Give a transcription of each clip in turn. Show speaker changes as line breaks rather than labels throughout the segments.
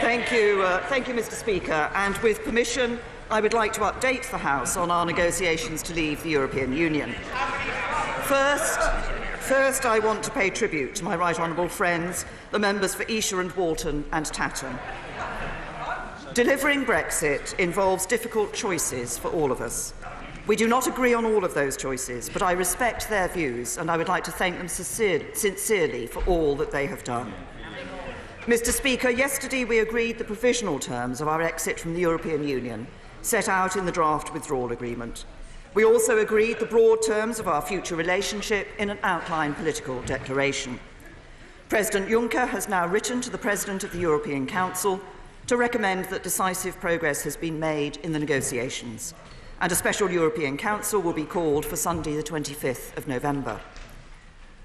Thank you, Mr. Speaker. And with permission, I would like to update the House on our negotiations to leave the European Union. First, I want to pay tribute to my right honourable friends, the members for Esher and Walton and Tatton. Delivering Brexit involves difficult choices for all of us. We do not agree on all of those choices, but I respect their views, and I would like to thank them sincerely for all that they have done. Mr. Speaker, yesterday we agreed the provisional terms of our exit from the European Union, set out in the draft withdrawal agreement. We also agreed the broad terms of our future relationship in an outline political declaration. President Juncker has now written to the President of the European Council to recommend that decisive progress has been made in the negotiations, and a special European Council will be called for Sunday the 25th of November.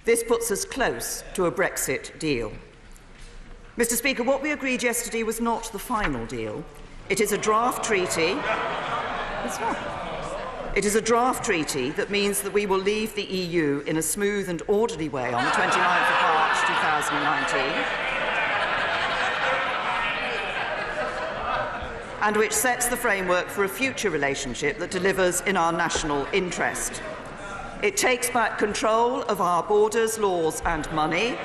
This puts us close to a Brexit deal. Mr. Speaker, what we agreed yesterday was not the final deal. It is a draft treaty. It is a draft treaty that means that we will leave the EU in a smooth and orderly way on the 29th of March 2019, and which sets the framework for a future relationship that delivers in our national interest. It takes back control of our borders, laws and money.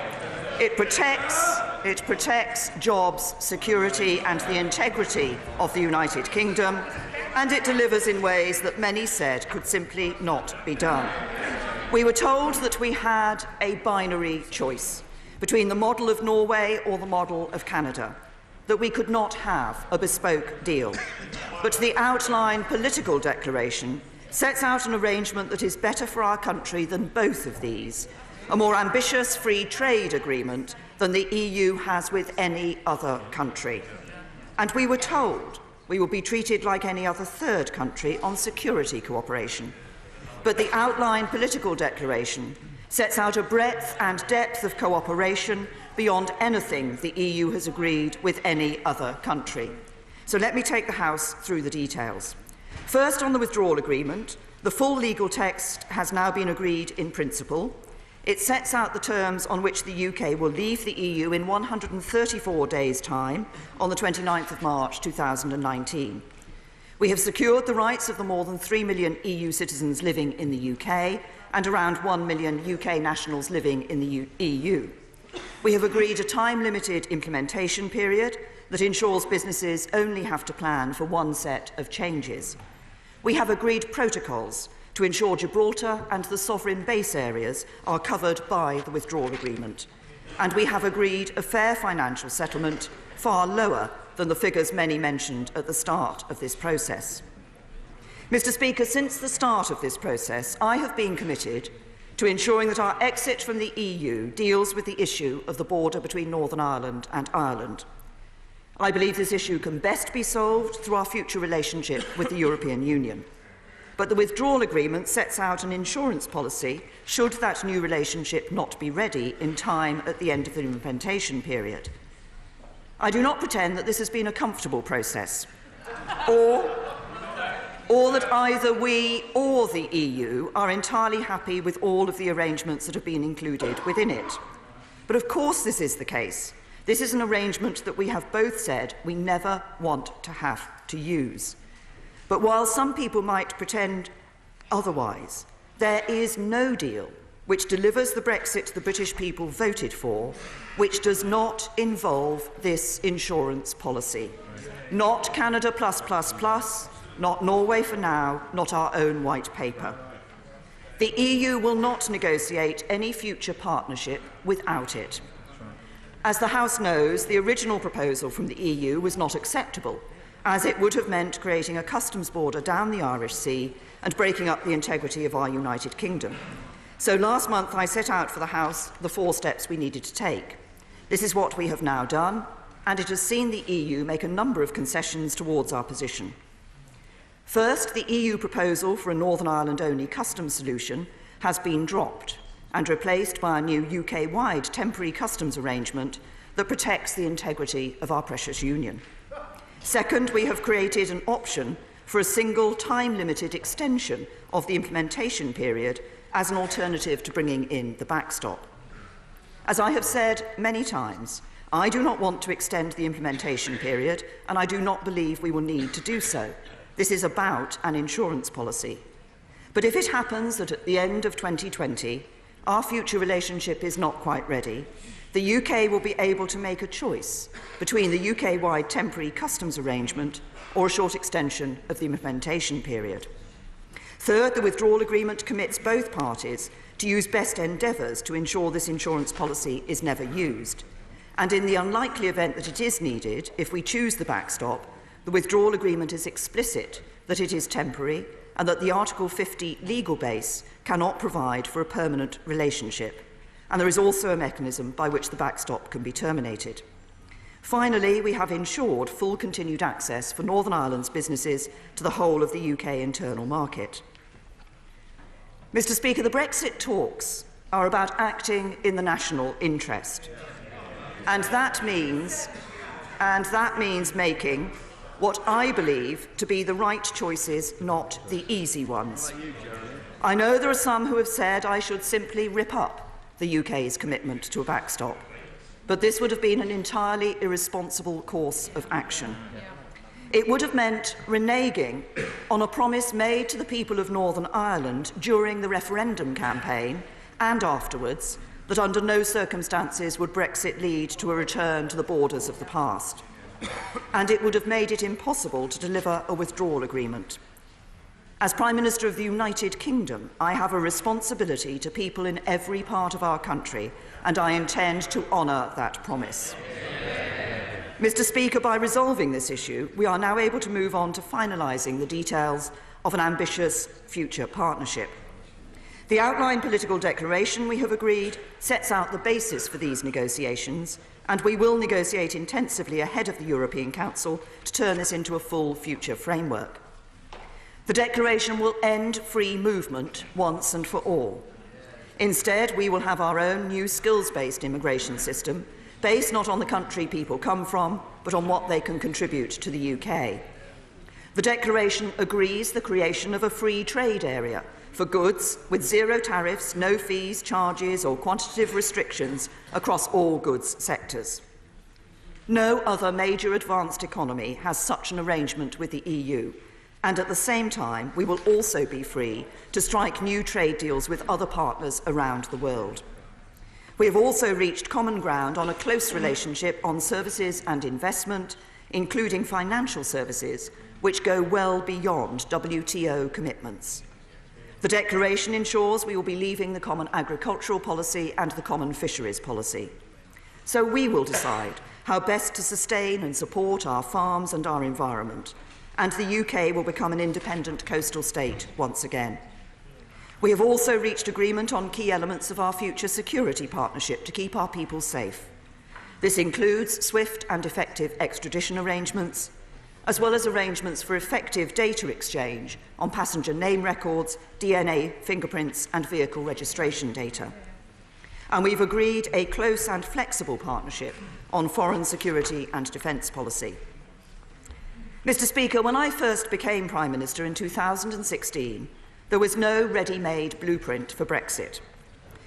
It protects jobs, security and the integrity of the United Kingdom, and it delivers in ways that many said could simply not be done. We were told that we had a binary choice between the model of Norway or the model of Canada, that we could not have a bespoke deal. But the outline political declaration sets out an arrangement that is better for our country than both of these, a more ambitious free trade agreement than the EU has with any other country. And we were told we will be treated like any other third country on security cooperation. But the outline political declaration sets out a breadth and depth of cooperation beyond anything the EU has agreed with any other country. So let me take the House through the details. First, on the withdrawal agreement, the full legal text has now been agreed in principle. It sets out the terms on which the UK will leave the EU in 134 days' time on the 29th of March 2019. We have secured the rights of the more than 3 million EU citizens living in the UK and around 1 million UK nationals living in the EU. We have agreed a time-limited implementation period that ensures businesses only have to plan for one set of changes. We have agreed protocols to ensure Gibraltar and the sovereign base areas are covered by the withdrawal agreement. And we have agreed a fair financial settlement far lower than the figures many mentioned at the start of this process. Mr. Speaker, since the start of this process, I have been committed to ensuring that our exit from the EU deals with the issue of the border between Northern Ireland and Ireland. I believe this issue can best be solved through our future relationship with the European Union. But the withdrawal agreement sets out an insurance policy should that new relationship not be ready in time at the end of the implementation period. I do not pretend that this has been a comfortable process, or that either we or the EU are entirely happy with all of the arrangements that have been included within it. But of course this is the case. This is an arrangement that we have both said we never want to have to use. But while some people might pretend otherwise, there is no deal which delivers the Brexit the British people voted for, which does not involve this insurance policy. Not Canada plus plus plus, not Norway for now, not our own white paper. The EU will not negotiate any future partnership without it. As the House knows, the original proposal from the EU was not acceptable, as it would have meant creating a customs border down the Irish Sea and breaking up the integrity of our United Kingdom. So last month I set out for the House the 4 steps we needed to take. This is what we have now done, and it has seen the EU make a number of concessions towards our position. First, the EU proposal for a Northern Ireland-only customs solution has been dropped and replaced by a new UK-wide temporary customs arrangement that protects the integrity of our precious union. Second, we have created an option for a single time-limited extension of the implementation period as an alternative to bringing in the backstop. As I have said many times, I do not want to extend the implementation period, and I do not believe we will need to do so. This is about an insurance policy. But if it happens that at the end of 2020, our future relationship is not quite ready, the UK will be able to make a choice between the UK-wide temporary customs arrangement or a short extension of the implementation period. Third, the withdrawal agreement commits both parties to use best endeavours to ensure this insurance policy is never used. And in the unlikely event that it is needed, if we choose the backstop, the withdrawal agreement is explicit that it is temporary and that the Article 50 legal base cannot provide for a permanent relationship. And there is also a mechanism by which the backstop can be terminated. Finally, we have ensured full continued access for Northern Ireland's businesses to the whole of the UK internal market. Mr. Speaker, the Brexit talks are about acting in the national interest. And that means making what I believe to be the right choices, not the easy ones. I know there are some who have said I should simply rip up the UK's commitment to a backstop, but this would have been an entirely irresponsible course of action. It would have meant reneging on a promise made to the people of Northern Ireland during the referendum campaign and afterwards that under no circumstances would Brexit lead to a return to the borders of the past. And it would have made it impossible to deliver a withdrawal agreement. As Prime Minister of the United Kingdom, I have a responsibility to people in every part of our country, and I intend to honour that promise. Mr. Speaker, by resolving this issue, we are now able to move on to finalising the details of an ambitious future partnership. The outline political declaration we have agreed sets out the basis for these negotiations, and we will negotiate intensively ahead of the European Council to turn this into a full future framework. The declaration will end free movement once and for all. Instead, we will have our own new skills-based immigration system, based not on the country people come from, but on what they can contribute to the UK. The declaration agrees the creation of a free trade area for goods with zero tariffs, no fees, charges or quantitative restrictions across all goods sectors. No other major advanced economy has such an arrangement with the EU, and at the same time we will also be free to strike new trade deals with other partners around the world. We have also reached common ground on a close relationship on services and investment, including financial services, which go well beyond WTO commitments. The declaration ensures we will be leaving the common agricultural policy and the common fisheries policy. So we will decide how best to sustain and support our farms and our environment, and the UK will become an independent coastal state once again. We have also reached agreement on key elements of our future security partnership to keep our people safe. This includes swift and effective extradition arrangements, as well as arrangements for effective data exchange on passenger name records, DNA, fingerprints and vehicle registration data. And we've agreed a close and flexible partnership on foreign security and defence policy. Mr. Speaker, when I first became Prime Minister in 2016, there was no ready-made blueprint for Brexit.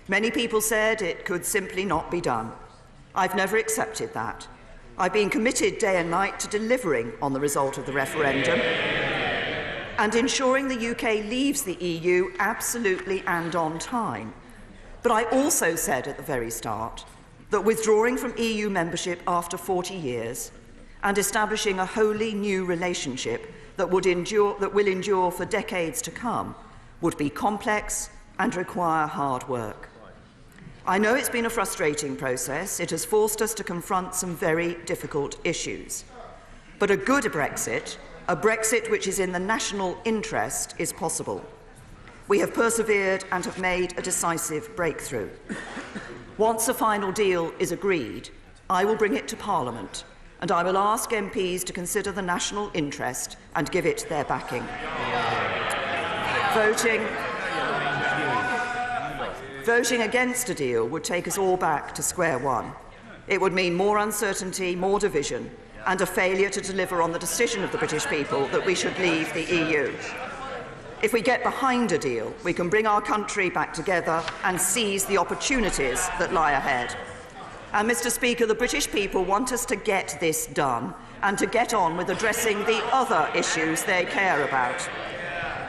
Many people said it could simply not be done. I've never accepted that. I've been committed day and night to delivering on the result of the referendum and ensuring the UK leaves the EU absolutely and on time. But I also said at the very start that withdrawing from EU membership after 40 years and establishing a wholly new relationship that will endure for decades to come would be complex and require hard work. I know it's been a frustrating process. It has forced us to confront some very difficult issues. But a good Brexit, a Brexit which is in the national interest, is possible. We have persevered and have made a decisive breakthrough. Once a final deal is agreed, I will bring it to Parliament, and I will ask MPs to consider the national interest and give it their backing. Voting against a deal would take us all back to square one. It would mean more uncertainty, more division, and a failure to deliver on the decision of the British people that we should leave the EU. If we get behind a deal, we can bring our country back together and seize the opportunities that lie ahead. And, Mr. Speaker, the British people want us to get this done and to get on with addressing the other issues they care about.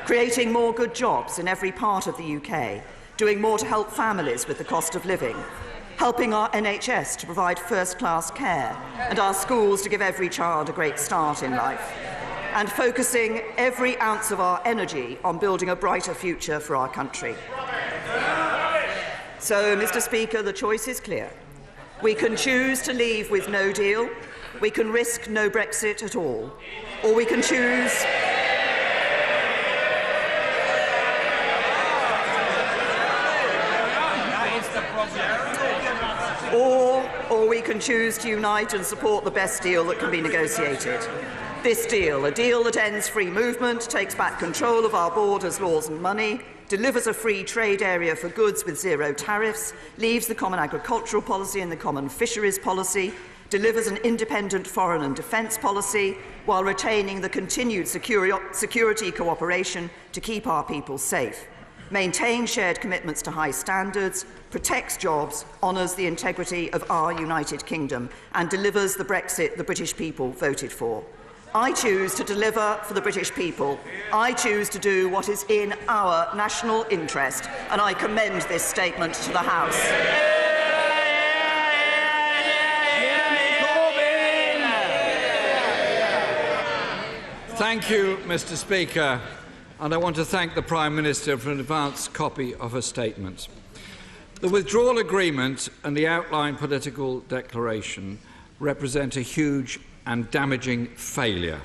Creating more good jobs in every part of the UK, doing more to help families with the cost of living, helping our NHS to provide first-class care and our schools to give every child a great start in life, and focusing every ounce of our energy on building a brighter future for our country. So, Mr. Speaker, the choice is clear. We can choose to leave with no deal, we can risk no Brexit at all, or we can choose to unite and support the best deal that can be negotiated. This deal, a deal that ends free movement, takes back control of our borders, laws and money, delivers a free trade area for goods with zero tariffs, leaves the common agricultural policy and the common fisheries policy, delivers an independent foreign and defence policy while retaining the continued security cooperation to keep our people safe, maintains shared commitments to high standards, protects jobs, honours the integrity of our United Kingdom and delivers the Brexit the British people voted for. I choose to deliver for the British people. I choose to do what is in our national interest, and I commend this statement to the House.
Thank you, Mr. Speaker, and I want to thank the Prime Minister for an advance copy of her statement. The withdrawal agreement and the outline political declaration represent a huge and damaging failure.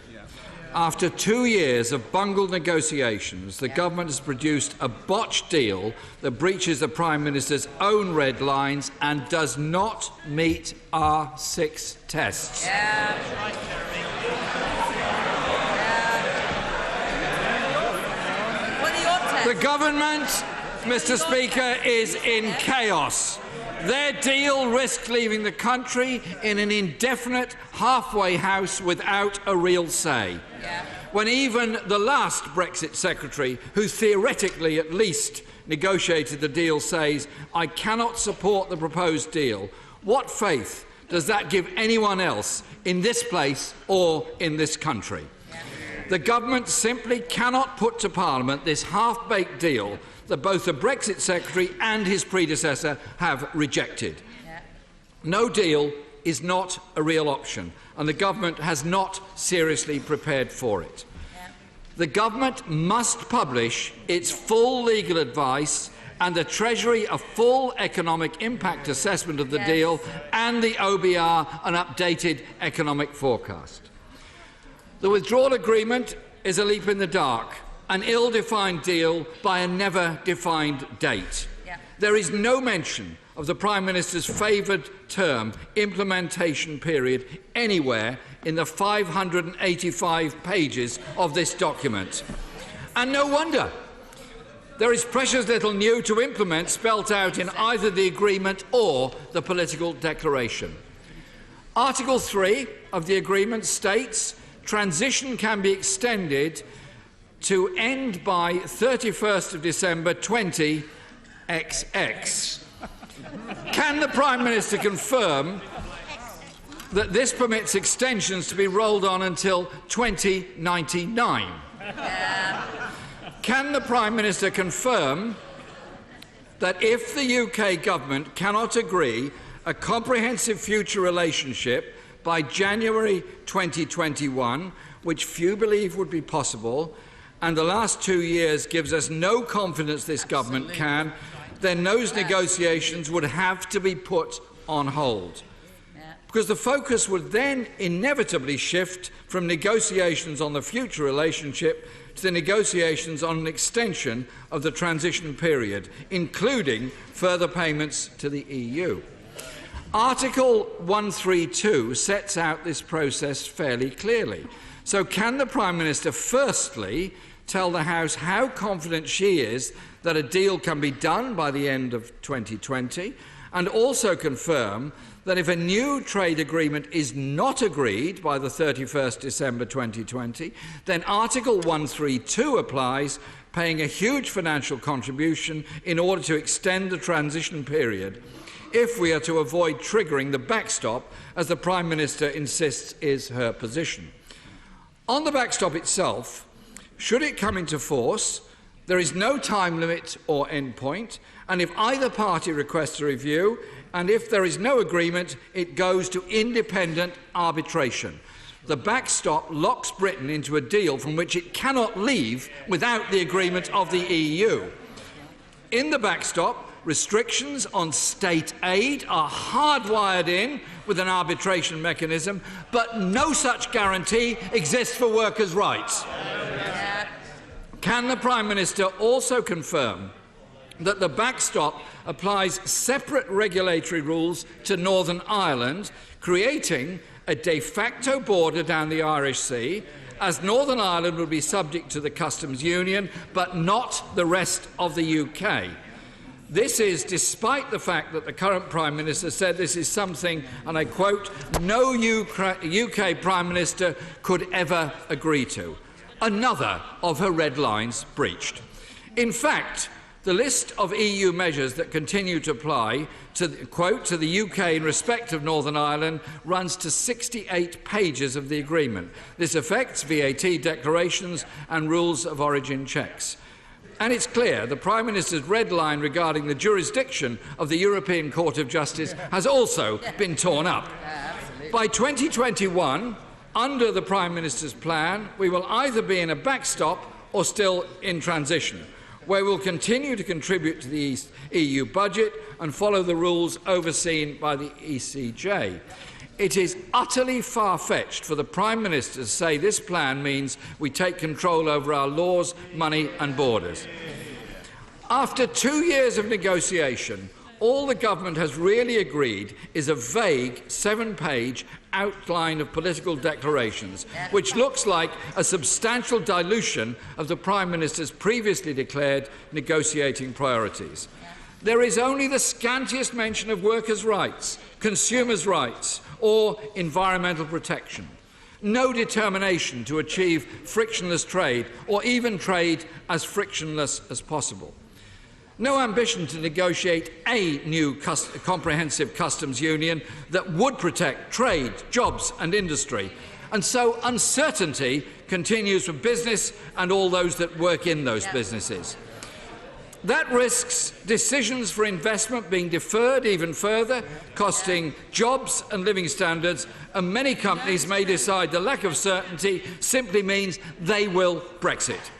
After 2 years of bungled negotiations, the government has produced a botched deal that breaches the Prime Minister's own red lines and does not meet our 6 tests. The government, Mr. Speaker, is in chaos. Their deal risks leaving the country in an indefinite halfway house without a real say. When even the last Brexit secretary, who theoretically at least negotiated the deal, says, "I cannot support the proposed deal," what faith does that give anyone else in this place or in this country? The government simply cannot put to Parliament this half-baked deal that both the Brexit Secretary and his predecessor have rejected. No deal is not a real option, and the government has not seriously prepared for it. The government must publish its full legal advice and the Treasury a full economic impact assessment of the deal and the OBR an updated economic forecast. The withdrawal agreement is a leap in the dark, an ill-defined deal by a never-defined date. There is no mention of the Prime Minister's favoured term, implementation period, anywhere in the 585 pages of this document. And no wonder. There is precious little new to implement spelt out in either the agreement or the political declaration. Article 3 of the agreement states transition can be extended to end by 31st of December 20XX. Can the Prime Minister confirm that this permits extensions to be rolled on until 2099? Can the Prime Minister confirm that if the UK government cannot agree a comprehensive future relationship by January 2021, which few believe would be possible, and the last 2 years gives us no confidence this government can, then those negotiations would have to be put on hold. Because the focus would then inevitably shift from negotiations on the future relationship to the negotiations on an extension of the transition period, including further payments to the EU. Article 132 sets out this process fairly clearly. So can the Prime Minister firstly tell the House how confident she is that a deal can be done by the end of 2020, and also confirm that if a new trade agreement is not agreed by the 31st December 2020, then Article 132 applies, paying a huge financial contribution in order to extend the transition period. if we are to avoid triggering the backstop, as the Prime Minister insists is her position. On the backstop itself, should it come into force, there is no time limit or end point, and if either party requests a review, and if there is no agreement, it goes to independent arbitration. The backstop locks Britain into a deal from which it cannot leave without the agreement of the EU. In the backstop, restrictions on state aid are hardwired in with an arbitration mechanism, but no such guarantee exists for workers' rights. Can the Prime Minister also confirm that the backstop applies separate regulatory rules to Northern Ireland, creating a de facto border down the Irish Sea, as Northern Ireland would be subject to the customs union, but not the rest of the UK? This is despite the fact that the current Prime Minister said this is something, and I quote, no UK Prime Minister could ever agree to. Another of her red lines breached. In fact, the list of EU measures that continue to apply to the UK in respect of Northern Ireland runs to 68 pages of the agreement. This affects VAT declarations and rules of origin checks. And it's clear the Prime Minister's red line regarding the jurisdiction of the European Court of Justice has also been torn up. By 2021, under the Prime Minister's plan, we will either be in a backstop or still in transition, where we'll continue to contribute to the EU budget and follow the rules overseen by the ECJ. It is utterly far-fetched for the Prime Minister to say this plan means we take control over our laws, money and borders. After 2 years of negotiation, all the government has really agreed is a vague 7-page outline of political declarations, which looks like a substantial dilution of the Prime Minister's previously declared negotiating priorities. There is only the scantiest mention of workers' rights, consumers' rights, or environmental protection. No determination to achieve frictionless trade, or even trade as frictionless as possible. No ambition to negotiate a new comprehensive customs union that would protect trade, jobs and industry. And so uncertainty continues for business and all those that work in those businesses. That risks decisions for investment being deferred even further, costing jobs and living standards, and many companies may decide the lack of certainty simply means they will Brexit.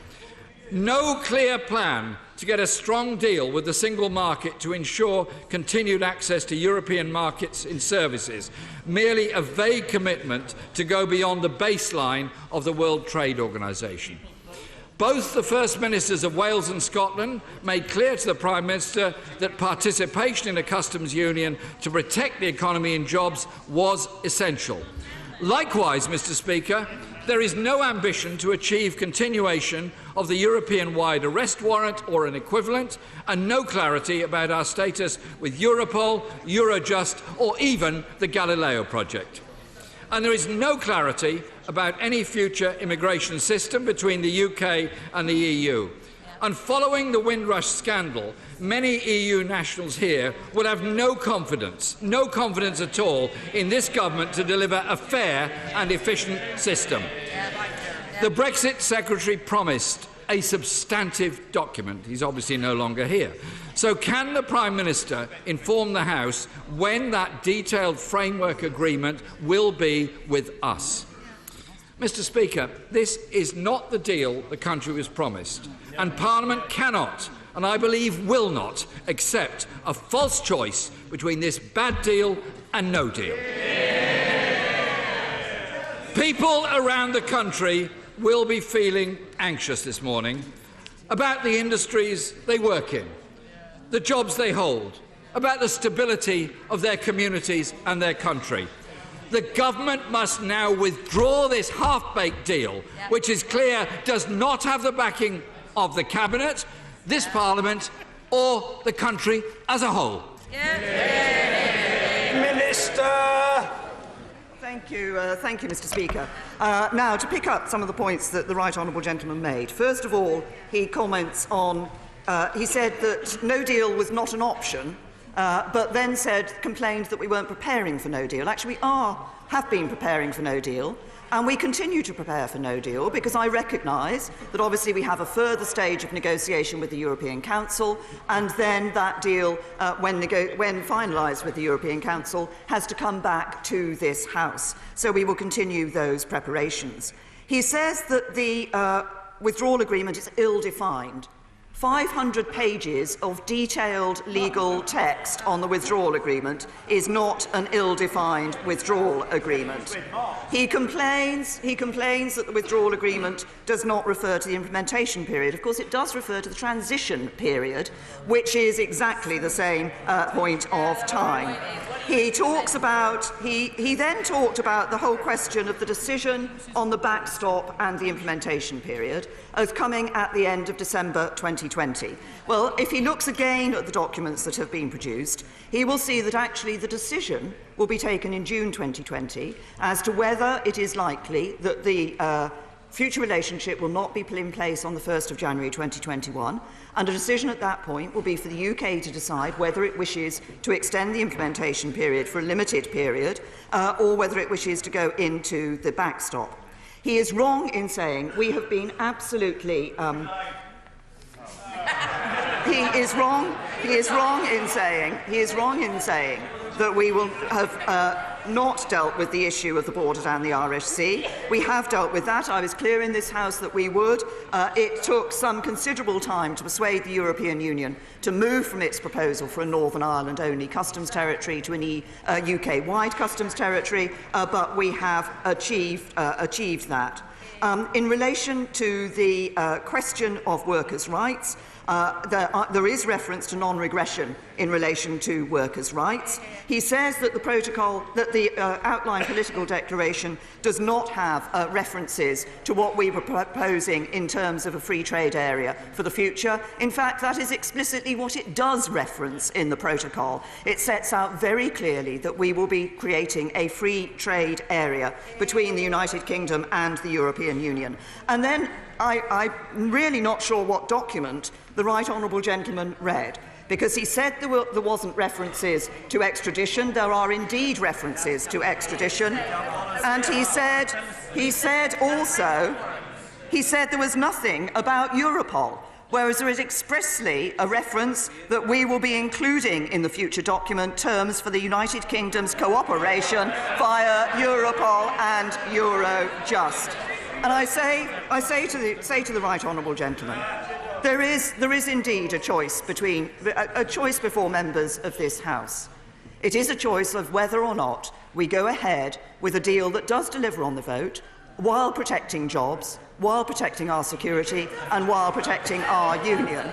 No clear plan to get a strong deal with the single market to ensure continued access to European markets in services, merely a vague commitment to go beyond the baseline of the World Trade Organization. Both the First Ministers of Wales and Scotland made clear to the Prime Minister that participation in a customs union to protect the economy and jobs was essential. Likewise, Mr. Speaker, there is no ambition to achieve continuation of the European-wide arrest warrant or an equivalent, and no clarity about our status with Europol, Eurojust or even the Galileo project. And there is no clarity about any future immigration system between the UK and the EU. And following the Windrush scandal, many EU nationals here will have no confidence at all in this government to deliver a fair and efficient system. The Brexit Secretary promised a substantive document. He's obviously no longer here. So can the Prime Minister inform the House when that detailed framework agreement will be with us? Mr. Speaker, this is not the deal the country was promised, and Parliament cannot, and I believe will not, accept a false choice between this bad deal and no deal. People around the country will be feeling anxious this morning about the industries they work in, the jobs they hold, about the stability of their communities and their country. The government must now withdraw this half-baked deal, which is clear does not have the backing of the Cabinet, this Parliament or the country as a whole.
Minister!
Thank you, Mr. Speaker. Now, to pick up some of the points that the right honourable gentleman made. First of all, he comments on, he said that no deal was not an option, but then complained that we weren't preparing for no deal. Actually, we have been preparing for no deal, and we continue to prepare for no deal because I recognise that obviously we have a further stage of negotiation with the European Council, and then that deal, when finalised with the European Council, has to come back to this House. So we will continue those preparations. He says that the withdrawal agreement is ill-defined. 500 pages of detailed legal text on the withdrawal agreement is not an ill-defined withdrawal agreement. He complains that the withdrawal agreement does not refer to the implementation period. Of course, it does refer to the transition period, which is exactly the same point of time. He then talked about the whole question of the decision on the backstop and the implementation period as coming at the end of December 2020. Well, if he looks again at the documents that have been produced, he will see that actually the decision will be taken in June 2020 as to whether it is likely that the future relationship will not be in place on the 1st of January 2021, and a decision at that point will be for the UK to decide whether it wishes to extend the implementation period for a limited period or whether it wishes to go into the backstop. He is wrong in saying we have been absolutely... He is wrong in saying that we will have not dealt with the issue of the borders and the Irish Sea. We have dealt with that. I was clear in this House that we would. It took some considerable time to persuade the European Union to move from its proposal for a Northern Ireland-only customs territory to an UK-wide customs territory, but we have achieved that. In relation to the question of workers' rights, there is reference to non-regression in relation to workers' rights. He says that the protocol, that the outline political declaration does not have references to what we were proposing in terms of a free trade area for the future. In fact, that is explicitly what it does reference in the protocol. It sets out very clearly that we will be creating a free trade area between the United Kingdom and the European Union. And then I'm really not sure what document the Right Honourable Gentleman read, because he said there wasn't references to extradition. There are indeed references to extradition. And he said also there was nothing about Europol, whereas there is expressly a reference that we will be including in the future document terms for the United Kingdom's cooperation via Europol and Eurojust. And I say to the Right Honourable Gentleman, there is indeed a choice before members of this House. It is a choice of whether or not we go ahead with a deal that does deliver on the vote, while protecting jobs, while protecting our security, and while protecting our union.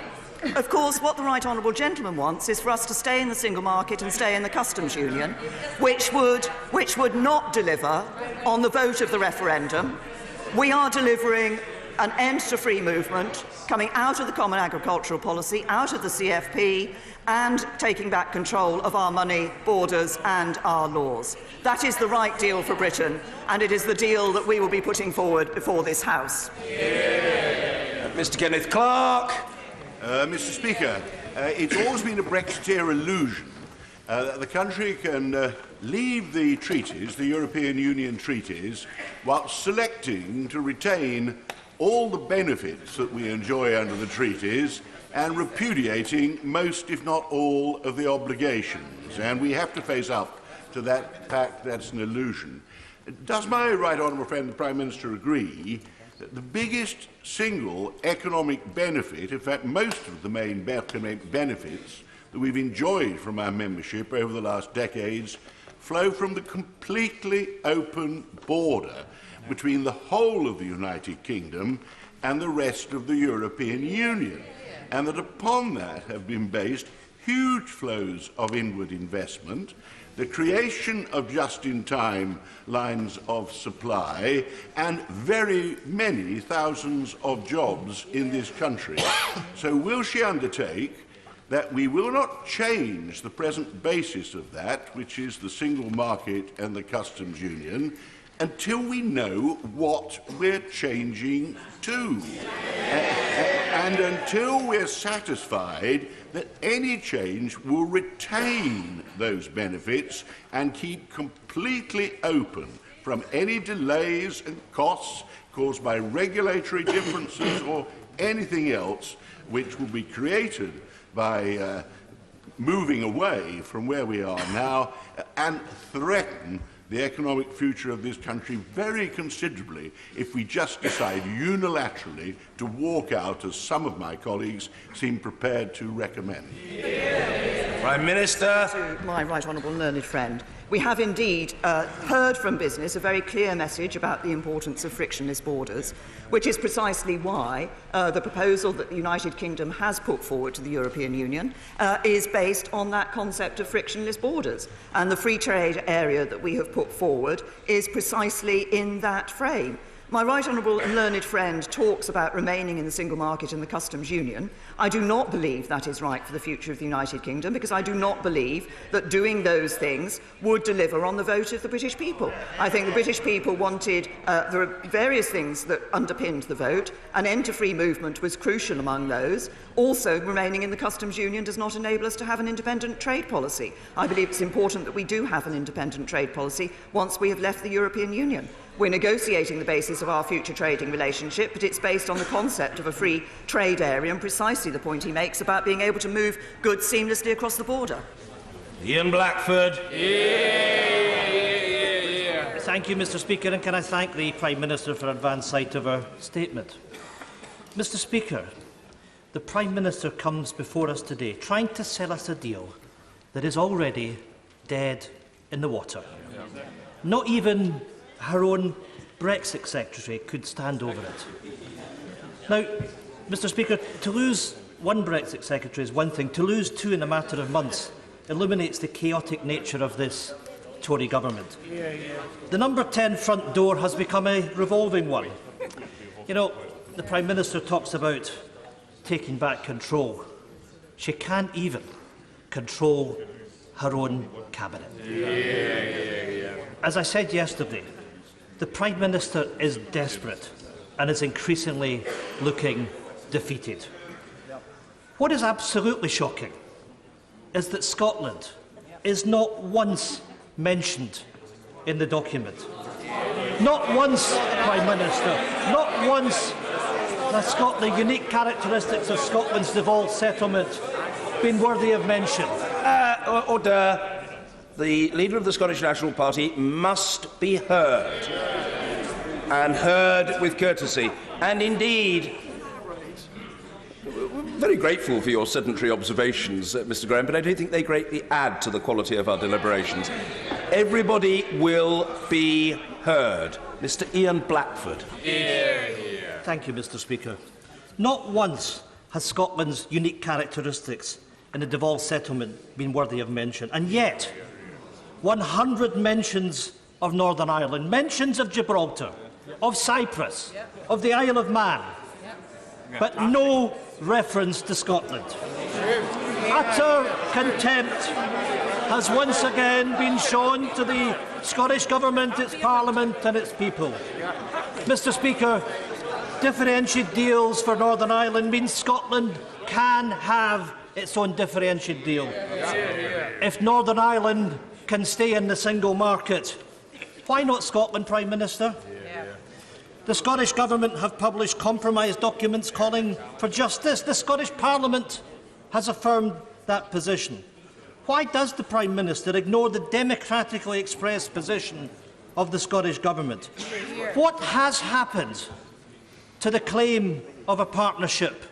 Of course, what the Right Honourable Gentleman wants is for us to stay in the single market and stay in the customs union, which would not deliver on the vote of the referendum. We are delivering an end to free movement, coming out of the Common Agricultural Policy, out of the CFP, and taking back control of our money, borders and our laws. That is the right deal for Britain, and it is the deal that we will be putting forward before this House.
Mr Kenneth Clark.
Mr Speaker, it's always been a Brexiteer illusion that the country can leave the treaties, the European Union treaties, while selecting to retain all the benefits that we enjoy under the treaties and repudiating most, if not all, of the obligations. And we have to face up to that fact. That's an illusion. Does my right honourable friend, the Prime Minister, agree that the biggest single economic benefit, in fact most of the main economic benefits that we've enjoyed from our membership over the last decades, flow from the completely open border between the whole of the United Kingdom and the rest of the European Union, and that upon that have been based huge flows of inward investment, the creation of just-in-time lines of supply, and very many thousands of jobs in this country. So will she undertake that we will not change the present basis of that, which is the single market and the customs union, until we know what we're changing to? And until we're satisfied that any change will retain those benefits and keep completely open from any delays and costs caused by regulatory differences or anything else which will be created by moving away from where we are now and threaten the economic future of this country very considerably if we just decide unilaterally to walk out, as some of my colleagues seem prepared to recommend.
Prime Minister.
To my right honourable learned friend, we have indeed heard from business a very clear message about the importance of frictionless borders, which is precisely why the proposal that the United Kingdom has put forward to the European Union is based on that concept of frictionless borders. And the free trade area that we have put forward is precisely in that frame. My right honourable and learned friend talks about remaining in the single market and the customs union. I do not believe that is right for the future of the United Kingdom, because I do not believe that doing those things would deliver on the vote of the British people. I think the British people wanted, there are various things that underpinned the vote. An end to free movement was crucial among those. Also, remaining in the customs union does not enable us to have an independent trade policy. I believe it's important that we do have an independent trade policy once we have left the European Union. We're negotiating the basis of our future trading relationship, but it's based on the concept of a free trade area and precisely the point he makes about being able to move goods seamlessly across the border.
Ian Blackford.
Thank you, Mr. Speaker, and can I thank the Prime Minister for advance sight of her statement. Mr. Speaker, the Prime Minister comes before us today trying to sell us a deal that is already dead in the water. Not even her own Brexit Secretary could stand over it. Now, Mr. Speaker, to lose one Brexit Secretary is one thing. To lose two in a matter of months illuminates the chaotic nature of this Tory government. The number 10 front door has become a revolving one. You know, the Prime Minister talks about taking back control. She can't even control her own cabinet. As I said yesterday, the Prime Minister is desperate and is increasingly looking defeated. What is absolutely shocking is that Scotland is not once mentioned in the document. Not once, Prime Minister, not once has the unique characteristics of Scotland's devolved settlement been worthy of mention.
Order. The leader of the Scottish National Party must be heard, and heard with courtesy. And indeed, we're very grateful for your sedentary observations, Mr. Graham, but I don't think they greatly add to the quality of our deliberations. Everybody will be heard. Mr. Ian Blackford.
Thank you, Mr. Speaker. Not once has Scotland's unique characteristics in the devolved settlement been worthy of mention, and yet 100 mentions of Northern Ireland, mentions of Gibraltar, of Cyprus, of the Isle of Man, but no reference to Scotland. Utter contempt has once again been shown to the Scottish Government, its Parliament and its people. Mr. Speaker, differentiated deals for Northern Ireland means Scotland can have its own differentiated deal. If Northern Ireland can stay in the single market, why not Scotland, Prime Minister? The Scottish Government have published compromise documents calling for justice. The Scottish Parliament has affirmed that position. Why does the Prime Minister ignore the democratically expressed position of the Scottish Government? What has happened to the claim of a partnership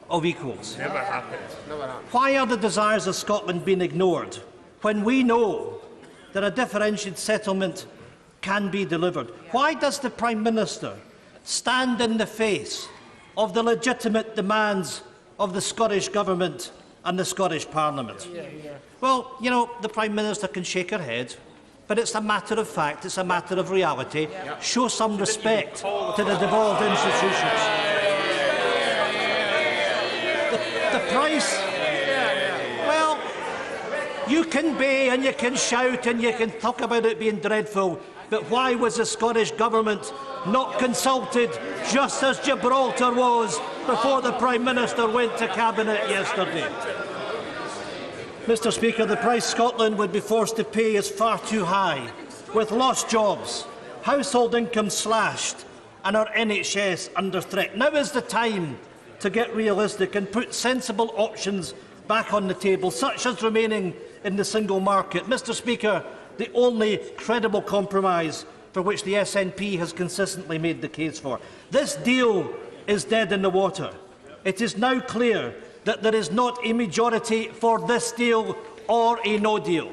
of equals?
Never happened.
Why are the desires of Scotland being ignored when we know that a differentiated settlement can be delivered? Why does the Prime Minister stand in the face of the legitimate demands of the Scottish Government and the Scottish Parliament? Well, you know, the Prime Minister can shake her head, but it's a matter of fact, it's a matter of reality. Show some respect to the devolved institutions. The price... Well, you can bay and you can shout and you can talk about it being dreadful, but why was the Scottish Government not consulted just as Gibraltar was before the Prime Minister went to Cabinet yesterday. Mr Speaker, the price Scotland would be forced to pay is far too high, with lost jobs, household income slashed and our NHS under threat. Now is the time to get realistic and put sensible options back on the table, such as remaining in the single market. Mr Speaker, the only credible compromise for which the SNP has consistently made the case for. This deal is dead in the water. It is now clear that there is not a majority for this deal or a no deal.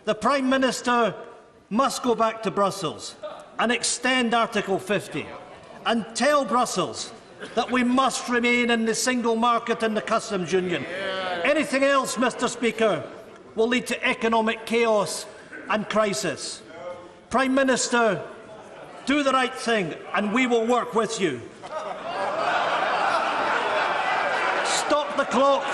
The Prime Minister must go back to Brussels and extend Article 50 and tell Brussels that we must remain in the single market and the customs union. Anything else, Mr Speaker, will lead to economic chaos and crisis. Prime Minister, do the right thing and we will work with you. Stop the clock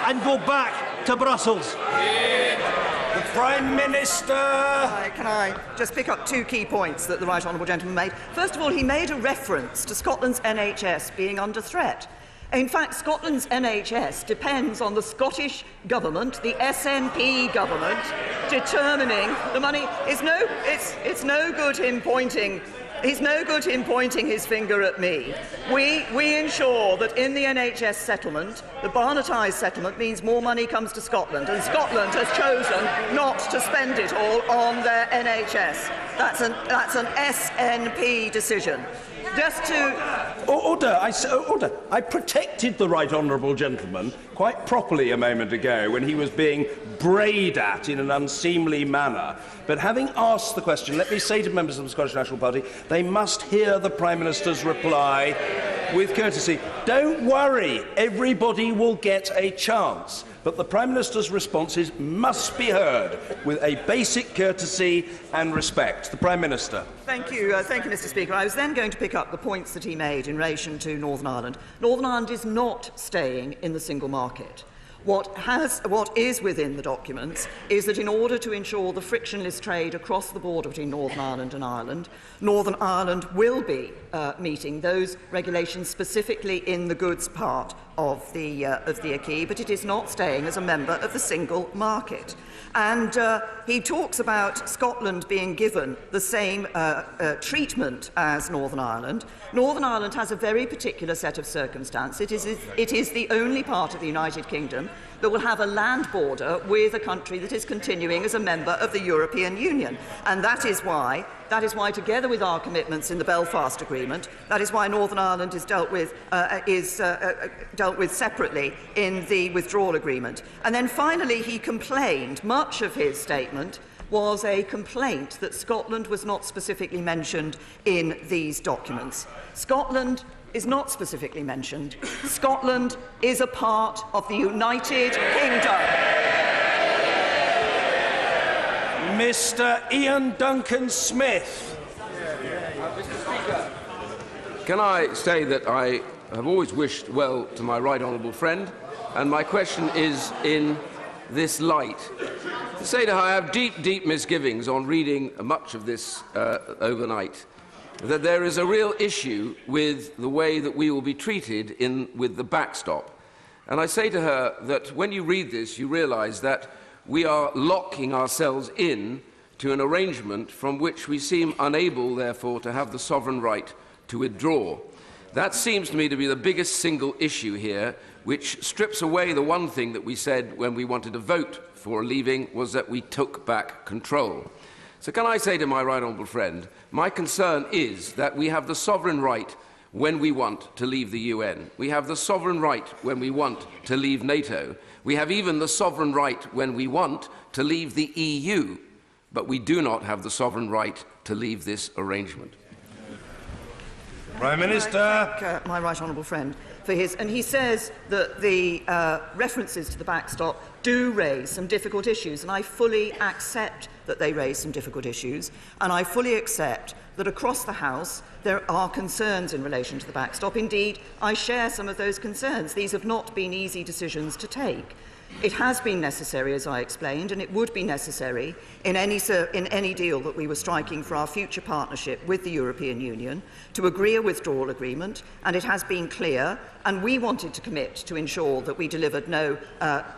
and go back to Brussels.
The Prime Minister.
Can I just pick up two key points that the right honourable gentleman made? First of all, he made a reference to Scotland's NHS being under threat. In fact, Scotland's NHS depends on the Scottish Government, the SNP government, determining the money. It's no good him pointing. He's no good him pointing his finger at me. We ensure that in the NHS settlement, the Barnetized settlement means more money comes to Scotland, and Scotland has chosen not to spend it all on their NHS. That's an SNP decision. Just to...
Order. I protected the right honourable gentleman quite properly a moment ago when he was being brayed at in an unseemly manner. But having asked the question, let me say to members of the Scottish National Party, they must hear the Prime Minister's reply with courtesy. Don't worry, everybody will get a chance. But the Prime Minister's responses must be heard with a basic courtesy and respect. The Prime Minister.
Thank you, Mr Speaker. I was then going to pick up the points that he made in relation to Northern Ireland. Northern Ireland is not staying in the single market. What is within the documents is that in order to ensure the frictionless trade across the border between Northern Ireland and Ireland, Northern Ireland will be meeting those regulations specifically in the goods part of the acquis, but it is not staying as a member of the single market. And he talks about Scotland being given the same treatment as Northern Ireland. Northern Ireland has a very particular set of circumstances. It is the only part of the United Kingdom that will have a land border with a country that is continuing as a member of the European Union. And that is why, together with our commitments in the Belfast Agreement, that is why Northern Ireland is dealt with separately in the withdrawal agreement. And then finally, he complained, much of his statement was a complaint that Scotland was not specifically mentioned in these documents. Scotland is not specifically mentioned. Scotland is a part of the United Kingdom.
Mr. Ian Duncan Smith.
Can I say that I have always wished well to my right honourable friend, and my question is in this light. To say to her, I have deep, deep misgivings on reading much of this overnight, that there is a real issue with the way that we will be treated with the backstop. And I say to her that when you read this, you realise that we are locking ourselves in to an arrangement from which we seem unable, therefore, to have the sovereign right to withdraw. That seems to me to be the biggest single issue here, which strips away the one thing that we said when we wanted to vote for leaving, was that we took back control. So can I say to my right honourable friend, my concern is that we have the sovereign right when we want to leave the UN. We have the sovereign right when we want to leave NATO. We have even the sovereign right when we want to leave the EU. But we do not have the sovereign right to leave this arrangement.
Prime Minister.
I thank my right honourable friend for his, and he says that the references to the backstop do raise some difficult issues, and I fully accept that they raise some difficult issues, and I fully accept that across the House there are concerns in relation to the backstop. Indeed, I share some of those concerns. These have not been easy decisions to take. It has been necessary, as I explained, and it would be necessary in any deal that we were striking for our future partnership with the European Union to agree a withdrawal agreement, and it has been clear, and we wanted to commit to ensure that we delivered no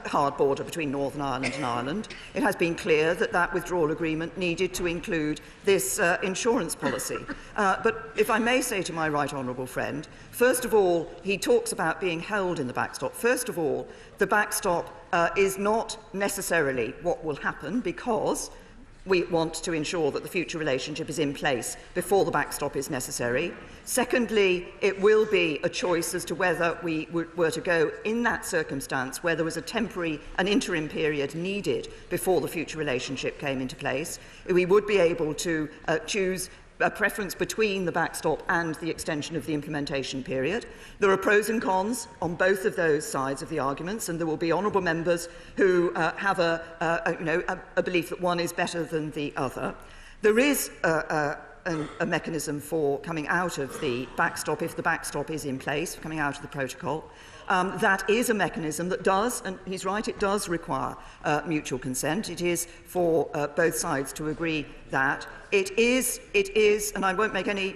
hard border between Northern Ireland and Ireland. It has been clear that that withdrawal agreement needed to include this insurance policy. But if I may say to my right honourable friend, first of all, he talks about being held in the backstop. First of all, the backstop is not necessarily what will happen, because we want to ensure that the future relationship is in place before the backstop is necessary. Secondly, it will be a choice as to whether we were to go in that circumstance where there was an interim period needed before the future relationship came into place. We would be able to choose a preference between the backstop and the extension of the implementation period. There are pros and cons on both of those sides of the arguments, and there will be honourable members who have a belief that one is better than the other. There is a mechanism for coming out of the backstop if the backstop is in place, coming out of the protocol. That is a mechanism that does, and he's right, it does require mutual consent. It is for both sides to agree that. It is, and I won't make any,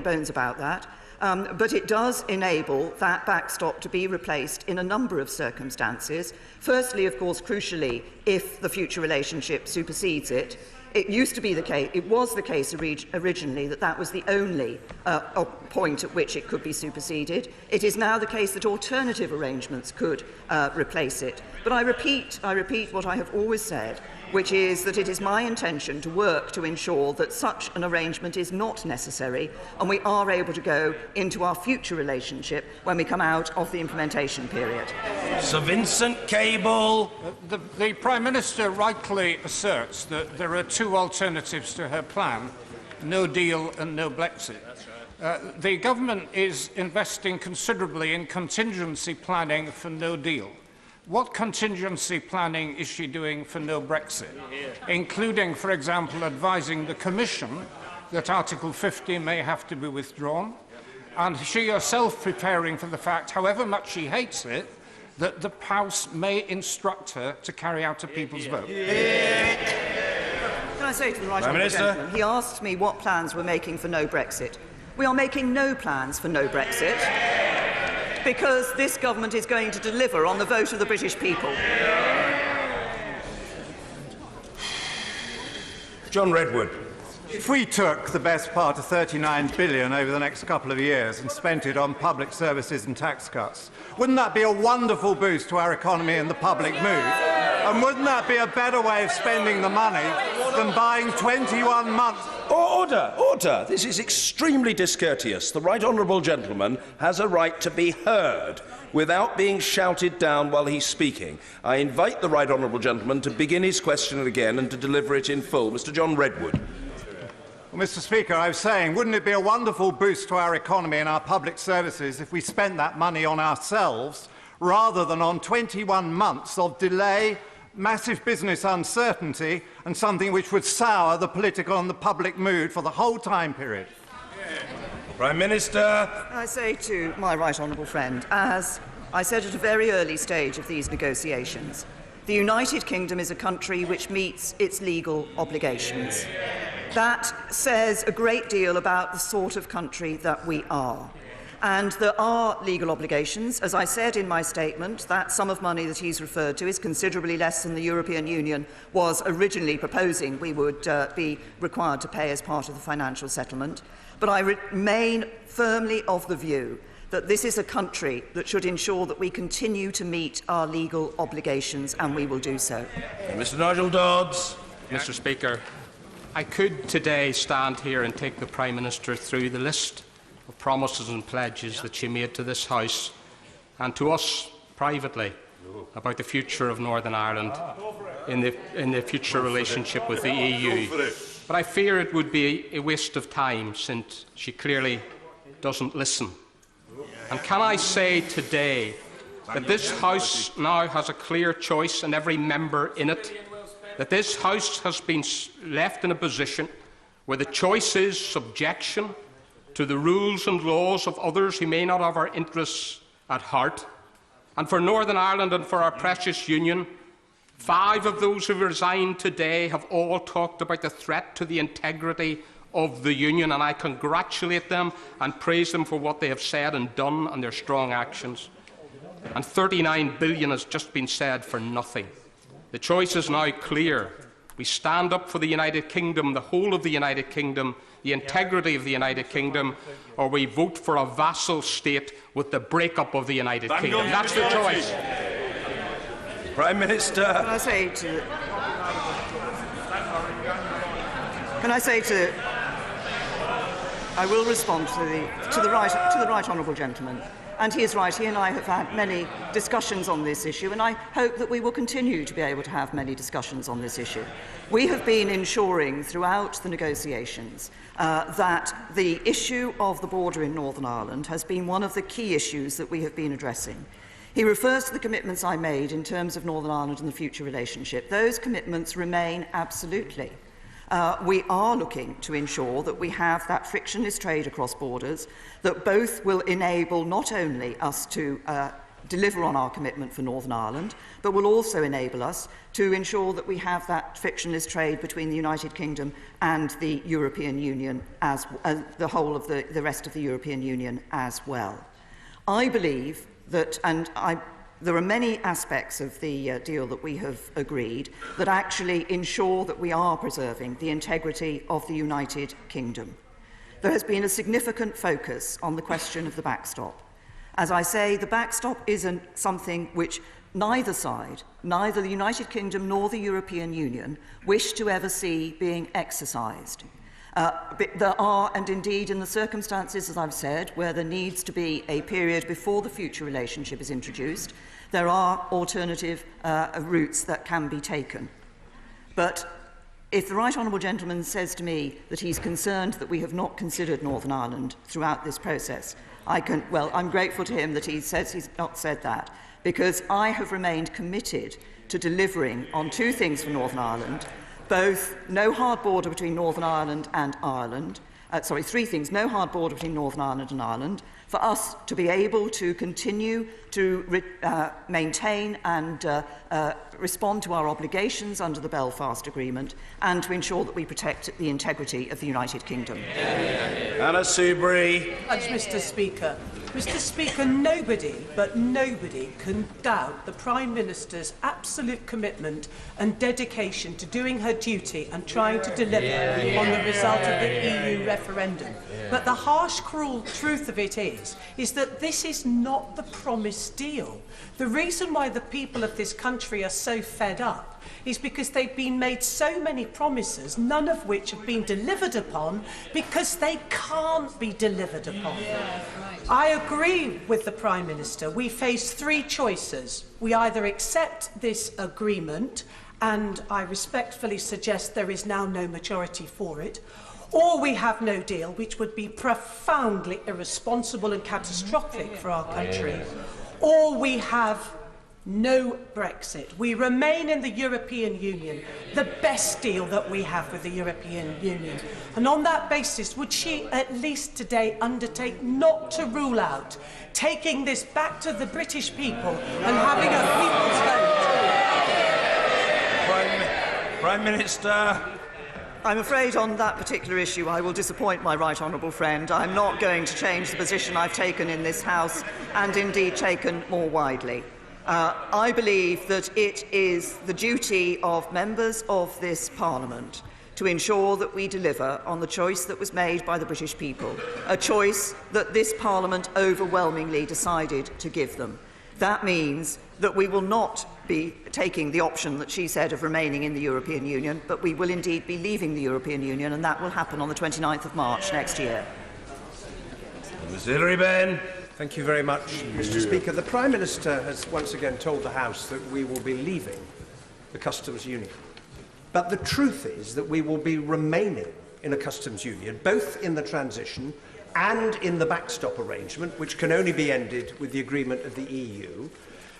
bones about that. But it does enable that backstop to be replaced in a number of circumstances. Firstly, of course, crucially, if the future relationship supersedes it. It used to be the case, it was the case originally that that was the only point at which it could be superseded. It is now the case that alternative arrangements could replace it. But I repeat what I have always said, which is that it is my intention to work to ensure that such an arrangement is not necessary, and we are able to go into our future relationship when we come out of the implementation period.
Sir Vincent Cable.
The Prime Minister rightly asserts that there are two alternatives to her plan: no deal and no Brexit. The government is investing considerably in contingency planning for no deal. What contingency planning is she doing for no Brexit, including, for example, advising the Commission that Article 50 may have to be withdrawn, and she herself preparing for the fact, however much she hates it, that the House may instruct her to carry out a people's vote?
Can I say to the right honourable gentleman, he asked me what plans we're making for no Brexit. We are making no plans for no Brexit, because this government is going to deliver on the vote of the British people.
John Redwood.
If we took the best part of £39 billion over the next couple of years and spent it on public services and tax cuts, wouldn't that be a wonderful boost to our economy and the public mood? And wouldn't that be a better way of spending the money than buying 21 months?
Order! Order! This is extremely discourteous. The right honourable gentleman has a right to be heard without being shouted down while he's speaking. I invite the right honourable gentleman to begin his question again and to deliver it in full. Mr. John Redwood.
Well, Mr. Speaker, I was saying, wouldn't it be a wonderful boost to our economy and our public services if we spent that money on ourselves rather than on 21 months of delay, massive business uncertainty, and something which would sour the political and the public mood for the whole time period?
Prime Minister.
I say to my right honourable friend, as I said at a very early stage of these negotiations, the United Kingdom is a country which meets its legal obligations. That says a great deal about the sort of country that we are. And there are legal obligations. As I said in my statement, that sum of money that he's referred to is considerably less than the European Union was originally proposing we would be required to pay as part of the financial settlement. But I remain firmly of the view that this is a country that should ensure that we continue to meet our legal obligations, and we will do so.
Mr. Nigel Dodds.
Mr. Speaker, I could today stand here and take the Prime Minister through the list of promises and pledges that she made to this House and to us privately about the future of Northern Ireland in the future relationship with the EU. But I fear it would be a waste of time, since she clearly doesn't listen. And can I say today that this House now has a clear choice, and every member in it, that this House has been left in a position where the choice is subjection to the rules and laws of others who may not have our interests at heart. And for Northern Ireland and for our precious Union, 5 of those who resigned today have all talked about the threat to the integrity of the Union, and I congratulate them and praise them for what they have said and done and their strong actions. And 39 billion has just been said for nothing. The choice is now clear. We stand up for the United Kingdom, the whole of the United Kingdom, the integrity of the United Kingdom, or we vote for a vassal state with the breakup of the United Kingdom. That's the choice.
Prime Minister.
I will respond to the right honourable gentleman. And he is right. He and I have had many discussions on this issue, and I hope that we will continue to be able to have many discussions on this issue. We have been ensuring throughout the negotiations that the issue of the border in Northern Ireland has been one of the key issues that we have been addressing. He refers to the commitments I made in terms of Northern Ireland and the future relationship. Those commitments remain absolutely. We are looking to ensure that we have that frictionless trade across borders, that both will enable not only us to deliver on our commitment for Northern Ireland, but will also enable us to ensure that we have that frictionless trade between the United Kingdom and the European Union, as the whole of the rest of the European Union as well. I believe that, there are many aspects of the deal that we have agreed that actually ensure that we are preserving the integrity of the United Kingdom. There has been a significant focus on the question of the backstop. As I say, the backstop isn't something which neither side, neither the United Kingdom nor the European Union, wish to ever see being exercised. There are, and indeed in the circumstances, as I've said, where there needs to be a period before the future relationship is introduced, there are alternative routes that can be taken. But if the right honourable gentleman says to me that he's concerned that we have not considered Northern Ireland throughout this process, I'm grateful to him that he says he's not said that, because I have remained committed to delivering on two things for Northern Ireland. Both no hard border between Northern Ireland and Ireland, three things: no hard border between Northern Ireland and Ireland, for us to be able to continue to maintain and respond to our obligations under the Belfast Agreement, and to ensure that we protect the integrity of the United Kingdom.
Anna Soubry.
Mr. Speaker. Mr. Speaker, nobody can doubt the Prime Minister's absolute commitment and dedication to doing her duty and trying to deliver on the result of the EU referendum. But the harsh, cruel truth of it is that this is not the promised deal. The reason why the people of this country are so fed up is because they've been made so many promises, none of which have been delivered upon, because they can't be delivered upon. I agree with the Prime Minister. We face three choices. We either accept this agreement, and I respectfully suggest there is now no majority for it, or we have no deal, which would be profoundly irresponsible and catastrophic for our country, or we have no Brexit. We remain in the European Union, the best deal that we have with the European Union. And on that basis, would she at least today undertake not to rule out taking this back to the British people and having a people's vote?
Prime Minister.
I'm afraid on that particular issue I will disappoint my right honourable friend. I'm not going to change the position I've taken in this House, and indeed taken more widely. I believe that it is the duty of members of this Parliament to ensure that we deliver on the choice that was made by the British people, a choice that this Parliament overwhelmingly decided to give them. That means that we will not be taking the option that she said of remaining in the European Union, but we will indeed be leaving the European Union, and that will happen on the 29th of March next year.
Ms. Hilary Benn.
Thank you very much, Mr. Speaker. The Prime Minister has once again told the House that we will be leaving the customs union. But the truth is that we will be remaining in a customs union, both in the transition and in the backstop arrangement, which can only be ended with the agreement of the EU.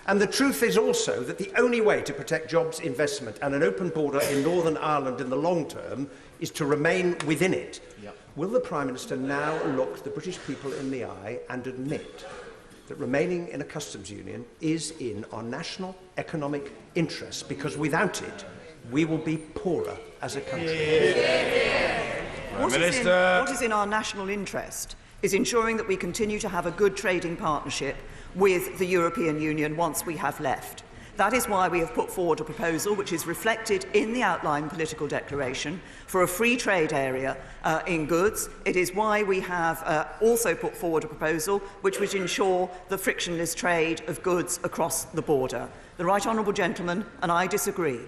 And the truth is also that the only way to protect jobs, investment and an open border in Northern Ireland in the long term is to remain within it. Yep. Will the Prime Minister now look the British people in the eye and admit that remaining in a customs union is in our national economic interests, because without it we will be poorer as a country?
What is in our national interest is ensuring that we continue to have a good trading partnership with the European Union once we have left. That is why we have put forward a proposal which is reflected in the outline political declaration for a free trade area in goods. It is why we have also put forward a proposal which would ensure the frictionless trade of goods across the border. The Right Honourable Gentleman and I disagree.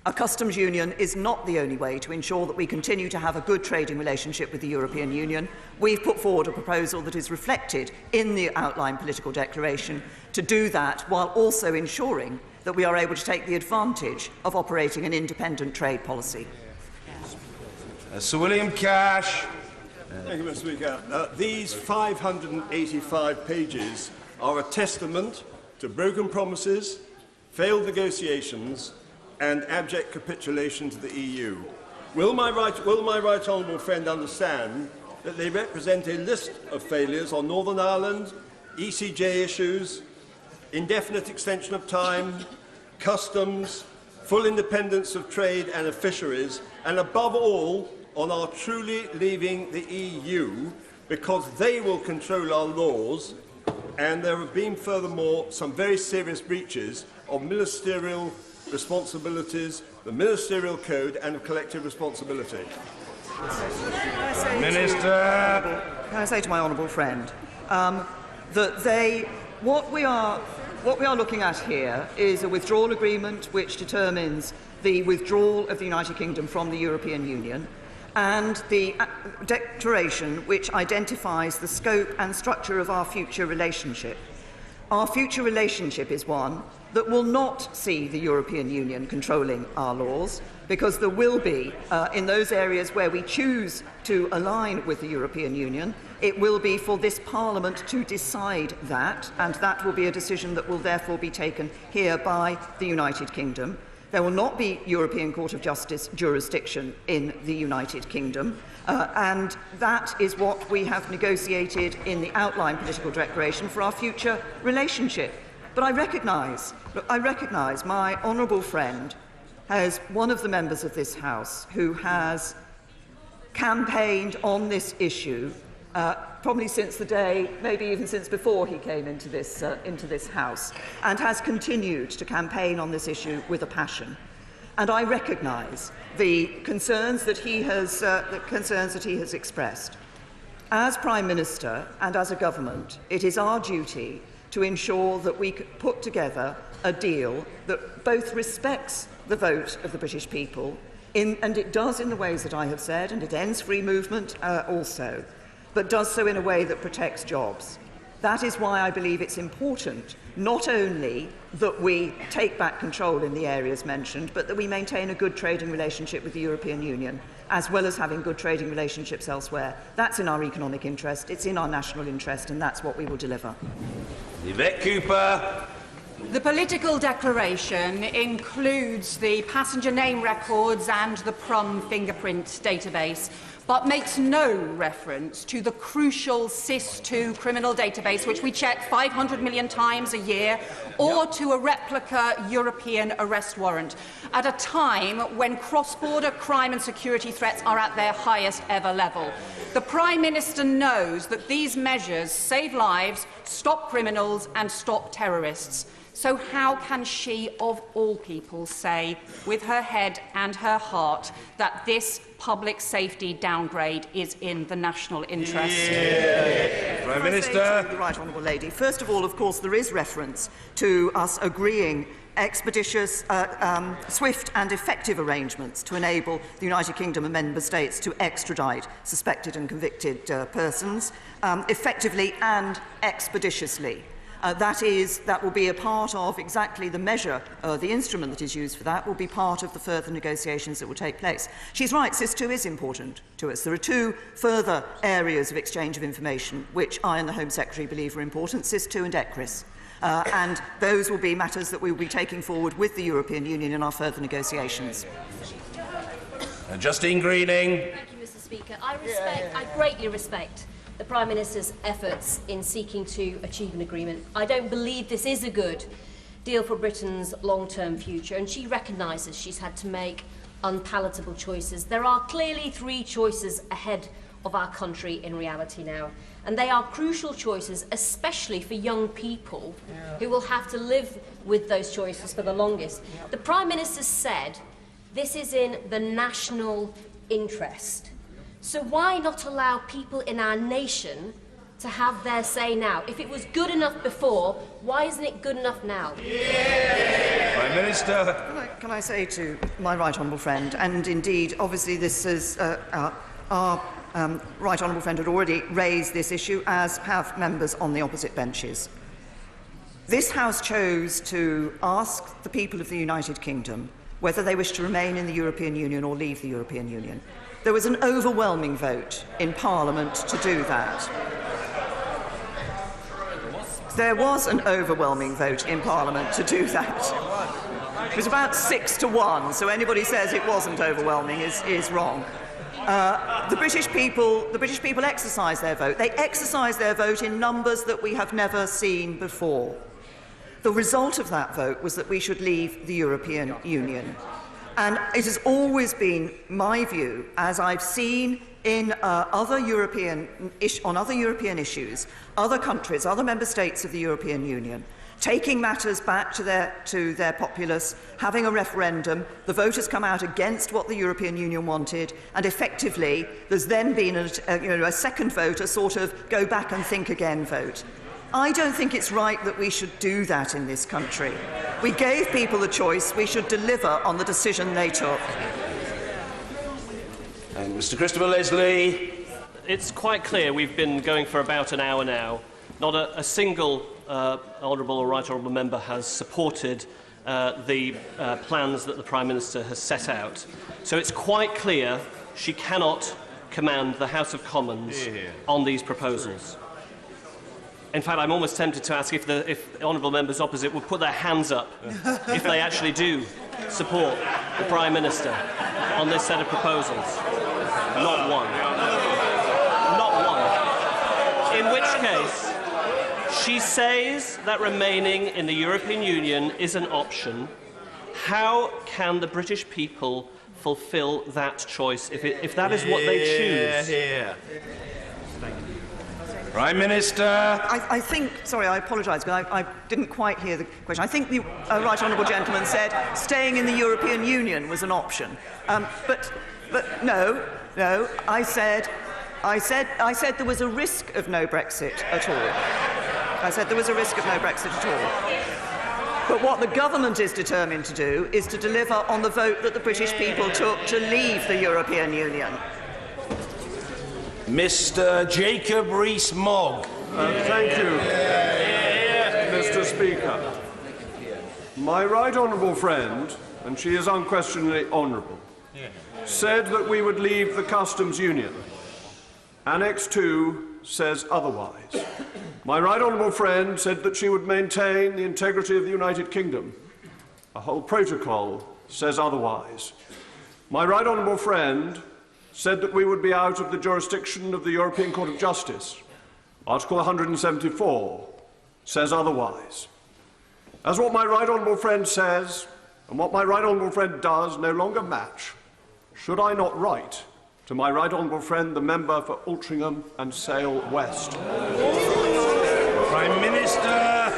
A customs union is not the only way to ensure that we continue to have a good trading relationship with the European Union. We've put forward a proposal that is reflected in the outline political declaration to do that while also ensuring that we are able to take the advantage of operating an independent trade policy.
Sir William Cash.
Thank you, Mr. Speaker. These 585 pages are a testament to broken promises, failed negotiations and abject capitulation to the EU. Will my right honourable friend understand that they represent a list of failures on Northern Ireland, ECJ issues, indefinite extension of time, customs, full independence of trade and of fisheries, and above all, on our truly leaving the EU, because they will control our laws, and there have been furthermore some very serious breaches of ministerial responsibilities, the ministerial code and of collective responsibility.
Minister.
Can I say to my honourable friend that what we are looking at here is a withdrawal agreement which determines the withdrawal of the United Kingdom from the European Union, and the declaration which identifies the scope and structure of our future relationship. Our future relationship is one that will not see the European Union controlling our laws, because there will be, in those areas where we choose to align with the European Union, it will be for this Parliament to decide that, and that will be a decision that will therefore be taken here by the United Kingdom. There will not be European Court of Justice jurisdiction in the United Kingdom, and that is what we have negotiated in the outline political declaration for our future relationship. But I recognise my honourable friend as one of the members of this House who has campaigned on this issue probably since the day, maybe even since before he came into this House, and has continued to campaign on this issue with a passion. And I recognise the concerns that he has expressed. As Prime Minister and as a government, it is our duty to ensure that we put together a deal that both respects the vote of the British people, and it does in the ways that I have said, and it ends free movement also, but does so in a way that protects jobs. That is why I believe it's important not only that we take back control in the areas mentioned, but that we maintain a good trading relationship with the European Union, as well as having good trading relationships elsewhere. That's in our economic interest, it's in our national interest, and that's what we will deliver.
Yvette Cooper.
The political declaration includes the passenger name records and the PRUM fingerprint database, but makes no reference to the crucial SIS2 criminal database, which we check 500 million times a year, or to a replica European arrest warrant, at a time when cross-border crime and security threats are at their highest ever level. The Prime Minister knows that these measures save lives, stop criminals and stop terrorists. So how can she, of all people, say, with her head and her heart, that this public safety downgrade is in the national interest?
Yeah. Prime Minister.
The Right Honourable Lady. First of all, of course, there is reference to us agreeing expeditious, swift and effective arrangements to enable the United Kingdom and member states to extradite suspected and convicted persons effectively and expeditiously. That will be a part of exactly the measure, the instrument that is used for that will be part of the further negotiations that will take place. She's right, SIS2 is important to us. There are two further areas of exchange of information which I and the Home Secretary believe are important, SIS2 and ECRIS. And those will be matters that we will be taking forward with the European Union in our further negotiations.
Justine Greening.
Thank you, Mr. Speaker. I greatly respect the Prime Minister's efforts in seeking to achieve an agreement. I don't believe this is a good deal for Britain's long-term future, and she recognises she's had to make unpalatable choices. There are clearly 3 choices ahead of our country in reality now, and they are crucial choices, especially for young people who will have to live with those choices for the longest. The Prime Minister said this is in the national interest. So why not allow people in our nation to have their say now? If it was good enough before, why isn't it good enough now?
Prime Minister.
Can I say to my right honourable friend, and indeed, obviously this is our right honourable friend had already raised this issue, as have members on the opposite benches. This House chose to ask the people of the United Kingdom whether they wish to remain in the European Union or leave the European Union. There was an overwhelming vote in Parliament to do that. There was an overwhelming vote in Parliament to do that. It was about 6 to 1, so anybody says it wasn't overwhelming is wrong. The British people exercised their vote. They exercised their vote in numbers that we have never seen before. The result of that vote was that we should leave the European Union. And it has always been my view, as I've seen in other European issues, other countries, other member states of the European Union, taking matters back to their populace, having a referendum, the vote has come out against what the European Union wanted, and effectively there's then been a second vote, a sort of go back and think again vote. I don't think it's right that we should do that in this country. We gave people the choice. We should deliver on the decision they took.
And Mr. Christopher Leslie.
It's quite clear we've been going for about an hour now. Not a single honourable or right honourable member has supported the plans that the Prime Minister has set out. So it's quite clear she cannot command the House of Commons on these proposals. In fact, I'm almost tempted to ask if the honourable members opposite would put their hands up if they actually do support the Prime Minister on this set of proposals. Not one. Not one. In which case, she says that remaining in the European Union is an option. How can the British people fulfil that choice if that is what they choose?
Prime Minister.
I think, sorry, I apologise, but I didn't quite hear the question. I think the right honourable gentleman said staying in the European Union was an option. But no, I said there was a risk of no Brexit at all. I said there was a risk of no Brexit at all. But what the government is determined to do is to deliver on the vote that the British people took to leave the European Union.
Mr. Jacob Rees-Mogg.
Thank you, Mr. Speaker. My right honourable friend, and she is unquestionably honourable, said that we would leave the customs union. Annex 2 says otherwise. My right honourable friend said that she would maintain the integrity of the United Kingdom. A whole protocol says otherwise. My right honourable friend said that we would be out of the jurisdiction of the European Court of Justice. Article 174 says otherwise. As what my right honourable friend says and what my right honourable friend does no longer match, should I not write to my right honourable friend, the member for Altrincham and Sale West?
Prime Minister.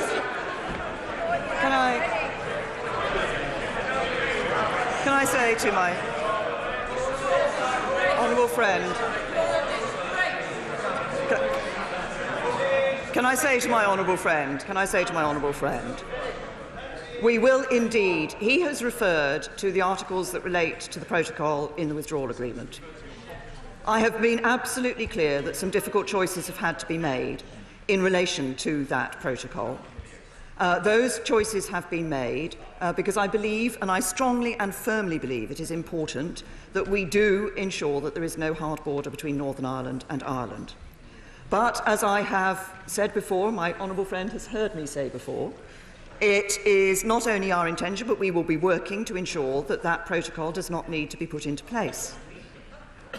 Can I say to my honourable friend, can I say to my honourable friend, we will indeed, he has referred to the articles that relate to the protocol in the withdrawal agreement. I have been absolutely clear that some difficult choices have had to be made in relation to that protocol. Those choices have been made because I believe, and I strongly and firmly believe, it is important that we do ensure that there is no hard border between Northern Ireland and Ireland. But as I have said before, my honourable friend has heard me say before, it is not only our intention, but we will be working to ensure that that protocol does not need to be put into place.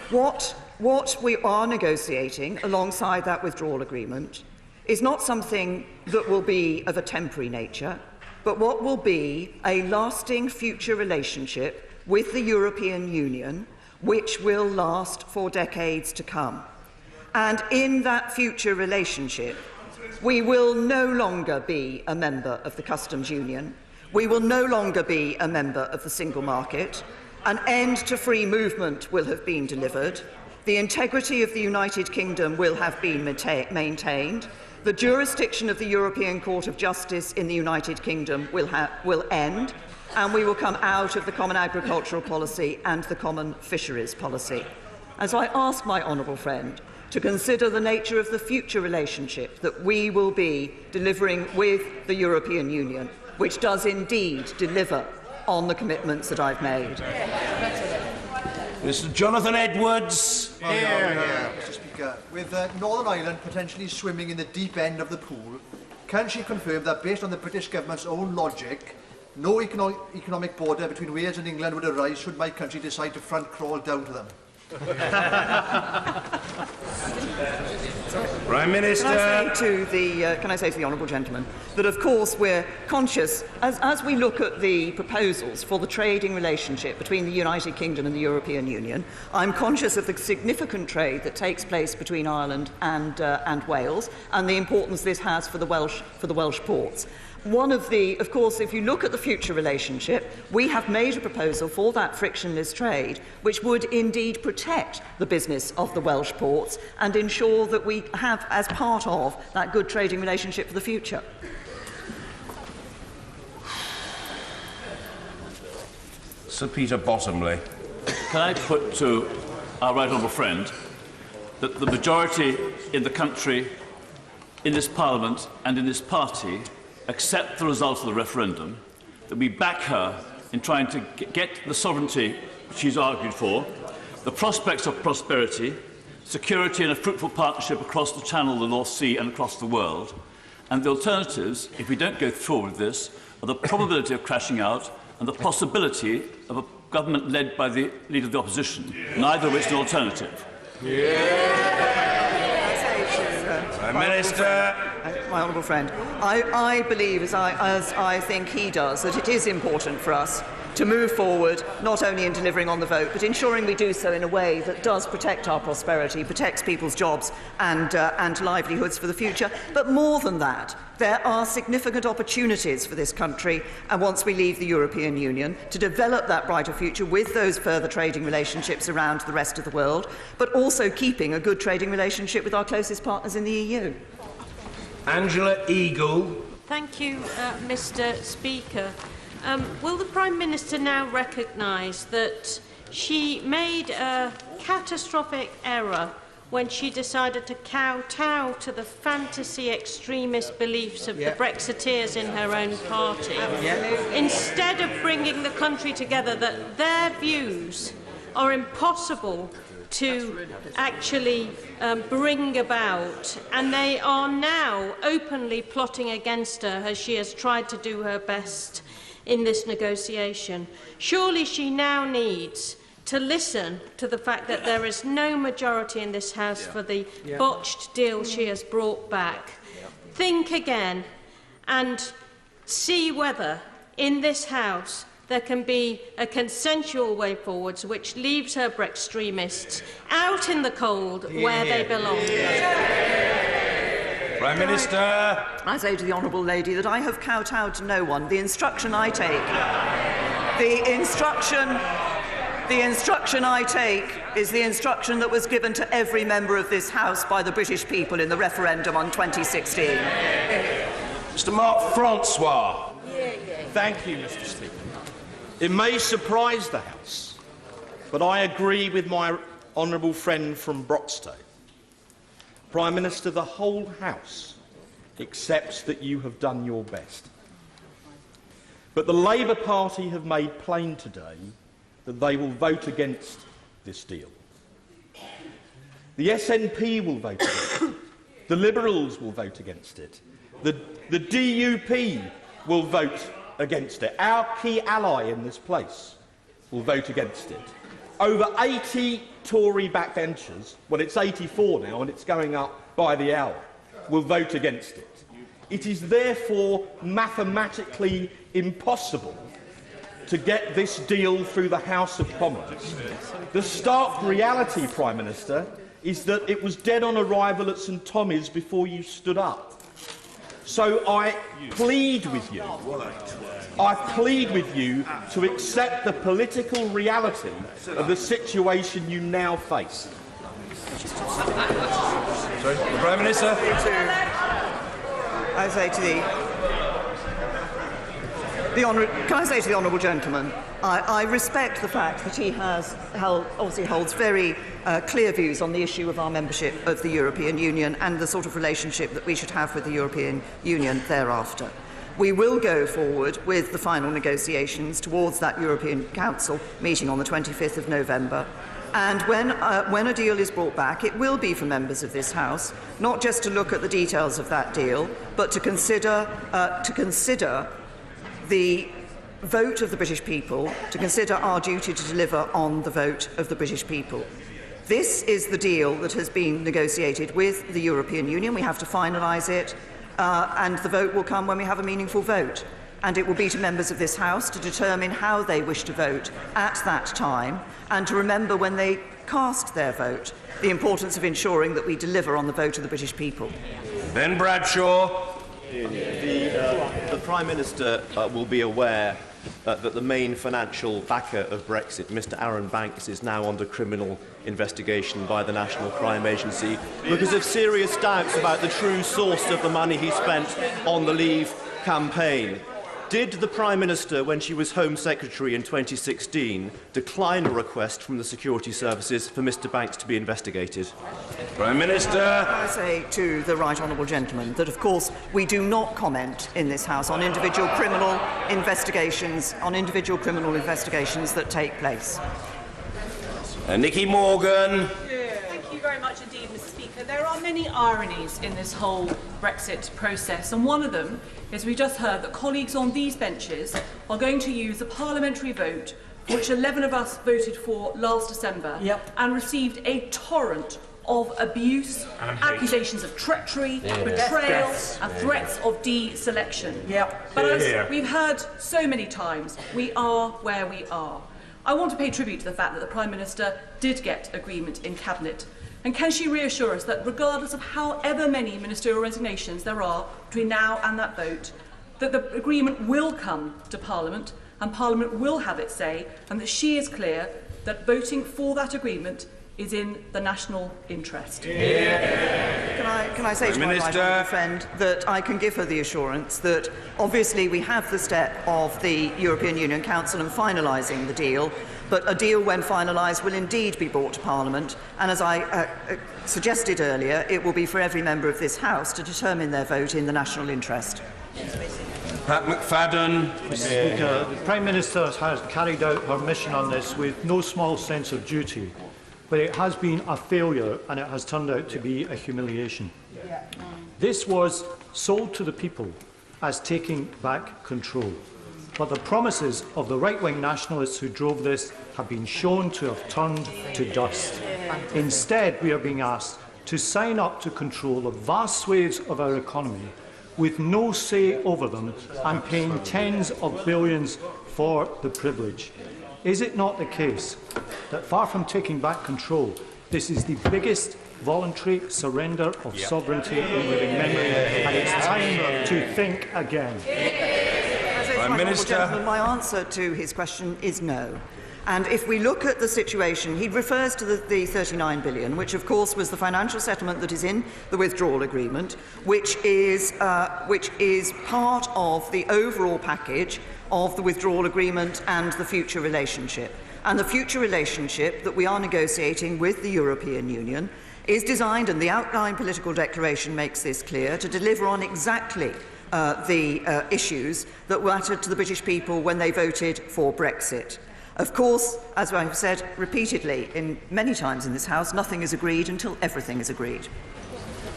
What we are negotiating alongside that withdrawal agreement is not something that will be of a temporary nature, but what will be a lasting future relationship with the European Union which will last for decades to come. And in that future relationship, we will no longer be a member of the customs union. We will no longer be a member of the single market. An end to free movement will have been delivered. The integrity of the United Kingdom will have been maintained. The jurisdiction of the European Court of Justice in the United Kingdom will end, and we will come out of the Common Agricultural Policy and the Common Fisheries Policy. As I ask my honourable friend to consider the nature of the future relationship that we will be delivering with the European Union, which does indeed deliver on the commitments that I've made.
Mr. Jonathan Edwards.
Mr. Speaker, with Northern Ireland potentially swimming in the deep end of the pool, can she confirm that, based on the British government's own logic, no economic border between Wales and England would arise should my country decide to front crawl down to them?
Prime Minister.
Can I say to the honourable gentleman that, of course, we're conscious, as we look at the proposals for the trading relationship between the United Kingdom and the European Union, I'm conscious of the significant trade that takes place between Ireland and Wales, and the importance this has for the Welsh ports. Of course, if you look at the future relationship, we have made a proposal for that frictionless trade, which would indeed protect the business of the Welsh ports and ensure that we have, as part of that good trading relationship for the future.
Sir Peter Bottomley.
Can I put to our right honourable friend that the majority in the country, in this Parliament and in this party accept the result of the referendum, that we back her in trying to get the sovereignty she's argued for, the prospects of prosperity, security and a fruitful partnership across the Channel, the North Sea and across the world, and the alternatives, if we don't go forward with this, are the probability of crashing out and the possibility of a government led by the Leader of the Opposition, neither of which is an alternative.
Prime Minister.
My honourable friend, I believe, as I think he does, that it is important for us to move forward, not only in delivering on the vote, but ensuring we do so in a way that does protect our prosperity, protects people's jobs and livelihoods for the future. But more than that, there are significant opportunities for this country, and once we leave the European Union, to develop that brighter future with those further trading relationships around the rest of the world, but also keeping a good trading relationship with our closest partners in the EU.
Angela Eagle.
Thank you, Mr. Speaker. Will the Prime Minister now recognise that she made a catastrophic error when she decided to kowtow to the fantasy extremist beliefs of the Brexiteers in her own party, instead of bringing the country together, that their views are impossible to actually bring about, and they are now openly plotting against her as she has tried to do her best in this negotiation? Surely she now needs to listen to the fact that there is no majority in this House for the botched deal she has brought back. Think again and see whether in this House there can be a consensual way forwards which leaves her Brextremists out in the cold where they belong.
Prime Minister.
I say to the honourable lady that I have kowtowed to no one. The instruction I take is the instruction that was given to every member of this House by the British people in the referendum on 2016.
Mr. Mark Francois.
Thank you, Mr. Speaker. It may surprise the House, but I agree with my honourable friend from Broxton. Prime Minister, the whole House accepts that you have done your best. But the Labour Party have made plain today that they will vote against this deal. The SNP will vote against it. The Liberals will vote against it. The DUP will vote against it. Our key ally in this place will vote against it. Over 80 Tory backbenchers, well, it's 84 now and it's going up by the hour, will vote against it. It is therefore mathematically impossible to get this deal through the House of Commons. The stark reality, Prime Minister, is that it was dead on arrival at St Tommy's before you stood up. So I plead with you to accept the political reality of the situation you now face.
Sorry, the Prime Minister.
I say to the honourable gentleman, I respect the fact that he obviously holds very clear views on the issue of our membership of the European Union and the sort of relationship that we should have with the European Union thereafter. We will go forward with the final negotiations towards that European Council meeting on the 25th of November. And when a deal is brought back, it will be for members of this House, not just to look at the details of that deal, but to consider the vote of the British people, to consider our duty to deliver on the vote of the British people. This is the deal that has been negotiated with the European Union. We have to finalise it, and the vote will come when we have a meaningful vote. And it will be to members of this House to determine how they wish to vote at that time, and to remember when they cast their vote the importance of ensuring that we deliver on the vote of the British people.
Ben Bradshaw.
The Prime Minister will be aware that the main financial backer of Brexit, Mr Aaron Banks, is now under criminal investigation by the National Crime Agency because of serious doubts about the true source of the money he spent on the Leave campaign. Did the Prime Minister, when she was Home Secretary in 2016, decline a request from the security services for Mr Banks to be investigated?
Prime Minister.
I say to the right honourable gentleman that, of course, we do not comment in this House on individual criminal investigations that take place.
Nicky Morgan.
Thank you very much indeed, Mr Speaker. There are many ironies in this whole Brexit process, and one of them is we just heard that colleagues on these benches are going to use a parliamentary vote, which 11 of us voted for last December, and received a torrent of abuse, accusations of treachery, betrayal, and threats of deselection. But as we've heard so many times, we are where we are. I want to pay tribute to the fact that the Prime Minister did get agreement in Cabinet. And can she reassure us that regardless of however many ministerial resignations there are between now and that vote, that the agreement will come to Parliament and Parliament will have its say, and that she is clear that voting for that agreement is in the national interest? Can I say to my right honourable friend that I can give her the assurance that obviously we have the step of the European Union Council and finalising the deal, but a deal, when finalised, will indeed be brought to Parliament, and as I suggested earlier, it will be for every member of this House to determine their vote in the national interest.
Pat McFadden.
Mr Speaker, the Prime Minister has carried out her mission on this with no small sense of duty, but it has been a failure and it has turned out to be a humiliation. This was sold to the people as taking back control. But the promises of the right-wing nationalists who drove this have been shown to have turned to dust. Instead, we are being asked to sign up to control of vast swathes of our economy with no say over them and paying tens of billions for the privilege. Is it not the case that, far from taking back control, this is the biggest voluntary surrender of sovereignty in living memory, and it's time to think again?
Prime Minister. My answer to his question is no. And if we look at the situation, he refers to the 39 billion, which of course was the financial settlement that is in the withdrawal agreement, which is part of the overall package of the withdrawal agreement and the future relationship. And the future relationship that we are negotiating with the European Union is designed, and the outline political declaration makes this clear, to deliver on exactly the issues that mattered to the British people when they voted for Brexit. Of course, as I have said repeatedly many times in this House, nothing is agreed until everything is agreed.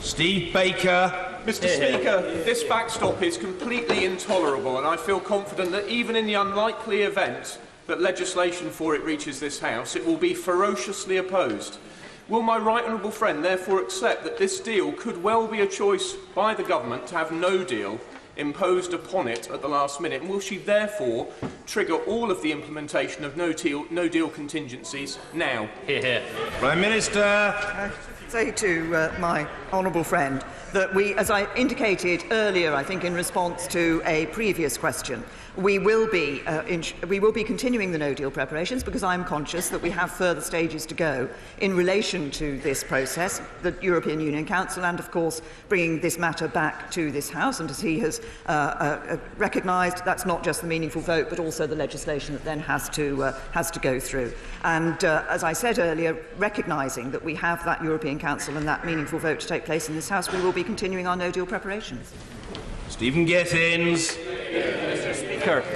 Steve Baker.
Mr. Speaker, this backstop is completely intolerable, and I feel confident that even in the unlikely event that legislation for it reaches this House, it will be ferociously opposed. Will my right honourable friend therefore accept that this deal could well be a choice by the government to have no deal imposed upon it at the last minute? And will she therefore trigger all of the implementation of no-deal contingencies now?
Hear, hear.
Prime Minister.
Say to my honourable friend that we, as I indicated earlier, I think in response to a previous question, we will be continuing the no-deal preparations because I'm conscious that we have further stages to go in relation to this process, the European Union Council, and of course bringing this matter back to this House. And as he has recognised, that's not just the meaningful vote, but also the legislation that then has to go through. And as I said earlier, recognising that we have that European Council and that meaningful vote to take place in this House, we will be continuing our no-deal preparations.
Stephen Gettins.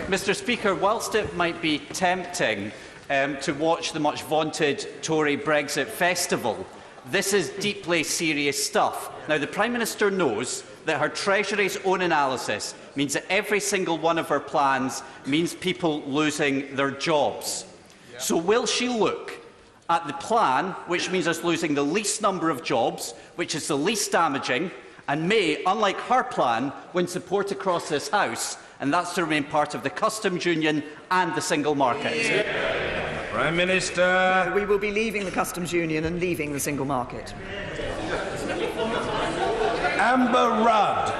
Mr. Speaker, whilst it might be tempting to watch the much vaunted Tory Brexit festival, this is deeply serious stuff. Now, the Prime Minister knows that her Treasury's own analysis means that every single one of her plans means people losing their jobs. So will she look at the plan, which means us losing the least number of jobs, which is the least damaging, and may, unlike her plan, win support across this House, and that's to remain part of the customs union and the single market?
Prime Minister.
We will be leaving the customs union and leaving the single market.
Amber Rudd.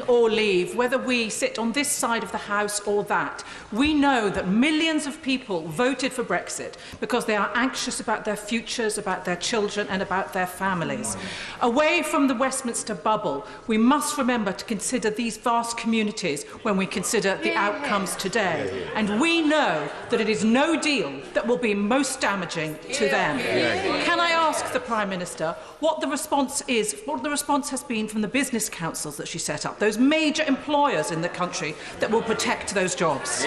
Or leave, whether we sit on this side of the House or that. We know that millions of people voted for Brexit because they are anxious about their futures, about their children and about their families. Away from the Westminster bubble, we must remember to consider these vast communities when we consider the outcomes today. And we know that it is no deal that will be most damaging to them. Can I ask the Prime Minister what the response is, what the response has been from the business councils that she set up, those major employers in the country that will protect those jobs?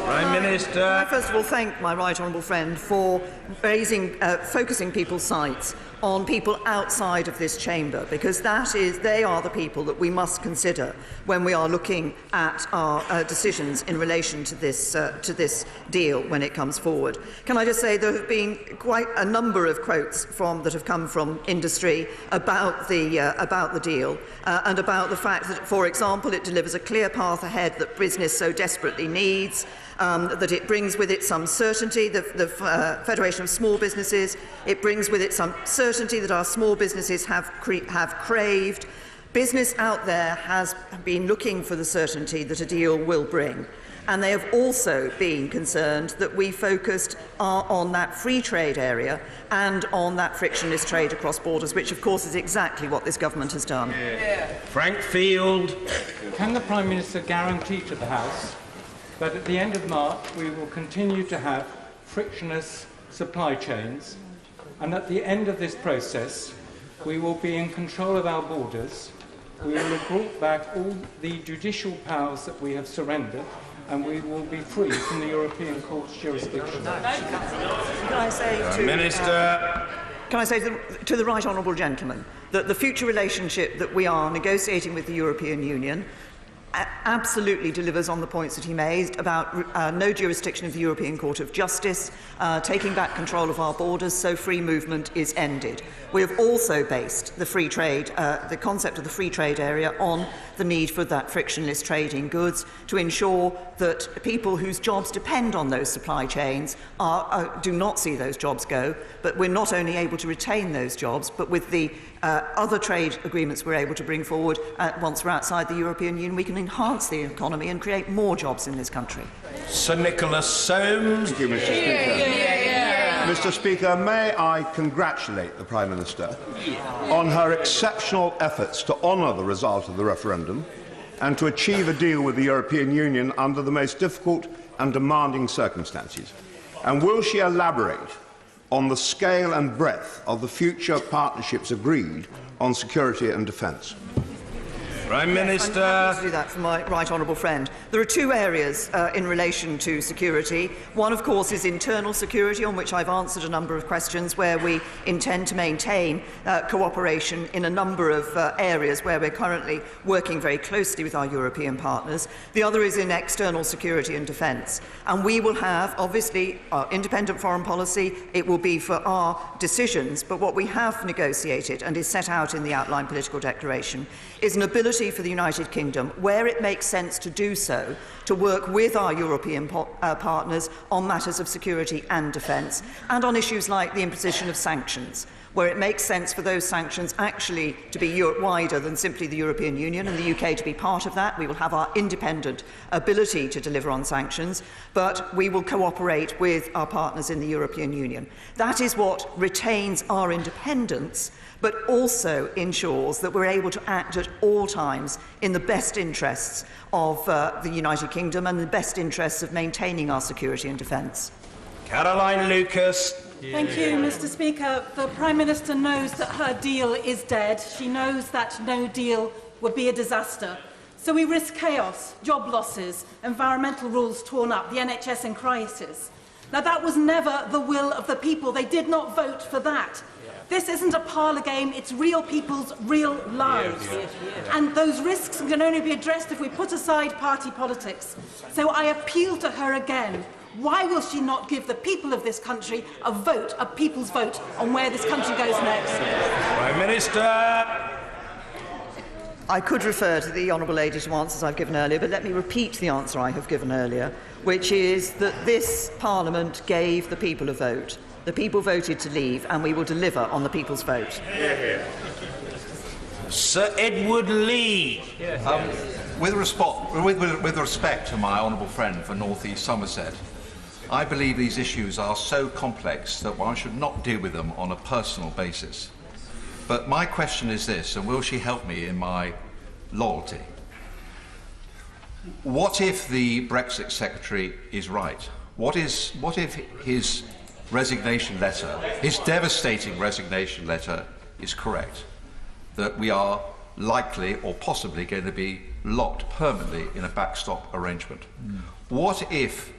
Prime Minister.
I first of all thank my right honourable friend for focusing people's sights on people outside of this chamber, because they are the people that we must consider when we are looking at our decisions in relation to this deal when it comes forward. Can I just say there have been quite a number of quotes that have come from industry about the deal and about the fact that, for example, it delivers a clear path ahead that business so desperately needs. That it brings with it some certainty, the Federation of Small Businesses, it brings with it some certainty that our small businesses have craved. Business out there has been looking for the certainty that a deal will bring. And they have also been concerned that we focused on that free trade area and on that frictionless trade across borders, which of course is exactly what this government has done.
Frank Field.
Can the Prime Minister guarantee to the House that at the end of March we will continue to have frictionless supply chains, and at the end of this process we will be in control of our borders, we will have brought back all the judicial powers that we have surrendered, and we will be free from the European Court's jurisdiction?
Can I say to the right honourable gentleman that the future relationship that we are negotiating with the European Union absolutely delivers on the points that he made about no jurisdiction of the European Court of Justice, taking back control of our borders so free movement is ended. We have also based the free trade, the concept of the free trade area on the need for that frictionless trade in goods to ensure that people whose jobs depend on those supply chains do not see those jobs go, but we're not only able to retain those jobs, but with the other trade agreements we're able to bring forward once we're outside the European Union, we can enhance the economy and create more jobs in this country.
Sir Nicholas Soames.
Thank you, Mr. Speaker. Mr. Speaker, may I congratulate the Prime Minister on her exceptional efforts to honour the result of the referendum and to achieve a deal with the European Union under the most difficult and demanding circumstances. And will she elaborate on the scale and breadth of the future partnerships agreed on security and defence?
Prime Minister.
I'm happy to do that for my right honourable friend. There are two areas in relation to security. One, of course, is internal security, on which I've answered a number of questions, where we intend to maintain cooperation in a number of areas where we're currently working very closely with our European partners. The other is in external security and defence. And we will have, obviously, our independent foreign policy. It will be for our decisions. But what we have negotiated and is set out in the outline political declaration is an ability for the United Kingdom, where it makes sense to do so, to work with our European partners on matters of security and defence, and on issues like the imposition of sanctions, where it makes sense for those sanctions actually to be wider than simply the European Union, and the UK to be part of that. We will have our independent ability to deliver on sanctions, but we will cooperate with our partners in the European Union. That is what retains our independence, but also ensures that we're able to act at all times in the best interests of the United Kingdom and the best interests of maintaining our security and defence.
Caroline Lucas.
Thank you, Mr. Speaker. The Prime Minister knows that her deal is dead. She knows that no deal would be a disaster. So we risk chaos, job losses, environmental rules torn up, the NHS in crisis. Now, that was never the will of the people. They did not vote for that. This isn't a parlour game, it's real people's real lives. And those risks can only be addressed if we put aside party politics. So I appeal to her again. Why will she not give the people of this country a vote, a people's vote, on where this country goes next?
Prime Minister.
I could refer to the Honourable Lady to answers I've given earlier, but let me repeat the answer I have given earlier, which is that this Parliament gave the people a vote. The people voted to leave, and we will deliver on the people's vote.
Sir Edward Lee.
With respect to my honourable friend for North East Somerset, I believe these issues are so complex that one should not deal with them on a personal basis. But my question is this, and will she help me in my loyalty? What if the Brexit Secretary is right? What if his resignation letter, his devastating resignation letter, is correct? That we are likely or possibly going to be locked permanently in a backstop arrangement. What if,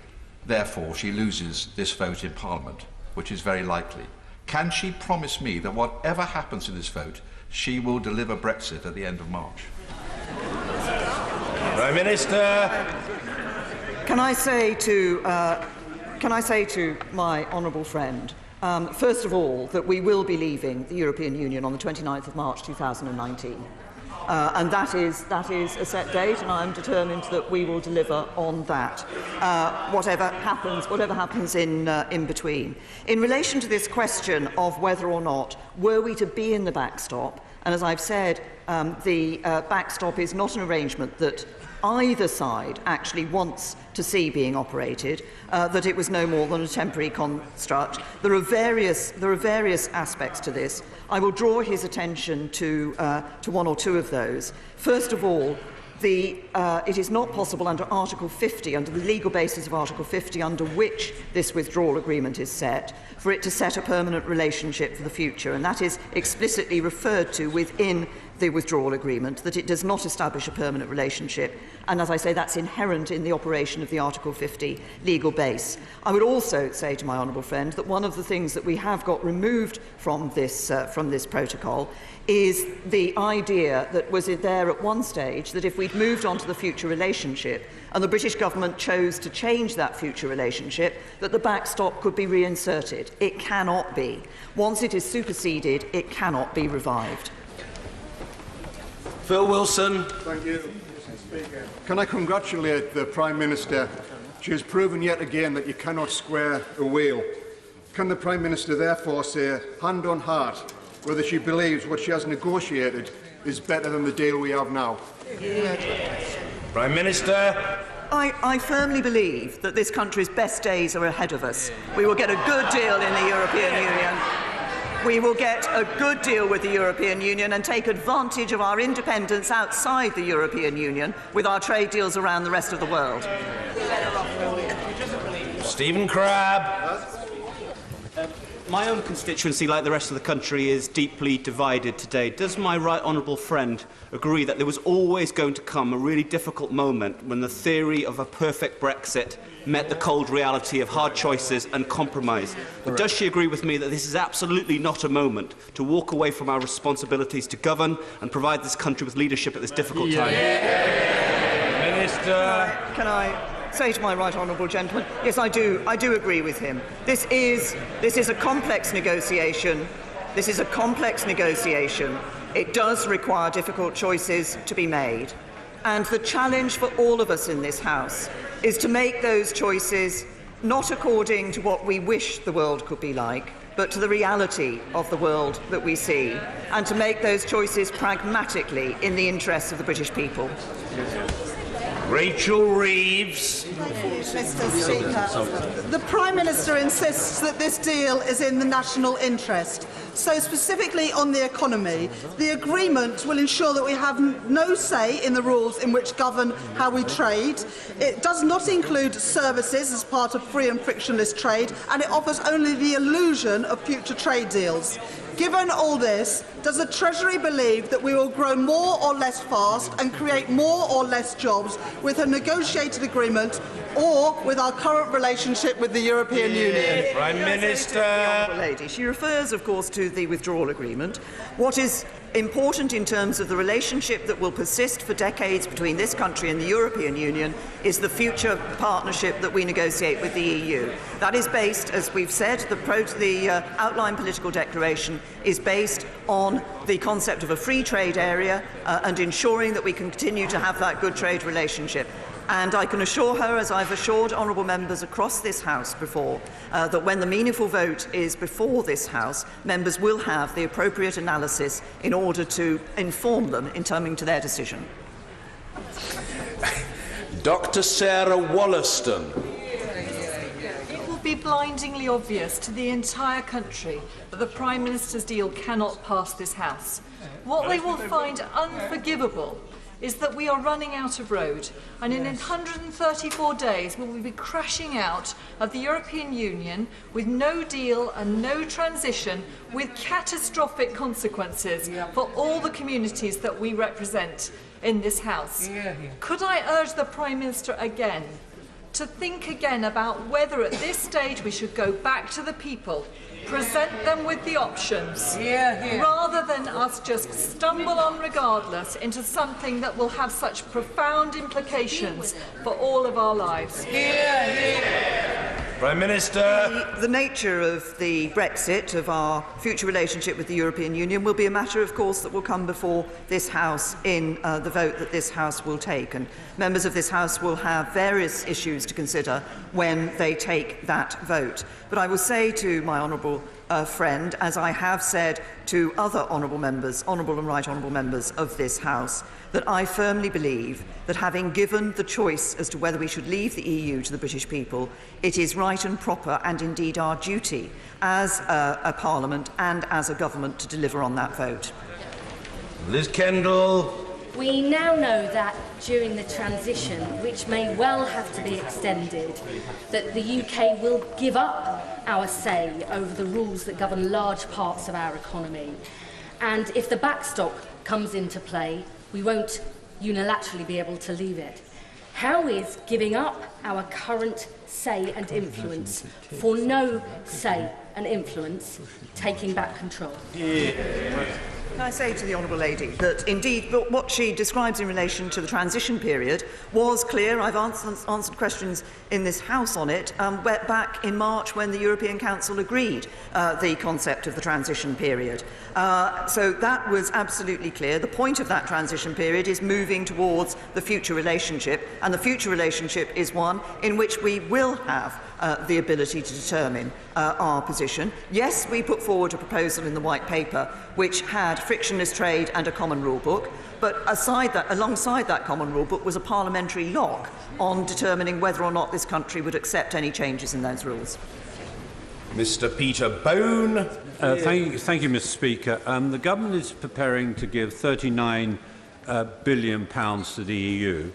therefore, she loses this vote in Parliament, which is very likely? Can she promise me that whatever happens in this vote, she will deliver Brexit at the end of March?
Prime Minister.
Can I say to my honourable friend, first of all, that we will be leaving the European Union on the 29th of March 2019. And that is a set date, and I am determined that we will deliver on that, whatever happens in between. In relation to this question of whether or not were we to be in the backstop, and as I've said, the backstop is not an arrangement that either side actually wants to see being operated, that it was no more than a temporary construct. There are various aspects to this. I will draw his attention to one or two of those. First of all, it is not possible under Article 50, under the legal basis of Article 50, under which this withdrawal agreement is set, for it to set a permanent relationship for the future, and that is explicitly referred to within the withdrawal agreement, that it does not establish a permanent relationship, and as I say, that's inherent in the operation of the Article 50 legal base. I would also say to my honourable friend that one of the things that we have got removed from this protocol is the idea that was there at one stage that if we'd moved on to the future relationship and the British government chose to change that future relationship, that the backstop could be reinserted. It cannot be. Once it is superseded, it cannot be revived.
Phil Wilson.
Thank you, Mr. Speaker. Can I congratulate the Prime Minister? She has proven yet again that you cannot square a wheel. Can the Prime Minister therefore say, hand on heart, whether she believes what she has negotiated is better than the deal we have now?
Prime Minister.
I firmly believe that this country's best days are ahead of us. We will get a good deal in the European Union. We will get a good deal with the European Union and take advantage of our independence outside the European Union with our trade deals around the rest of the world.
Stephen Crabb.
My own constituency, like the rest of the country, is deeply divided today. Does my right honourable friend agree that there was always going to come a really difficult moment when the theory of a perfect Brexit met the cold reality of hard choices and compromise? But does she agree with me that this is absolutely not a moment to walk away from our responsibilities to govern and provide this country with leadership at this difficult time?
Minister. Can I say to my right honourable gentleman, yes, I do agree with him. This is a complex negotiation. This is a complex negotiation. It does require difficult choices to be made. And the challenge for all of us in this House is to make those choices not according to what we wish the world could be like, but to the reality of the world that we see, and to make those choices pragmatically in the interests of the British people.
Rachel Reeves.
Mr. Speaker, the Prime Minister insists that this deal is in the national interest. So specifically on the economy, the agreement will ensure that we have no say in the rules in which govern how we trade. It does not include services as part of free and frictionless trade, and it offers only the illusion of future trade deals. Given all this, does the Treasury believe that we will grow more or less fast and create more or less jobs with a negotiated agreement or with our current relationship with the European Union?
Prime Minister.
Lady. She refers, of course, to the withdrawal agreement. What is important in terms of the relationship that will persist for decades between this country and the European Union is the future partnership that we negotiate with the EU. That is based, as we've said, the outline political declaration is based on the concept of a free trade area and ensuring that we can continue to have that good trade relationship. And I can assure her, as I've assured honourable members across this House before, that when the meaningful vote is before this House, members will have the appropriate analysis in order to inform them in coming to their decision.
Dr. Sarah Wollaston.
It will be blindingly obvious to the entire country that the Prime Minister's deal cannot pass this House. What they will find unforgivable is that we are running out of road, and in 134 days we will be crashing out of the European Union with no deal and no transition, with catastrophic consequences for all the communities that we represent in this House. Could I urge the Prime Minister again to think again about whether at this stage we should go back to the people, present them with the options, rather than us just stumble on regardless into something that will have such profound implications for all of our lives.
Prime Minister.
The nature of the Brexit, of our future relationship with the European Union, will be a matter, of course, that will come before this House in the vote that this House will take. And members of this House will have various issues to consider when they take that vote. But I will say to my honourable friend, as I have said to other honourable members, honourable and right honourable members of this House, that I firmly believe that having given the choice as to whether we should leave the EU to the British people, it is right and proper and indeed our duty as a Parliament and as a government to deliver on that vote.
Liz Kendall.
We now know that during the transition, which may well have to be extended, that the UK will give up our say over the rules that govern large parts of our economy. And if the backstop comes into play, we won't unilaterally be able to leave it. How is giving up our current say and influence for no say and influence taking back control?
Can I say to the Honourable Lady that indeed what she describes in relation to the transition period was clear. I've answered questions in this House on it back in March when the European Council agreed the concept of the transition period. So that was absolutely clear. The point of that transition period is moving towards the future relationship, and the future relationship is one in which we will have the ability to determine our position. Yes, we put forward a proposal in the White Paper which had frictionless trade and a common rule book, but alongside that common rule book was a parliamentary lock on determining whether or not this country would accept any changes in those rules.
Mr. Peter Bone.
Thank you, Mr. Speaker. The government is preparing to give £39 billion to the EU,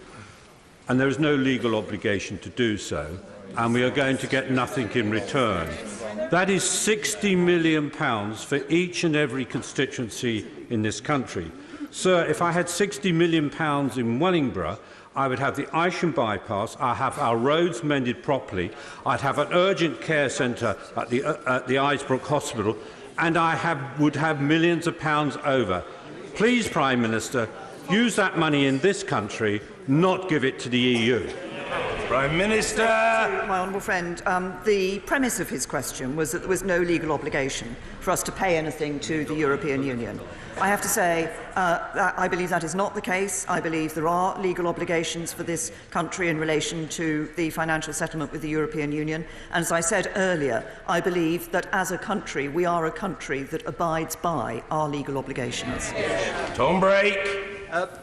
and there is no legal obligation to do so. and we are going to get nothing in return. That is £60 million for each and every constituency in this country. Sir, if I had £60 million in Wellingborough, I would have the Isham bypass, I'd have our roads mended properly, I'd have an urgent care centre at the Isbrook Hospital, and would have millions of pounds over. Please, Prime Minister, use that money in this country, not give it to the EU.
Prime Minister.
My honourable friend, the premise of his question was that there was no legal obligation for us to pay anything to the European Union. I have to say that I believe that is not the case. I believe there are legal obligations for this country in relation to the financial settlement with the European Union. And as I said earlier, I believe that as a country, we are a country that abides by our legal obligations.
Tom Brake.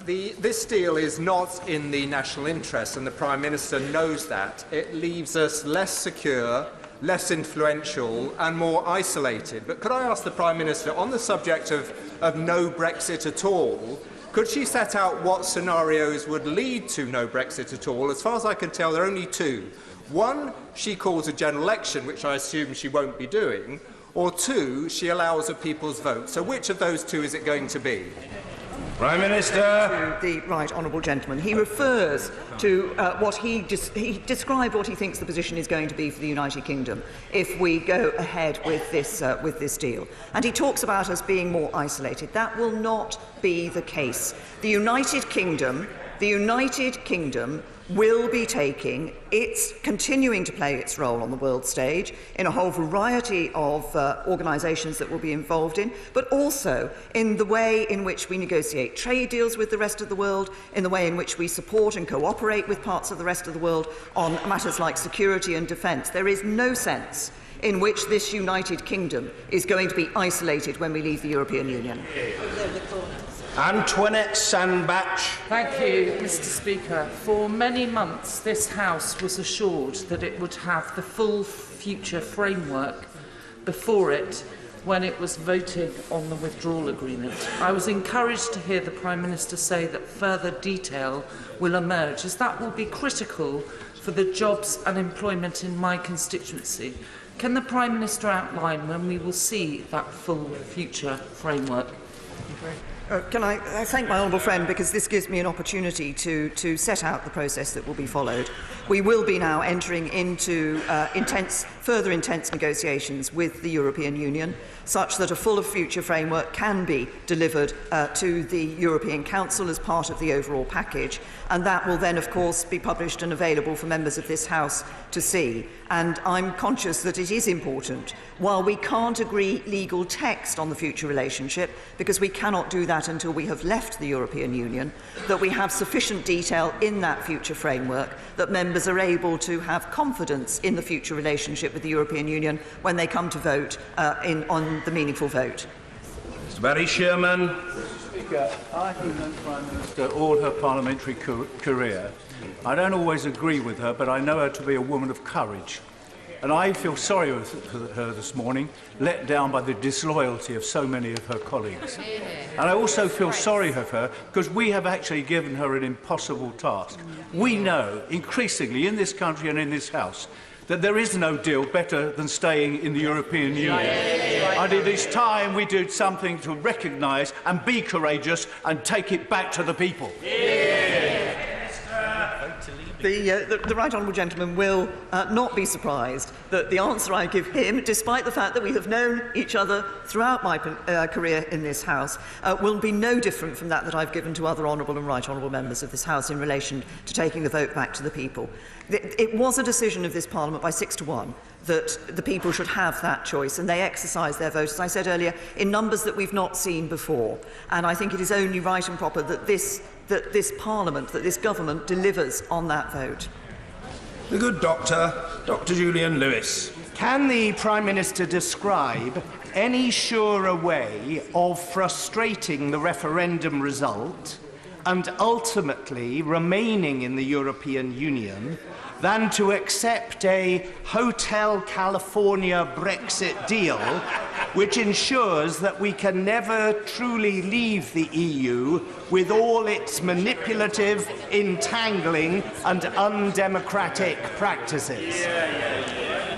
This deal is not in the national interest, and the Prime Minister knows that. It leaves us less secure, less influential and more isolated. But could I ask the Prime Minister, on the subject of no Brexit at all, could she set out what scenarios would lead to no Brexit at all? As far as I can tell, there are only two. One, she calls a general election, which I assume she won't be doing, or two, she allows a people's vote. So which of those two is it going to be?
Prime Minister.
To the right honourable gentleman. He refers to he described what he thinks the position is going to be for the United Kingdom if we go ahead with this deal. And he talks about us being more isolated. That will not be the case. The United Kingdom will be continuing to play its role on the world stage in a whole variety of organisations that will be involved in, but also in the way in which we negotiate trade deals with the rest of the world, in the way in which we support and cooperate with parts of the rest of the world on matters like security and defence. There is no sense in which this United Kingdom is going to be isolated when we leave the European Union.
Antoinette Sandbach.
Thank you, Mr. Speaker. For many months, this House was assured that it would have the full future framework before it when it was voting on the withdrawal agreement. I was encouraged to hear the Prime Minister say that further detail will emerge, as that will be critical for the jobs and employment in my constituency. Can the Prime Minister outline when we will see that full future framework?
Can I thank my honourable friend, because this gives me an opportunity to set out the process that will be followed. We will be now entering into further intense negotiations with the European Union, such that a full future framework can be delivered to the European Council as part of the overall package, and that will then, of course, be published and available for members of this House to see. And I'm conscious that it is important, while we can't agree legal text on the future relationship, because we cannot do that until we have left the European Union, that we have sufficient detail in that future framework that members are able to have confidence in the future relationship with the European Union when they come to vote on the meaningful vote.
Mr. Barry Sherman.
Mr. Speaker, I have known the Prime Minister all her parliamentary career. I don't always agree with her, but I know her to be a woman of courage. And I feel sorry for her this morning, let down by the disloyalty of so many of her colleagues. And I also feel sorry for her because we have actually given her an impossible task. We know, increasingly, in this country and in this House, that there is no deal better than staying in the European Union. And it is time we did something to recognise and be courageous and take it back to the people.
The right honourable gentleman will not be surprised that the answer I give him, despite the fact that we have known each other throughout my career in this House, will be no different from that I've given to other honourable and right honourable members of this House in relation to taking the vote back to the people. It was a decision of this Parliament by 6 to 1 that the people should have that choice, and they exercised their vote, as I said earlier, in numbers that we've not seen before. And I think it is only right and proper that this Parliament, that this government delivers on that vote.
The good doctor, Dr. Julian Lewis.
Can the Prime Minister describe any surer way of frustrating the referendum result and ultimately remaining in the European Union than to accept a Hotel California Brexit deal, which ensures that we can never truly leave the EU with all its manipulative, entangling and undemocratic practices.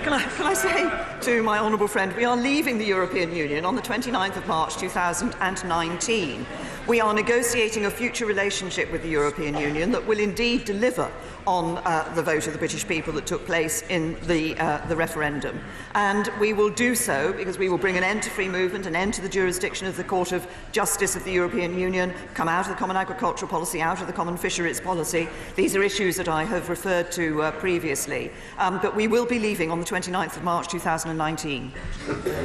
Can I say to my honourable friend, we are leaving the European Union on the 29th of March 2019. We are negotiating a future relationship with the European Union that will indeed deliver on the vote of the British people that took place in the referendum. And we will do so because we will bring an end to free movement, an end to the jurisdiction of the Court of Justice of the European Union, come out of the Common Agricultural Policy, out of the Common Fisheries Policy. These are issues that I have referred to previously. But we will be leaving on the 29th of March 2019.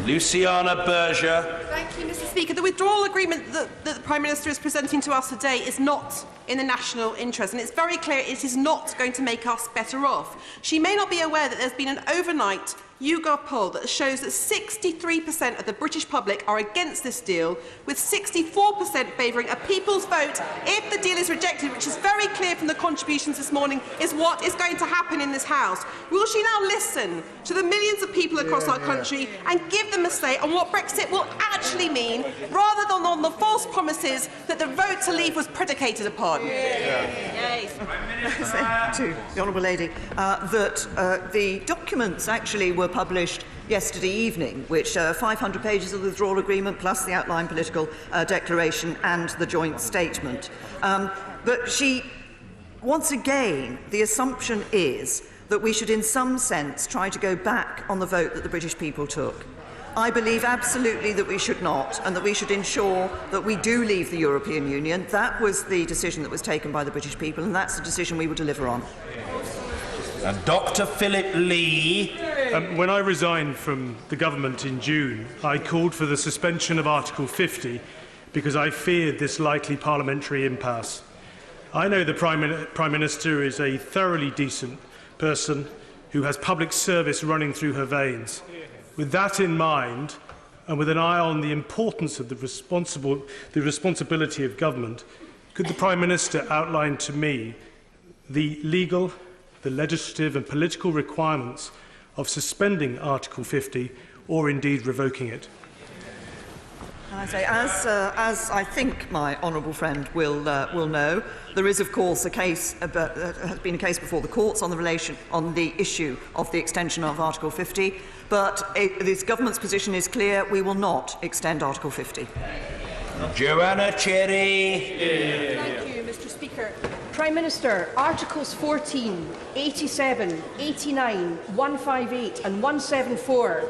Luciana Berger.
Thank you, Mr. Speaker. The withdrawal agreement that the Prime Minister is presenting to us today is not in the national interest, and it's very clear it is not going to make us better off. She may not be aware that there's been an overnight YouGov poll that shows that 63% of the British public are against this deal, with 64% favouring a people's vote if the deal is rejected, which is very clear from the contributions this morning is what is going to happen in this House. Will she now listen to the millions of people across our country and give them a say on what Brexit will actually mean, rather than on the false promises that the vote to leave was predicated upon?
To the Honourable Lady, that the documents actually were published yesterday evening, which 500 pages of the withdrawal agreement plus the outline political declaration and the joint statement. But once again, the assumption is that we should in some sense try to go back on the vote that the British people took. I believe absolutely that we should not, and that we should ensure that we do leave the European Union. That was the decision that was taken by the British people, and that's the decision we will deliver on.
And Dr. Philip Lee.
When I resigned from the government in June, I called for the suspension of Article 50 because I feared this likely parliamentary impasse. I know the Prime Minister is a thoroughly decent person who has public service running through her veins. With that in mind, and with an eye on the importance of the responsibility of government, could the Prime Minister outline to me the legal, the legislative and political requirements of suspending Article 50 or indeed revoking it?
Can I say, as I think my honourable friend will know, there is of course a case, has been a case before the courts on the issue of the extension of Article 50, but this government's position is clear: we will not extend Article 50.
Joanna Cherry.
Thank you, Mr. Speaker. Prime Minister, Articles 14, 87, 89, 158 and 174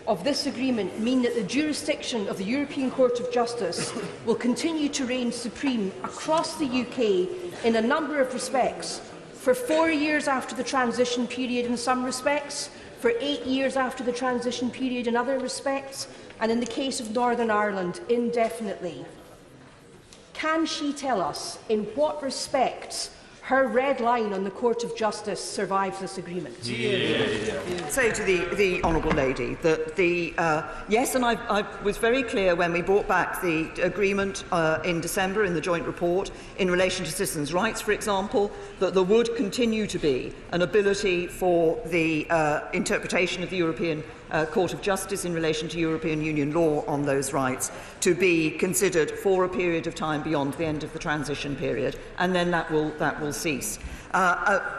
of this agreement mean that the jurisdiction of the European Court of Justice will continue to reign supreme across the UK in a number of respects, for 4 years after the transition period in some respects, for 8 years after the transition period in other respects, and in the case of Northern Ireland, indefinitely. Can she tell us in what respects her red line on the Court of Justice survives this agreement?
Say to the honourable lady that yes, and I was very clear when we brought back the agreement in December in the joint report in relation to citizens' rights, for example, that there would continue to be an ability for the interpretation of the European Court of Justice in relation to European Union law on those rights to be considered for a period of time beyond the end of the transition period, and then that will cease.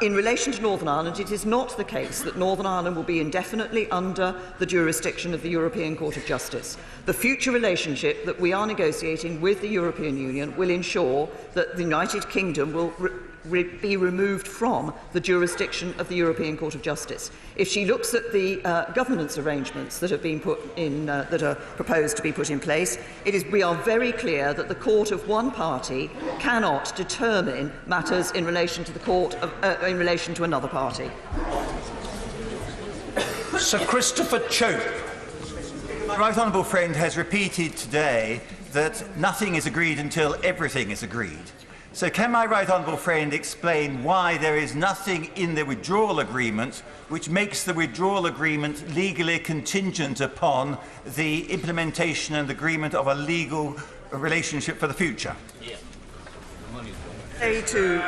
In relation to Northern Ireland, it is not the case that Northern Ireland will be indefinitely under the jurisdiction of the European Court of Justice. The future relationship that we are negotiating with the European Union will ensure that the United Kingdom will be removed from the jurisdiction of the European Court of Justice. If she looks at the governance arrangements that have been put in, that are proposed to be put in place, we are very clear that the court of one party cannot determine matters in relation to the court in relation to another party.
Sir Christopher Chope.
My right honourable friend has repeated today that nothing is agreed until everything is agreed. So can my right honourable friend explain why there is nothing in the withdrawal agreement which makes the withdrawal agreement legally contingent upon the implementation and agreement of a legal relationship for the future?
Say to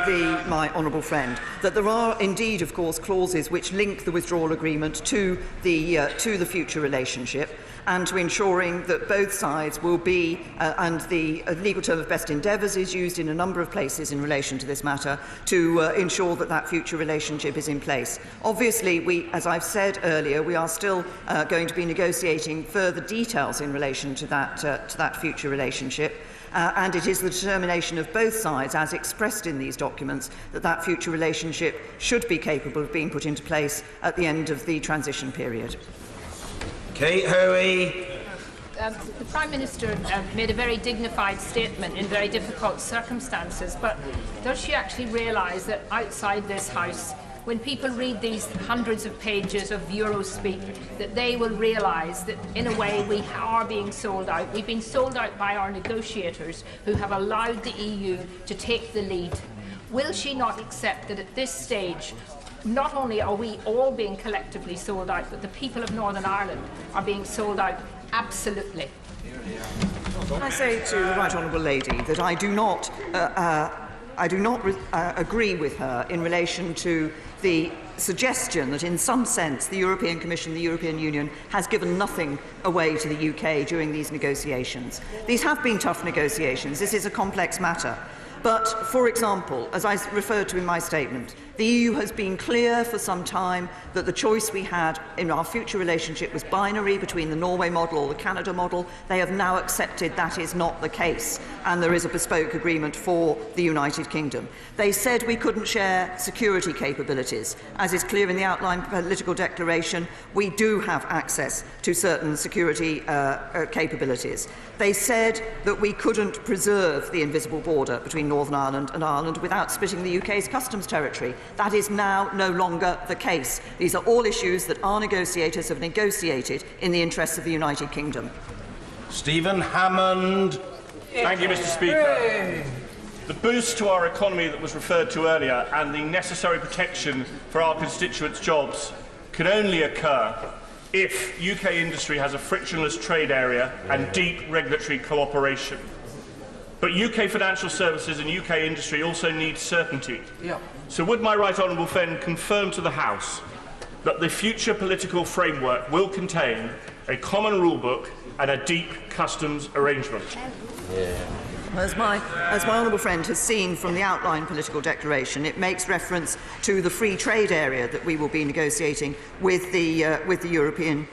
my honourable friend that there are indeed, of course, clauses which link the withdrawal agreement to the future relationship, and to ensuring that both sides will be, and the legal term of best endeavours is used in a number of places in relation to this matter, to ensure that that future relationship is in place. Obviously, as I've said earlier, we are still going to be negotiating further details in relation to that future relationship. And it is the determination of both sides, as expressed in these documents, that that future relationship should be capable of being put into place at the end of the transition period.
Kate Hoey.
The Prime Minister made a very dignified statement in very difficult circumstances, but does she actually realise that outside this House, when people read these hundreds of pages of Eurospeak, that they will realise that, in a way, we are being sold out. We've been sold out by our negotiators, who have allowed the EU to take the lead. Will she not accept that at this stage, not only are we all being collectively sold out, but the people of Northern Ireland are being sold out absolutely?
Can I say to the Right Honourable Lady that I do not agree with her in relation to the suggestion that in some sense the European Commission, the European Union, has given nothing away to the UK during these negotiations. These have been tough negotiations. This is a complex matter. But, for example, as I referred to in my statement, the EU has been clear for some time that the choice we had in our future relationship was binary between the Norway model or the Canada model. They have now accepted that is not the case, and there is a bespoke agreement for the United Kingdom. They said we couldn't share security capabilities. As is clear in the outline political declaration, we do have access to certain security capabilities. They said that we couldn't preserve the invisible border between Northern Ireland and Ireland without splitting the UK's customs territory. That is now no longer the case. These are all issues that our negotiators have negotiated in the interests of the United Kingdom.
Stephen Hammond.
Thank you, Mr. Speaker. The boost to our economy that was referred to earlier and the necessary protection for our constituents' jobs can only occur if UK industry has a frictionless trade area and deep regulatory cooperation. But UK financial services and UK industry also need certainty. So would my right honourable friend confirm to the House that the future political framework will contain a common rulebook and a deep customs arrangement?
As my honourable friend has seen from the outline political declaration, it makes reference to the free trade area that we will be negotiating with the European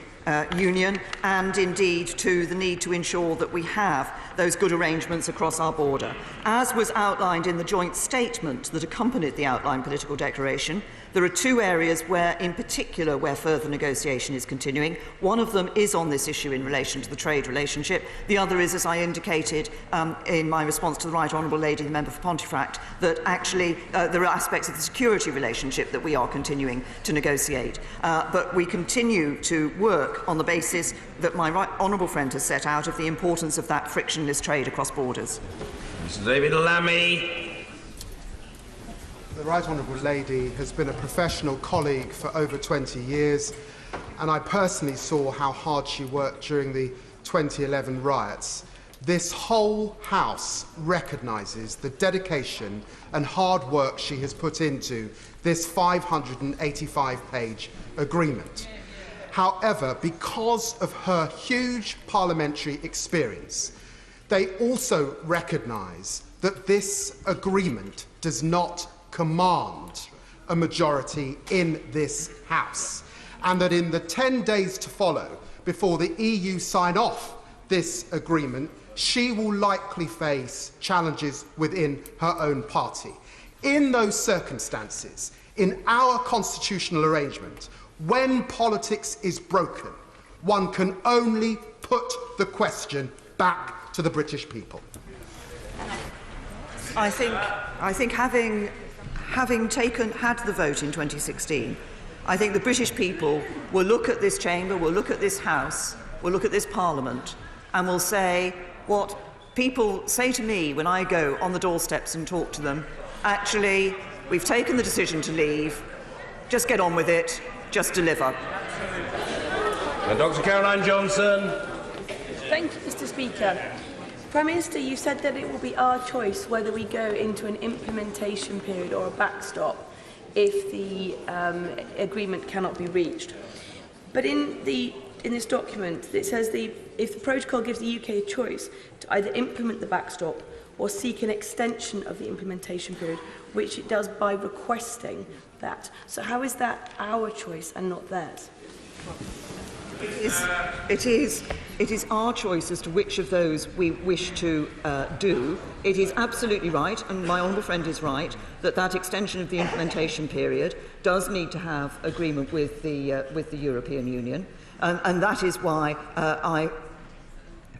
Union, and indeed to the need to ensure that we have those good arrangements across our border. As was outlined in the joint statement that accompanied the outline political declaration, there are two areas where, in particular, where further negotiation is continuing. One of them is on this issue in relation to the trade relationship. The other is, as I indicated in my response to the Right Honourable Lady, the member for Pontefract, that actually there are aspects of the security relationship that we are continuing to negotiate. But we continue to work on the basis that my Right Honourable friend has set out of the importance of that frictionless trade across borders.
Mr. David Lammy.
The Right Honourable Lady has been a professional colleague for over 20 years, and I personally saw how hard she worked during the 2011 riots. This whole House recognises the dedication and hard work she has put into this 585-page agreement. However, because of her huge parliamentary experience, they also recognise that this agreement does not command a majority in this House, and that in the 10 days to follow before the EU sign off this agreement, she will likely face challenges within her own party. In those circumstances, in our constitutional arrangement, when politics is broken, one can only put the question back to the British people.
I think having had the vote in 2016, I think the British people will look at this chamber, will look at this House, will look at this Parliament, and will say what people say to me when I go on the doorsteps and talk to them: actually, we've taken the decision to leave, just get on with it, just deliver.
Dr. Caroline Johnson.
Thank you, Mr. Speaker.
Prime Minister, you said that it will be our choice whether we go into an implementation period or a backstop if the agreement cannot be reached. But in this document, it says if the protocol gives the UK a choice to either implement the backstop or seek an extension of the implementation period, which it does by requesting that. So how is that our choice and not theirs?
It is our choice as to which of those we wish to do. It is absolutely right, and my honourable friend is right, that extension of the implementation period does need to have agreement with the European Union, and that is why I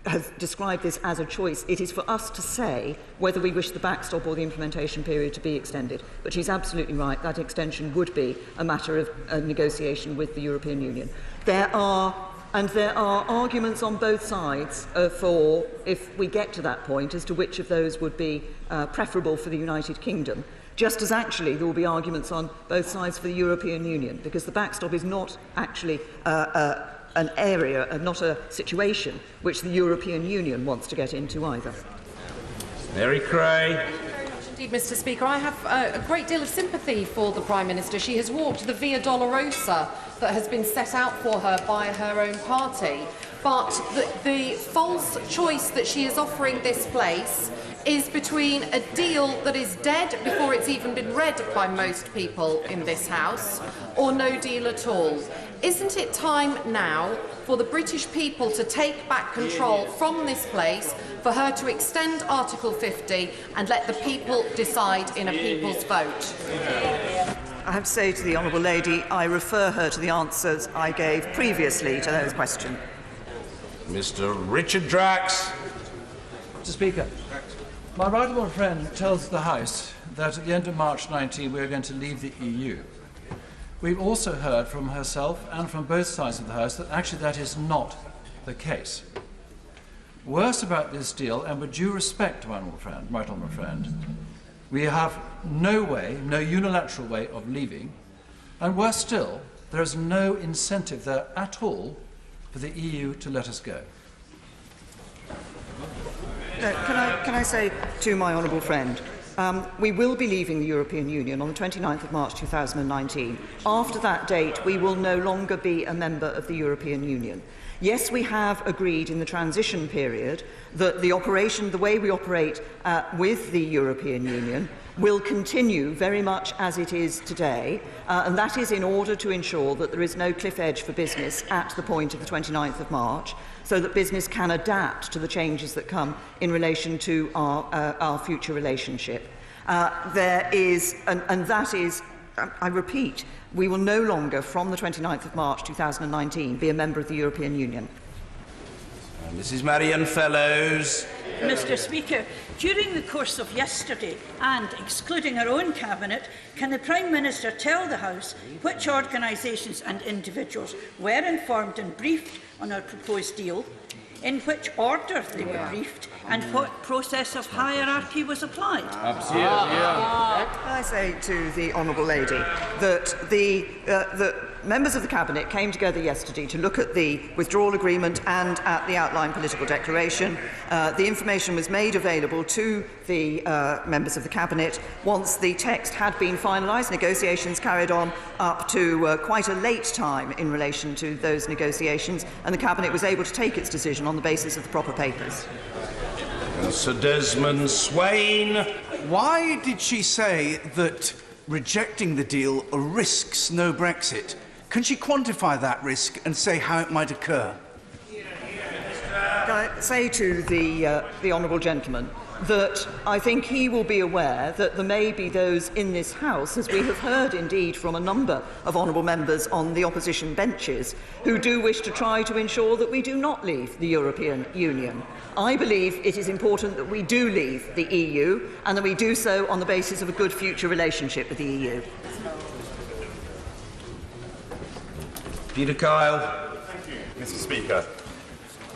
have described this as a choice. It is for us to say whether we wish the backstop or the implementation period to be extended. But she's absolutely right, that extension would be a matter of negotiation with the European Union. There are arguments on both sides for, if we get to that point, as to which of those would be preferable for the United Kingdom, just as actually there will be arguments on both sides for the European Union, because the backstop is not actually an area, not a situation, which the European Union wants to get into either.
Mary Cray.
Indeed, Mr. Speaker, I have a great deal of sympathy for the Prime Minister. She has walked the Via Dolorosa that has been set out for her by her own party. But the false choice that she is offering this place is between a deal that is dead before it's even been read by most people in this House, or no deal at all. Isn't it time now for the British people to take back control from this place, for her to extend Article 50 and let the people decide in a people's vote?
I have to say to the Honourable Lady, I refer her to the answers I gave previously to those questions.
Mr. Richard Drax.
Mr. Speaker, my right honourable friend tells the House that at the end of March 19 we are going to leave the EU. We've also heard from herself and from both sides of the House that actually that is not the case. Worse about this deal, and with due respect to my right honourable friend, we have no unilateral way of leaving, and worse still, there is no incentive there at all for the EU to let us go.
Can I say to my honourable friend, we will be leaving the European Union on the 29th of March 2019. After that date, we will no longer be a member of the European Union. Yes, we have agreed in the transition period that the way we operate with the European Union will continue very much as it is today, and that is in order to ensure that there is no cliff edge for business at the point of the 29th of March, so that business can adapt to the changes that come in relation to our future relationship. That is, I repeat, we will no longer, from the 29th of March 2019, be a member of the European Union.
Mrs. Marianne Fellows.
Mr. Speaker, during the course of yesterday, and excluding her own cabinet, can the Prime Minister tell the House which organisations and individuals were informed and briefed on our proposed deal, in which order they were briefed, and what process of hierarchy was applied?
Absolutely.
I say to the Honourable Lady that the members of the Cabinet came together yesterday to look at the withdrawal agreement and at the outline political declaration. The information was made available to the members of the Cabinet once the text had been finalised. Negotiations carried on up to quite a late time in relation to those negotiations, and the Cabinet was able to take its decision on the basis of the proper papers.
Sir Desmond Swain.
Why did she say that rejecting the deal risks no Brexit? Can she quantify that risk and say how it might occur?
Can I say to the honourable gentleman that I think he will be aware that there may be those in this House, as we have heard indeed from a number of honourable members on the opposition benches, who do wish to try to ensure that we do not leave the European Union. I believe it is important that we do leave the EU, and that we do so on the basis of a good future relationship with the EU.
Peter Kyle.
Thank you, Mr. Speaker.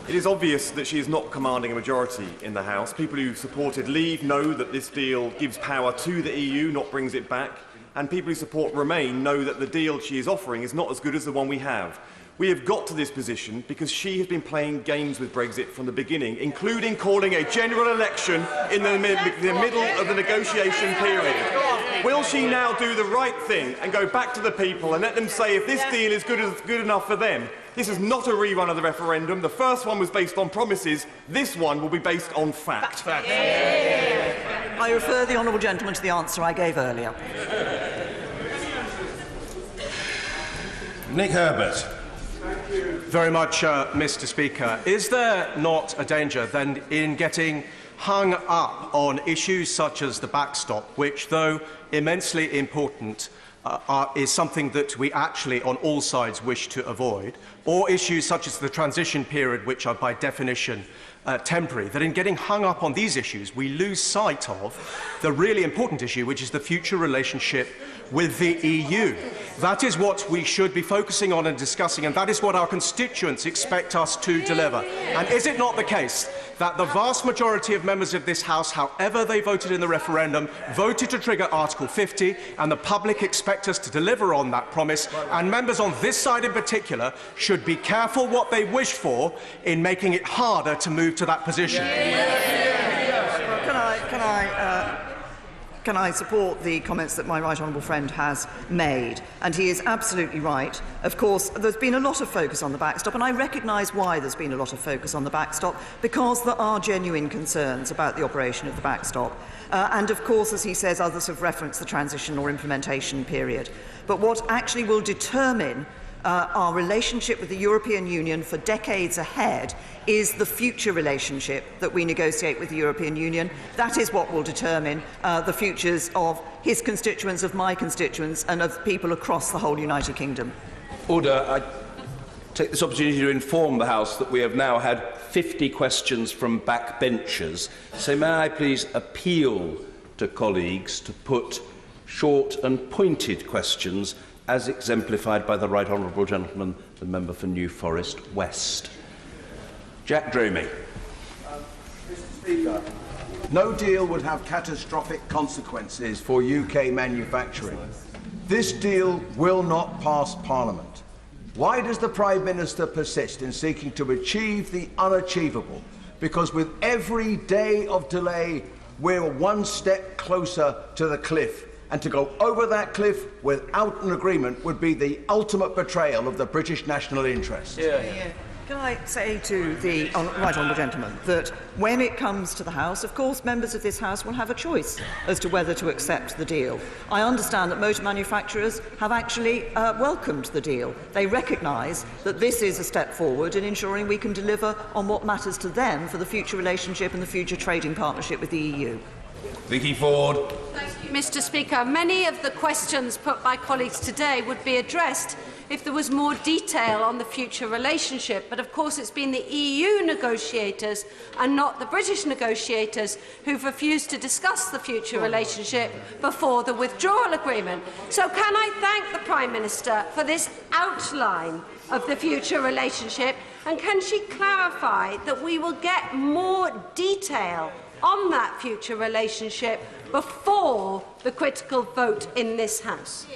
It is obvious that she is not commanding a majority in the House. People who supported Leave know that this deal gives power to the EU, not brings it back. And people who support Remain know that the deal she is offering is not as good as the one we have. We have got to this position because she has been playing games with Brexit from the beginning, including calling a general election in the middle of the negotiation period. Will she now do the right thing and go back to the people and let them say if this deal is good enough for them? This is not a rerun of the referendum. The first one was based on promises. This one will be based on fact.
I refer the honourable gentleman to the answer I gave earlier.
Nick Herbert.
Very much, Mr. Speaker. Is there not a danger then in getting hung up on issues such as the backstop, which, though immensely important, is something that we actually on all sides wish to avoid, or issues such as the transition period, which are by definition temporary, that in getting hung up on these issues we lose sight of the really important issue, which is the future relationship with the EU. That is what we should be focusing on and discussing, and that is what our constituents expect us to deliver. And is it not the case that the vast majority of members of this House, however they voted in the referendum, voted to trigger Article 50, and the public expect us to deliver on that promise, and members on this side in particular should be careful what they wish for in making it harder to move to that position?
Can I support the comments that my right honourable friend has made? And he is absolutely right. Of course, there's been a lot of focus on the backstop, and I recognise why there's been a lot of focus on the backstop, because there are genuine concerns about the operation of the backstop. And of course, as he says, others have referenced the transition or implementation period. But what actually will determine our relationship with the European Union for decades ahead is the future relationship that we negotiate with the European Union. That is what will determine the futures of his constituents, of my constituents, and of people across the whole United Kingdom.
Order. I take this opportunity to inform the House that we have now had 50 questions from backbenchers. So may I please appeal to colleagues to put short and pointed questions as exemplified by the right honourable gentleman, the member for New Forest West. Jack Dromey.
Mr. Speaker, no deal would have catastrophic consequences for UK manufacturing. This deal will not pass Parliament. Why does the Prime Minister persist in seeking to achieve the unachievable? Because with every day of delay, we're one step closer to the cliff. And to go over that cliff without an agreement would be the ultimate betrayal of the British national interest.
Can I say to the right honourable gentleman that when it comes to the House, of course, members of this House will have a choice as to whether to accept the deal. I understand that motor manufacturers have actually welcomed the deal. They recognise that this is a step forward in ensuring we can deliver on what matters to them for the future relationship and the future trading partnership with the EU.
Vicky Ford.
Mr. Speaker, many of the questions put by colleagues today would be addressed if there was more detail on the future relationship. But of course it's been the EU negotiators and not the British negotiators who've refused to discuss the future relationship before the withdrawal agreement. So can I thank the Prime Minister for this outline of the future relationship, and can she clarify that we will get more detail on that future relationship before the critical vote in this House?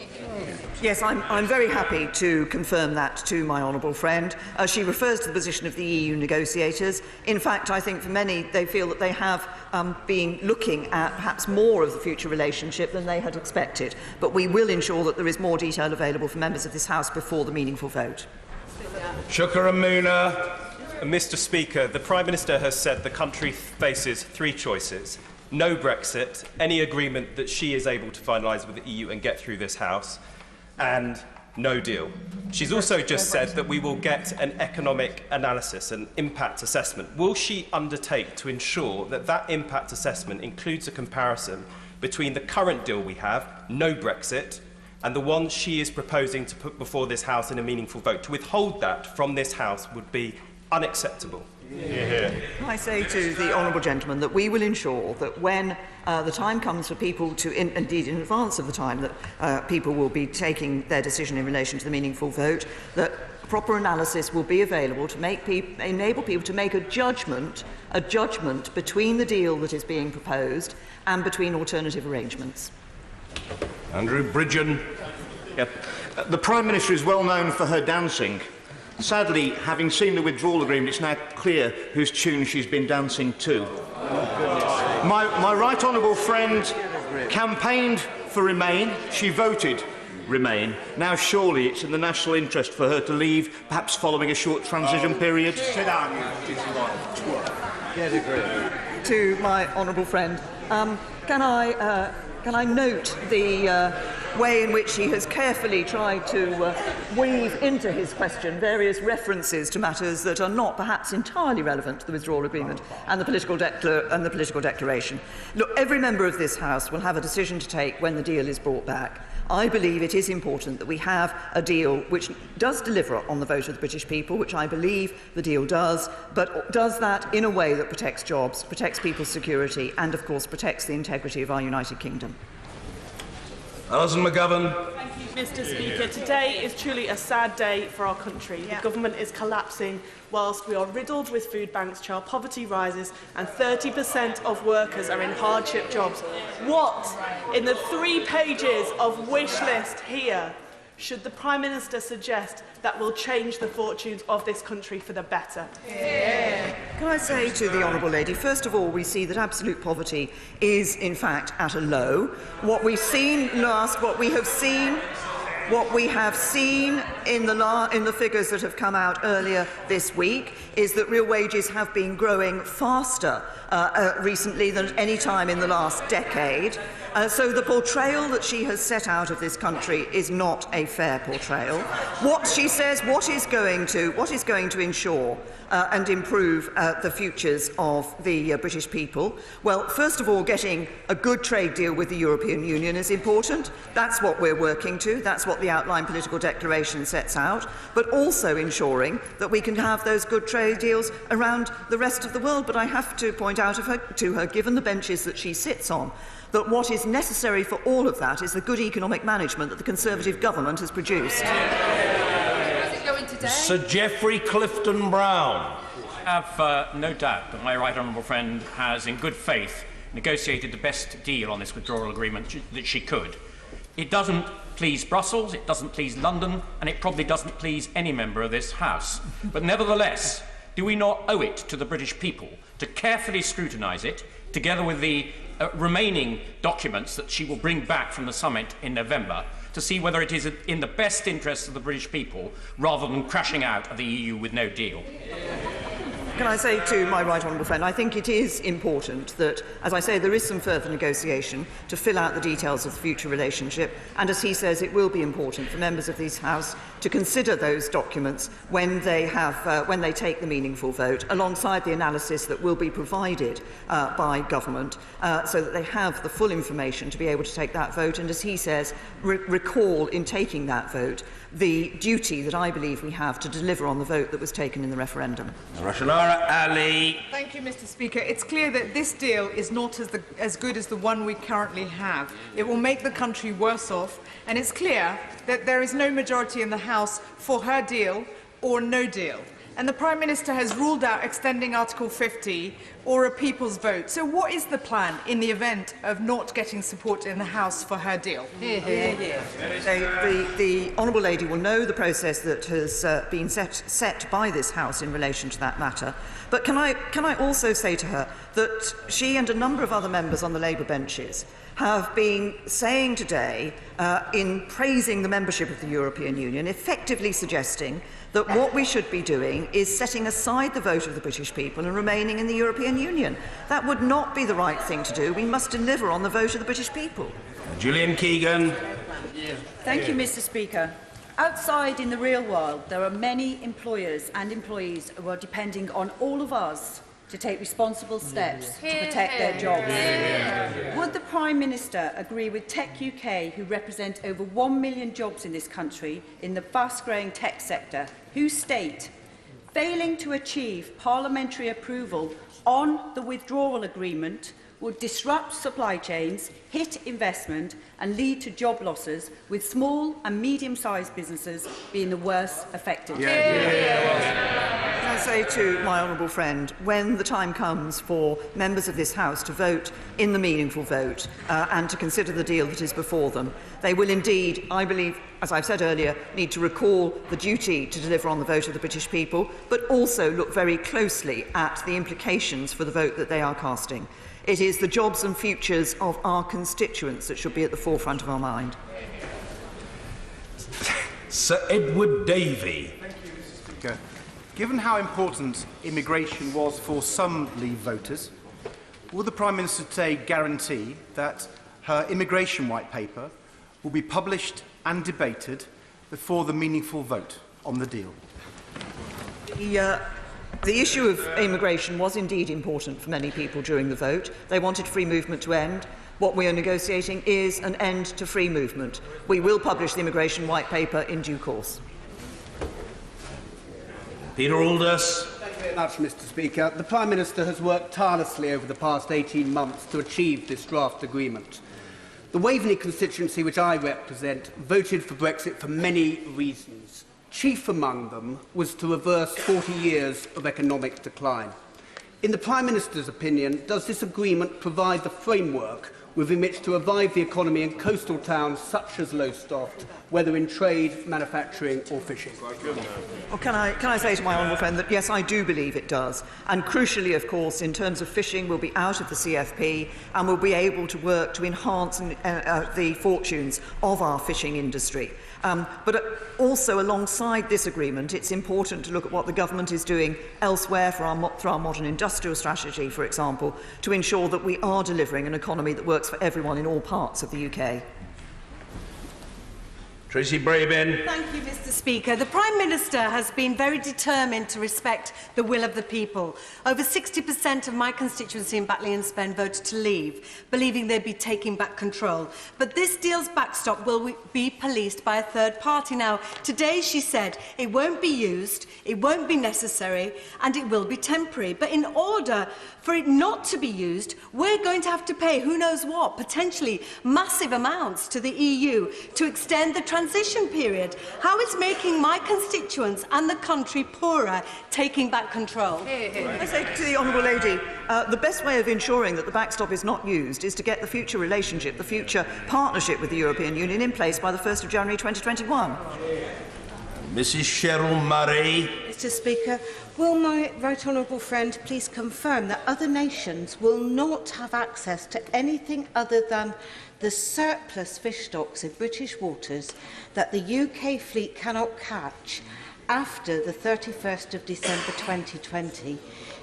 Yes, I'm very happy to confirm that to my honourable friend. She refers to the position of the EU negotiators. In fact, I think for many, they feel that they have been looking at perhaps more of the future relationship than they had expected. But we will ensure that there is more detail available for members of this House before the meaningful vote.
Shukar Amuna.
Mr. Speaker, the Prime Minister has said the country faces three choices: no Brexit, any agreement that she is able to finalise with the EU and get through this House, and no deal. She's also just said that we will get an economic analysis, an impact assessment. Will she undertake to ensure that that impact assessment includes a comparison between the current deal we have, no Brexit, and the one she is proposing to put before this House in a meaningful vote? To withhold that from this House would be unacceptable.
I say to the honourable gentleman that we will ensure that when the time comes for people to, indeed in advance of the time that people will be taking their decision in relation to the meaningful vote, that proper analysis will be available to enable people to make a judgment between the deal that is being proposed and between alternative arrangements.
Andrew Bridgen.
The Prime Minister is well known for her dancing. Sadly, having seen the withdrawal agreement, it's now clear whose tune she's been dancing to. My right honourable friend campaigned for Remain. She voted Remain. Now surely it's in the national interest for her to leave, perhaps following a short transition period.
Sit down, you
To my honourable friend, can I note the way in which he has carefully tried to weave into his question various references to matters that are not perhaps entirely relevant to the withdrawal agreement and the political declaration. Look, every member of this House will have a decision to take when the deal is brought back. I believe it is important that we have a deal which does deliver on the vote of the British people, which I believe the deal does, but does that in a way that protects jobs, protects people's security, and, of course, protects the integrity of our United Kingdom.
Alison McGovern.
Thank you, Mr. Speaker. Today is truly a sad day for our country. The government is collapsing whilst we are riddled with food banks, child poverty rises, and 30% of workers are in hardship jobs. What, in the 3 pages of wish list here, should the Prime Minister suggest that will change the fortunes of this country for the better?
Can I say to the Honourable Lady, first of all, we see that absolute poverty is, in fact, at a low. What we have seen in the figures that have come out earlier this week is that real wages have been growing faster recently than at any time in the last decade. So the portrayal that she has set out of this country is not a fair portrayal. What she says, what is going to ensure and improve the futures of the British people? Well, first of all, getting a good trade deal with the European Union is important. That's what we're working to. That's what the outline political declaration sets out. But also ensuring that we can have those good trade deals around the rest of the world. But I have to point out to her, given the benches that she sits on, that what is necessary for all of that is the good economic management that the Conservative government has produced.
Sir Geoffrey Clifton Brown.
I have no doubt that my right honourable friend has, in good faith, negotiated the best deal on this withdrawal agreement that she could. It doesn't please Brussels, it doesn't please London, and it probably doesn't please any member of this House. But nevertheless, do we not owe it to the British people to carefully scrutinise it, together with the remaining documents that she will bring back from the summit in November, to see whether it is in the best interests of the British people rather than crashing out of the EU with no deal?
Can I say to my right honourable friend, I think it is important that, as I say, there is some further negotiation to fill out the details of the future relationship, and as he says, it will be important for members of this House to consider those documents when they take the meaningful vote, alongside the analysis that will be provided by government, so that they have the full information to be able to take that vote, and as he says, recall in taking that vote the duty that I believe we have to deliver on the vote that was taken in the referendum.
Rashanara Ali.
Thank you, Mr. Speaker. It's clear that this deal is not as good as the one we currently have. It will make the country worse off, and it's clear that there is no majority in the House for her deal or no deal. And the Prime Minister has ruled out extending Article 50 or a people's vote. So what is the plan in the event of not getting support in the House for her deal?
The Honourable Lady will know the process that has been set by this House in relation to that matter. But can I also say to her that she and a number of other members on the Labour benches have been saying today, in praising the membership of the European Union, effectively suggesting that what we should be doing is setting aside the vote of the British people and remaining in the European Union. That would not be the right thing to do. We must deliver on the vote of the British people.
Gillian Keegan.
Thank you, Mr. Speaker. Outside in the real world, there are many employers and employees who are depending on all of us to take responsible steps to protect their jobs. Would the Prime Minister agree with Tech UK, who represent over 1 million jobs in this country in the fast-growing tech sector, who state, failing to achieve parliamentary approval on the withdrawal agreement would disrupt supply chains, hit investment and lead to job losses, with small and medium-sized businesses being the worst affected?
Can I I say to my honourable friend, when the time comes for members of this House to vote in the meaningful vote and to consider the deal that is before them, they will indeed, I believe, as I've said earlier, need to recall the duty to deliver on the vote of the British people, but also look very closely at the implications for the vote that they are casting. It is the jobs and futures of our constituents that should be at the forefront of our mind.
Sir Edward Davey.
Thank you, Mr. Speaker. Given how important immigration was for some Leave voters, will the Prime Minister today guarantee that her immigration white paper will be published and debated before the meaningful vote on the deal?
The issue of immigration was indeed important for many people during the vote. They wanted free movement to end. What we are negotiating is an end to free movement. We will publish the immigration white paper in due course.
Peter Aldous.
Thank you very much, Mr. Speaker. The Prime Minister has worked tirelessly over the past 18 months to achieve this draft agreement. The Waveney constituency, which I represent, voted for Brexit for many reasons. Chief among them was to reverse 40 years of economic decline. In the Prime Minister's opinion, does this agreement provide the framework within which to revive the economy in coastal towns such as Lowestoft, whether in trade, manufacturing or fishing?
Well, can I say to my honourable friend that yes, I do believe it does. And crucially, of course, in terms of fishing, we'll be out of the CFP and we'll be able to work to enhance the fortunes of our fishing industry. But also, alongside this agreement, it's important to look at what the government is doing elsewhere through our modern industrial strategy, for example, to ensure that we are delivering an economy that works for everyone in all parts of the UK.
Tracy Brabin.
Thank you, Mr. Speaker. The Prime Minister has been very determined to respect the will of the people. Over 60% of my constituency in Batley and Spen voted to leave, believing they'd be taking back control. But this deal's backstop will be policed by a third party. Now, today she said it won't be used, it won't be necessary, and it will be temporary. But in order for it not to be used, we're going to have to pay who knows what, potentially massive amounts to the EU to extend the transition period. How is making my constituents and the country poorer taking back control?
I say to the honourable lady, the best way of ensuring that the backstop is not used is to get the future relationship, the future partnership with the European Union in place by the 1st of January 2021.
Mrs Cheryl Murray.
Mr. Speaker, will my right honourable friend please confirm that other nations will not have access to anything other than the surplus fish stocks in British waters that the UK fleet cannot catch after the 31st of December 2020,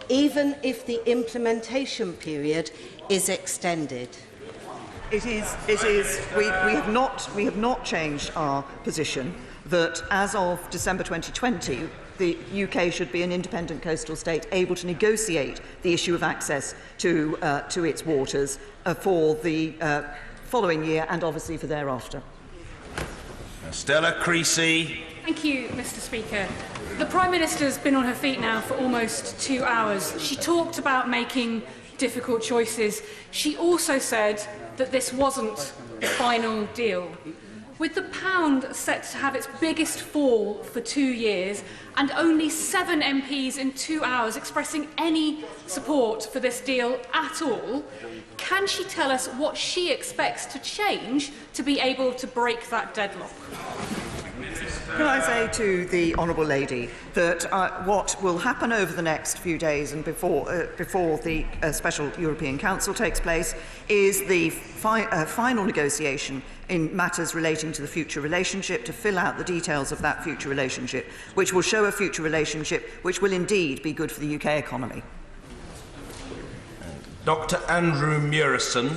even if the implementation period is extended?
We have not changed our position that as of December 2020, the UK should be an independent coastal state able to negotiate the issue of access to its waters for the following year and obviously for thereafter.
Stella Creasy.
Thank you, Mr. Speaker. The Prime Minister's been on her feet now for almost 2 hours. She talked about making difficult choices. She also said that this wasn't the final deal. With the pound set to have its biggest fall for 2 years and only 7 MPs in 2 hours expressing any support for this deal at all, can she tell us what she expects to change to be able to break that deadlock?
Can I say to the honourable lady that what will happen over the next few days and before the Special European Council takes place is the final negotiation in matters relating to the future relationship, to fill out the details of that future relationship, which will show a future relationship which will indeed be good for the UK economy.
Dr Andrew Murison.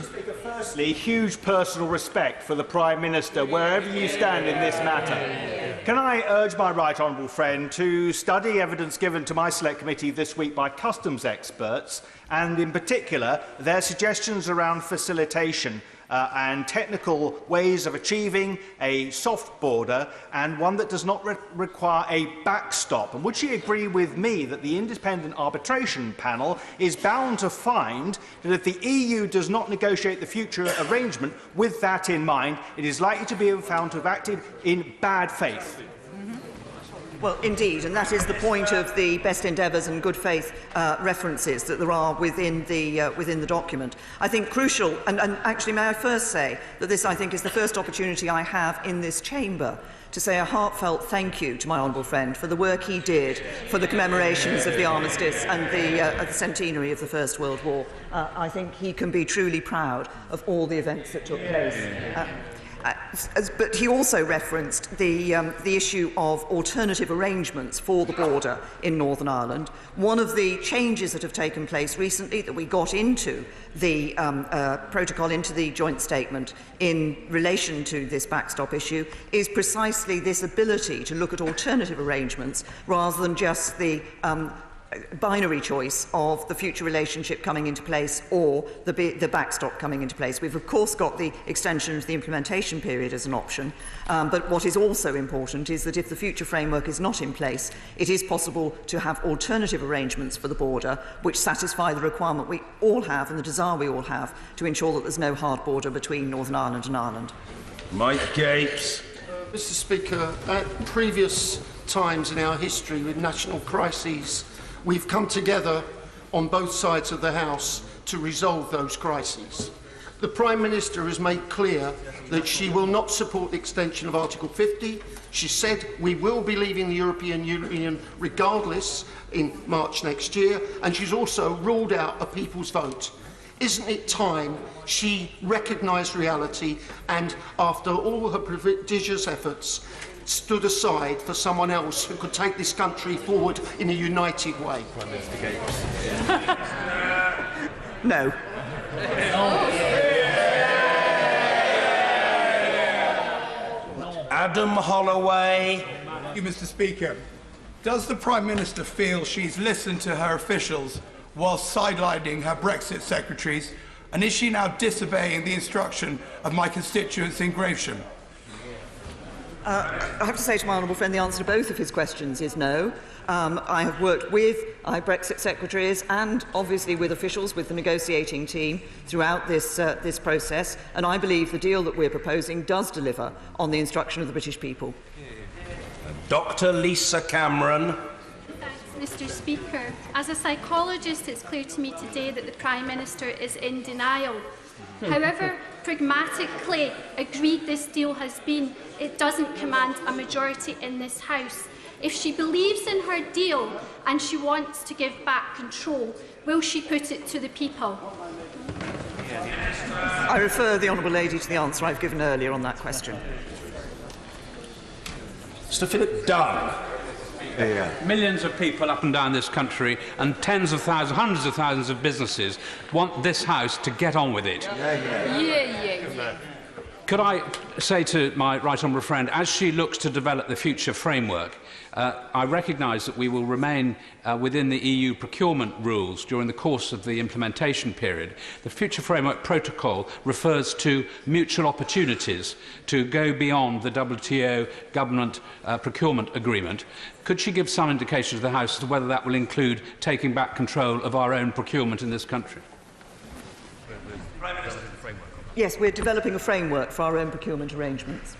Firstly, huge personal respect for the Prime Minister, wherever you stand in this matter. Can I urge my right honourable friend to study evidence given to my Select Committee this week by customs experts, and in particular their suggestions around facilitation and technical ways of achieving a soft border and one that does not require a backstop? And would she agree with me that the independent arbitration panel is bound to find that if the EU does not negotiate the future arrangement with that in mind, it is likely to be found to have acted in bad faith?
Well, indeed, and that is the point of the best endeavours and good faith references that there are within the document. I think crucial, and actually may I first say that this, I think, is the first opportunity I have in this chamber to say a heartfelt thank you to my honourable friend for the work he did for the commemorations of the armistice and the centenary of the First World War. I think he can be truly proud of all the events that took place. But he also referenced the issue of alternative arrangements for the border in Northern Ireland. One of the changes that have taken place recently that we got into the protocol, into the joint statement in relation to this backstop issue, is precisely this ability to look at alternative arrangements rather than just the binary choice of the future relationship coming into place or the backstop coming into place. We've of course got the extension of the implementation period as an option, but what is also important is that if the future framework is not in place, it is possible to have alternative arrangements for the border which satisfy the requirement we all have and the desire we all have to ensure that there's no hard border between Northern Ireland and Ireland.
Mike Gapes.
Mr. Speaker, at previous times in our history with national crises, we've come together on both sides of the House to resolve those crises. The Prime Minister has made clear that she will not support the extension of Article 50. She said we will be leaving the European Union regardless in March next year, and she's also ruled out a people's vote. Isn't it time she recognised reality and, after all her prodigious efforts, stood aside for someone else who could take this country forward in a united way?
Prime Minister Gapes.
No.
Adam Holloway.
Thank you, Mr. Speaker. Does the Prime Minister feel she's listened to her officials while sidelining her Brexit secretaries, and is she now disobeying the instruction of my constituents in Gravesham?
I have to say to my honourable friend the answer to both of his questions is no. I have worked with Brexit secretaries and obviously with officials, with the negotiating team throughout this process, and I believe the deal that we're proposing does deliver on the instruction of the British people.
Dr. Lisa Cameron.
Mr. Speaker, as a psychologist, it's clear to me today that the Prime Minister is in denial. However pragmatically agreed this deal has been, it doesn't command a majority in this House. If she believes in her deal and she wants to give back control, will she put it to the people?
I refer the honourable lady to the answer I've given earlier on that question.
Mr. Philip Dunn.
Millions of people up and down this country and tens of thousands, hundreds of thousands of businesses want this House to get on with it. Could I say to my right honourable friend, as she looks to develop the future framework, I recognise that we will remain within the EU procurement rules during the course of the implementation period. The Future Framework Protocol refers to mutual opportunities to go beyond the WTO government procurement agreement. Could she give some indication to the House as to whether that will include taking back control of our own procurement in this country?
Prime Minister.
Yes, we're developing a framework for our own procurement arrangements.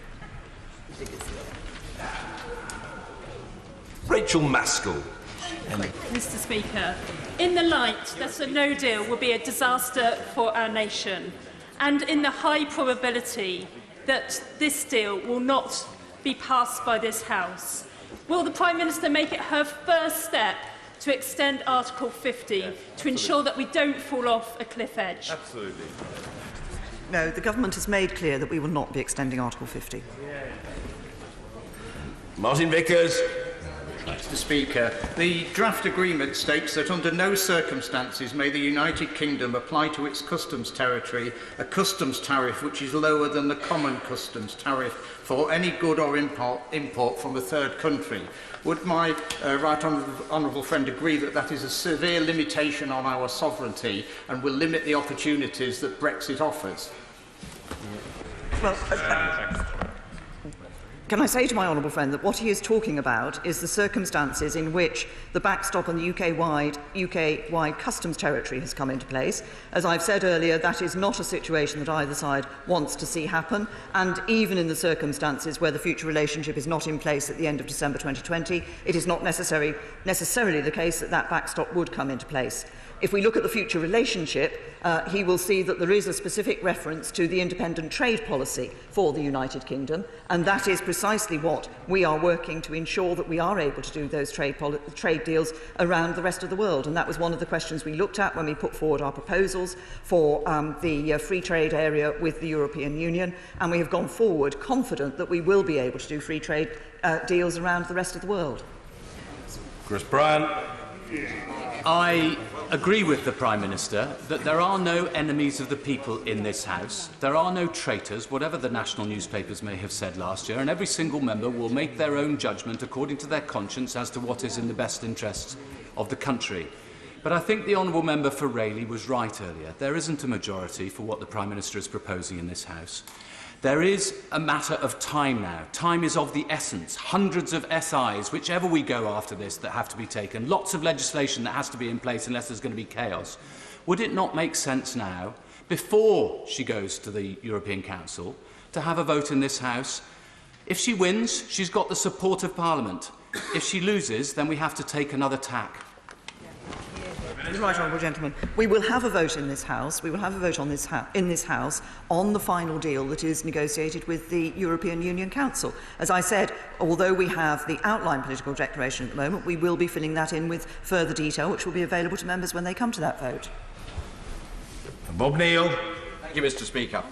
Rachel Maskell.
Mr. Speaker, in the light that a no deal will be a disaster for our nation, and in the high probability that this deal will not be passed by this House, will the Prime Minister make it her first step to extend Article 50 to ensure that we don't fall off a cliff edge?
Absolutely.
No, the government has made clear that we will not be extending Article 50.
Martin Vickers.
Mr. Speaker, the draft agreement states that under no circumstances may the United Kingdom apply to its customs territory a customs tariff which is lower than the common customs tariff for any good or import from a third country. Would my right honourable friend agree that that is a severe limitation on our sovereignty and will limit the opportunities that Brexit offers?
Well, Can I say to my honourable friend that what he is talking about is the circumstances in which the backstop on the UK-wide customs territory has come into place. As I've said earlier, that is not a situation that either side wants to see happen, and even in the circumstances where the future relationship is not in place at the end of December 2020, it is not necessarily the case that that backstop would come into place. If we look at the future relationship, he will see that there is a specific reference to the independent trade policy for the United Kingdom, and that is precisely what we are working to ensure, that we are able to do those trade deals around the rest of the world. And that was one of the questions we looked at when we put forward our proposals for the free trade area with the European Union, and we have gone forward confident that we will be able to do free trade deals around the rest of the world.
Chris Bryant.
I agree with the Prime Minister that there are no enemies of the people in this House. There are no traitors, whatever the national newspapers may have said last year, and every single member will make their own judgment according to their conscience as to what is in the best interests of the country. But I think the Honourable Member for Rayleigh was right earlier. There isn't a majority for what the Prime Minister is proposing in this House. There is a matter of time now. Time is of the essence. Hundreds of SIs, whichever we go after this, that have to be taken. Lots of legislation that has to be in place unless there's going to be chaos. Would it not make sense now, before she goes to the European Council, to have a vote in this House? If she wins, she's got the support of Parliament. If she loses, then we have to take another tack.
Right, honourable gentleman. We will have a vote in this House. We will have a vote on in this House on the final deal that is negotiated with the European Union Council. As I said, although we have the outline political declaration at the moment, we will be filling that in with further detail, which will be available to members when they come to that vote.
Bob Neal.
Thank you, Mr. Speaker.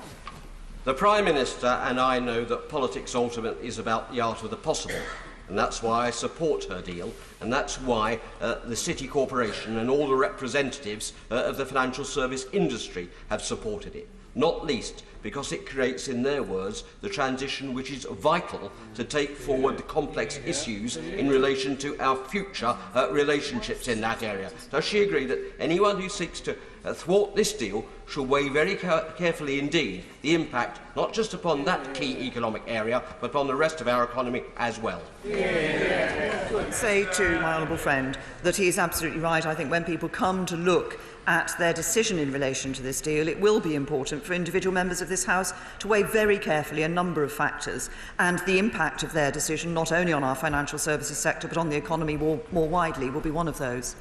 The Prime Minister and I know that politics ultimately is about the art of the possible. And that's why I support her deal, and that's why the City Corporation and all the representatives of the financial service industry have supported it, not least because it creates, in their words, the transition which is vital to take forward the complex issues in relation to our future relationships in that area. Does she agree that anyone who seeks to thwart this deal shall weigh very carefully indeed the impact not just upon that key economic area but upon the rest of our economy as well?
I would say to my honourable friend that he is absolutely right. I think when people come to look at their decision in relation to this deal, it will be important for individual members of this House to weigh very carefully a number of factors, and the impact of their decision, not only on our financial services sector but on the economy more widely, will be one of those.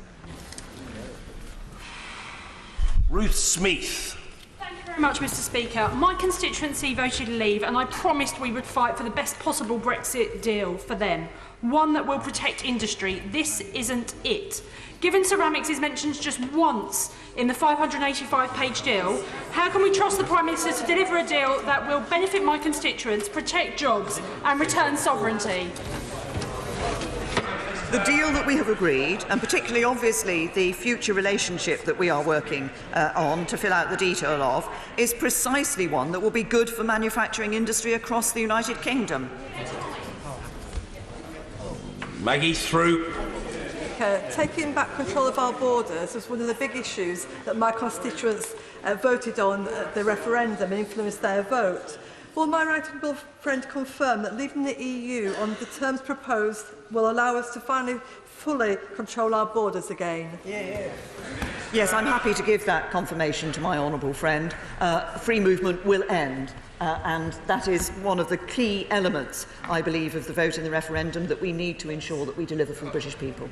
Ruth Smith.
Thank you very much, Mr. Speaker. My constituency voted leave, and I promised we would fight for the best possible Brexit deal for them, one that will protect industry. This isn't it. Given ceramics is mentioned just once in the 585-page deal, how can we trust the Prime Minister to deliver a deal that will benefit my constituents, protect jobs and return sovereignty?
The deal that we have agreed, and particularly obviously the future relationship that we are working on to fill out the detail of, is precisely one that will be good for manufacturing industry across the United Kingdom.
Maggie Throop.
Taking back control of our borders was one of the big issues that my constituents voted on at the referendum and influenced their vote. Will my right honourable friend confirm that leaving the EU on the terms proposed will allow us to finally fully control our borders again?
Yes, I'm happy to give that confirmation to my honourable friend. Free movement will end. And that is one of the key elements, I believe, of the vote in the referendum that we need to ensure that we deliver for the British people.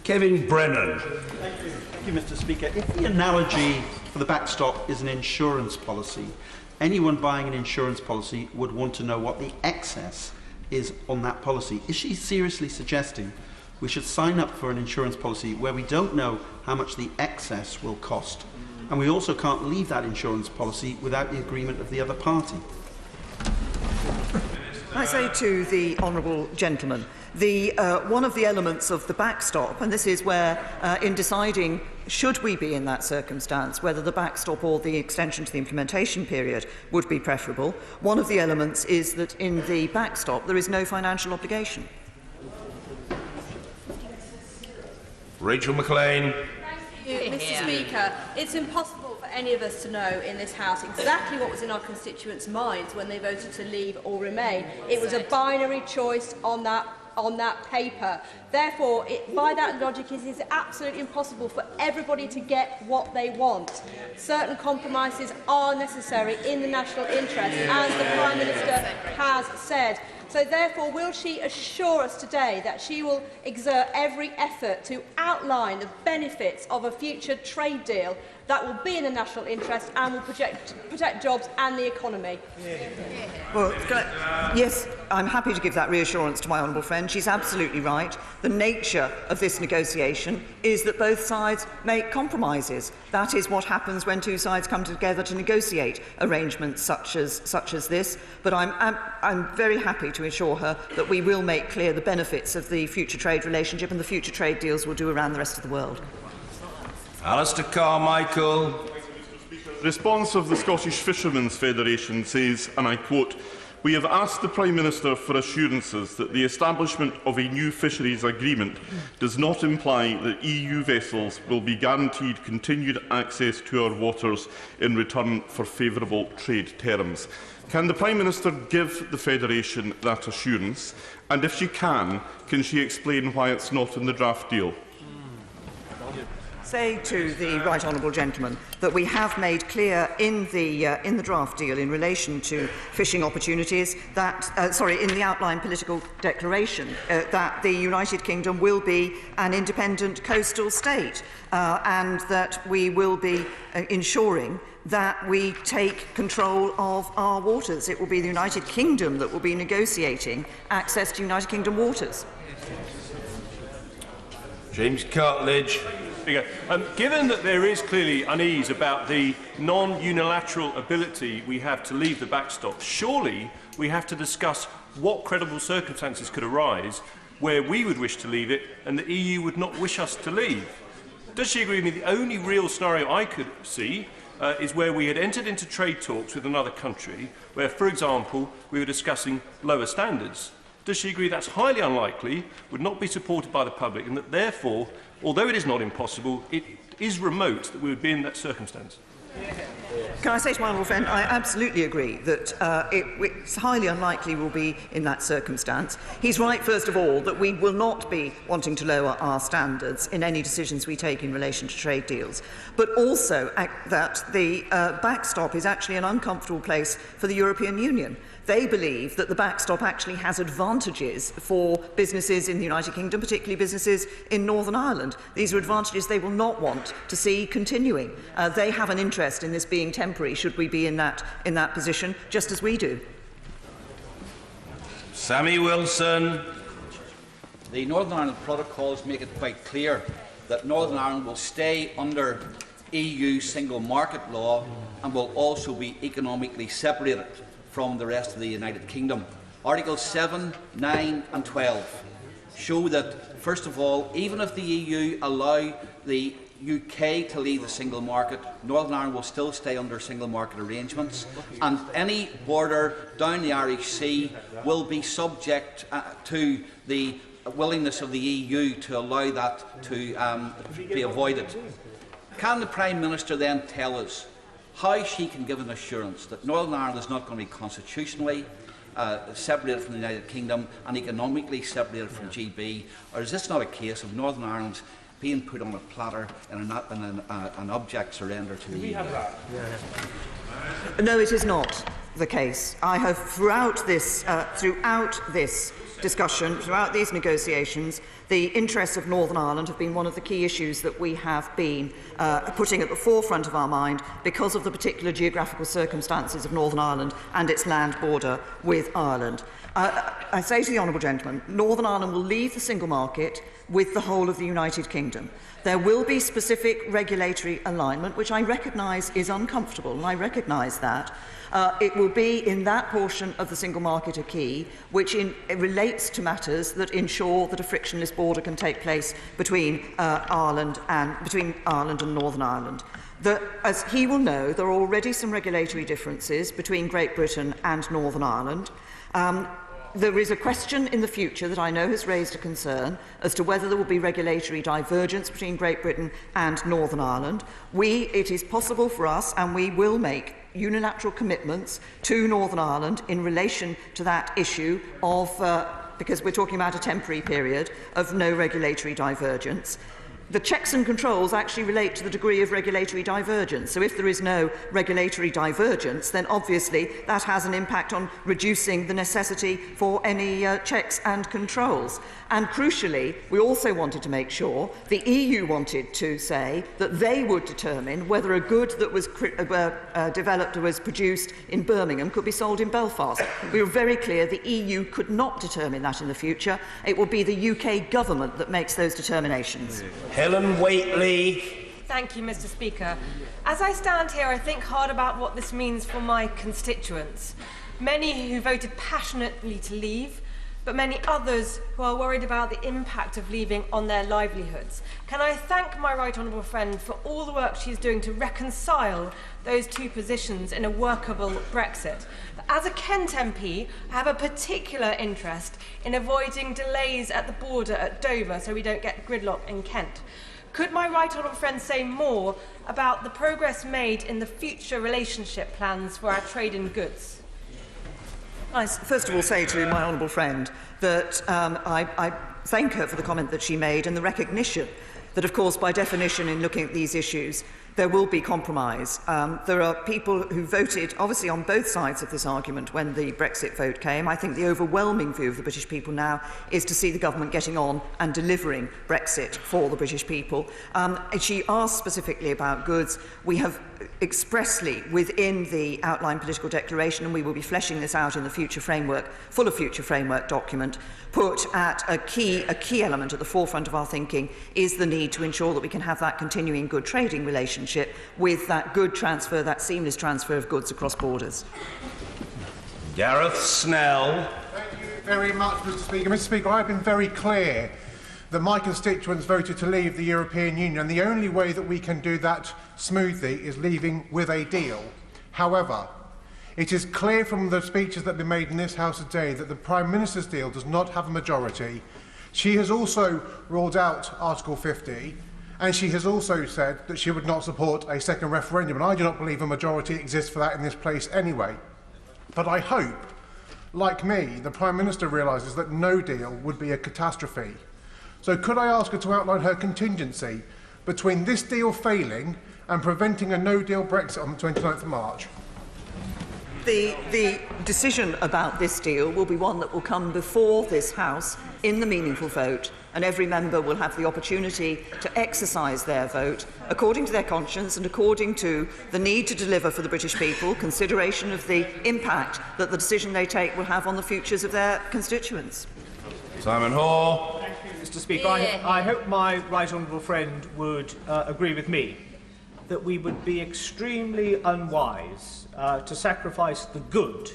Kevin Brennan.
Thank you, Mr. Speaker. If the analogy for the backstop is an insurance policy, anyone buying an insurance policy would want to know what the excess is on that policy. Is she seriously suggesting we should sign up for an insurance policy where we don't know how much the excess will cost? And we also can't leave that insurance policy without the agreement of the other party.
I say to the honourable gentleman, one of the elements of the backstop, and this is where, in deciding should we be in that circumstance, whether the backstop or the extension to the implementation period would be preferable, one of the elements is that in the backstop there is no financial obligation.
Rachel McLean.
Mr. Speaker. It's impossible for any of us to know in this House exactly what was in our constituents' minds when they voted to leave or remain. It was a binary choice on that paper. Therefore, by that logic, it is absolutely impossible for everybody to get what they want. Certain compromises are necessary in the national interest, as the Prime Minister has said. So therefore, will she assure us today that she will exert every effort to outline the benefits of a future trade deal that will be in the national interest and will protect jobs and the economy?
Well, yes, I'm happy to give that reassurance to my honourable friend. She's absolutely right. The nature of this negotiation is that both sides make compromises. That is what happens when two sides come together to negotiate arrangements such as this. But I'm very happy to assure her that we will make clear the benefits of the future trade relationship and the future trade deals we'll do around the rest of the world.
Alistair Carmichael.
The response of the Scottish Fishermen's Federation says, and I quote, "We have asked the Prime Minister for assurances that the establishment of a new fisheries agreement does not imply that EU vessels will be guaranteed continued access to our waters in return for favourable trade terms." Can the Prime Minister give the Federation that assurance? And if she can she explain why it's not in the draft deal?
Say to the right honourable gentleman that we have made clear in the draft deal in relation to fishing opportunities that in the outline political declaration that the United Kingdom will be an independent coastal state and that we will be ensuring that we take control of our waters. It will be the United Kingdom that will be negotiating access to United Kingdom waters.
James Cartledge.
Given that there is clearly unease about the non-unilateral ability we have to leave the backstop, surely we have to discuss what credible circumstances could arise where we would wish to leave it and the EU would not wish us to leave. Does she agree with me? The only real scenario I could see is where we had entered into trade talks with another country where, for example, we were discussing lower standards. Does she agree that's highly unlikely, would not be supported by the public, and that therefore, although it is not impossible, it is remote that we would be in that circumstance?
Can I say to my honourable friend, I absolutely agree that it's highly unlikely we'll be in that circumstance. He's right, first of all, that we will not be wanting to lower our standards in any decisions we take in relation to trade deals, but also that the backstop is actually an uncomfortable place for the European Union. They believe that the backstop actually has advantages for businesses in the United Kingdom, particularly businesses in Northern Ireland. These are advantages they will not want to see continuing. They have an interest in this being temporary, should we be in that position, just as we do.
Sammy Wilson.
The Northern Ireland protocols make it quite clear that Northern Ireland will stay under EU single market law and will also be economically separated from the rest of the United Kingdom. Articles 7, 9 and 12 show that, first of all, even if the EU allow the UK to leave the single market, Northern Ireland will still stay under single market arrangements, and any border down the Irish Sea will be subject to the willingness of the EU to allow that to be avoided. Can the Prime Minister then tell us how she can give an assurance that Northern Ireland is not going to be constitutionally separated from the United Kingdom and economically separated from GB, or is this not a case of Northern Ireland being put on a platter and an object surrender to the EU?
No, it is not the case. I have throughout this discussion, throughout these negotiations, the interests of Northern Ireland have been one of the key issues that we have been putting at the forefront of our mind because of the particular geographical circumstances of Northern Ireland and its land border with Ireland. I say to the honourable gentleman, Northern Ireland will leave the single market with the whole of the United Kingdom. There will be specific regulatory alignment, which I recognise is uncomfortable, and I recognise that. It will be in that portion of the single market acquis which relates to matters that ensure that a frictionless border can take place between Ireland and Northern Ireland. As he will know, there are already some regulatory differences between Great Britain and Northern Ireland. There is a question in the future that I know has raised a concern as to whether there will be regulatory divergence between Great Britain and Northern Ireland. It is possible for us, and we will make unilateral commitments to Northern Ireland in relation to that issue of, because we're talking about a temporary period of no regulatory divergence. The checks and controls actually relate to the degree of regulatory divergence. So if there is no regulatory divergence, then obviously that has an impact on reducing the necessity for any checks and controls. And crucially, we also wanted to make sure, the EU wanted to say that they would determine whether a good that was developed or was produced in Birmingham could be sold in Belfast. We were very clear the EU could not determine that in the future. It will be the UK government that makes those determinations.
Helen Whately.
Thank you, Mr. Speaker. As I stand here, I think hard about what this means for my constituents. Many who voted passionately to leave, but many others who are worried about the impact of leaving on their livelihoods. Can I thank my right honourable friend for all the work she's doing to reconcile those two positions in a workable Brexit. But as a Kent MP, I have a particular interest in avoiding delays at the border at Dover so we don't get gridlock in Kent. Could my right honourable friend say more about the progress made in the future relationship plans for our trade in goods?
I first of all say to my honourable friend that I thank her for the comment that she made and the recognition that, of course, by definition, in looking at these issues, there will be compromise. There are people who voted, obviously, on both sides of this argument when the Brexit vote came. I think the overwhelming view of the British people now is to see the government getting on and delivering Brexit for the British people. She asked specifically about goods. We have expressly within the outline political declaration, and we will be fleshing this out in the future framework, full of future framework document, put at a key element at the forefront of our thinking is the need to ensure that we can have that continuing good trading relationship with that good transfer, that seamless transfer of goods across borders.
Gareth Snell.
Thank you very much, Mr. Speaker. Mr. Speaker, I've been very clear that my constituents voted to leave the European Union, and the only way that we can do that smoothly is leaving with a deal. However, it is clear from the speeches that have been made in this House today that the Prime Minister's deal does not have a majority. She has also ruled out Article 50, and she has also said that she would not support a second referendum, and I do not believe a majority exists for that in this place anyway. But I hope, like me, the Prime Minister realises that no deal would be a catastrophe. So could I ask her to outline her contingency between this deal failing and preventing a no-deal Brexit on the 29th of March?
The decision about this deal will be one that will come before this House in the meaningful vote, and every member will have the opportunity to exercise their vote according to their conscience and according to the need to deliver for the British people, consideration of the impact that the decision they take will have on the futures of their constituents.
Simon Hoare.
Mr. Speaker, I hope my right honourable friend would agree with me that we would be extremely unwise to sacrifice the good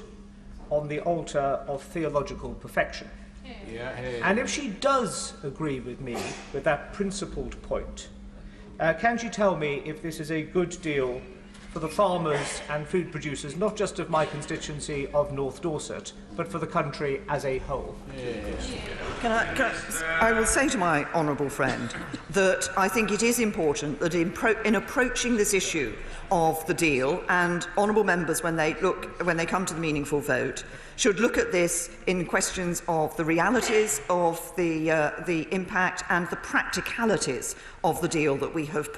on the altar of theological perfection. And if she does agree with me with that principled point, can she tell me if this is a good deal for the farmers and food producers, not just of my constituency of North Dorset, but for the country as a whole?
I will say to my honourable friend that I think it is important that in approaching this issue of the deal, and honourable members, when they come to the meaningful vote, should look at this in questions of the realities of the impact and the practicalities of the deal that we have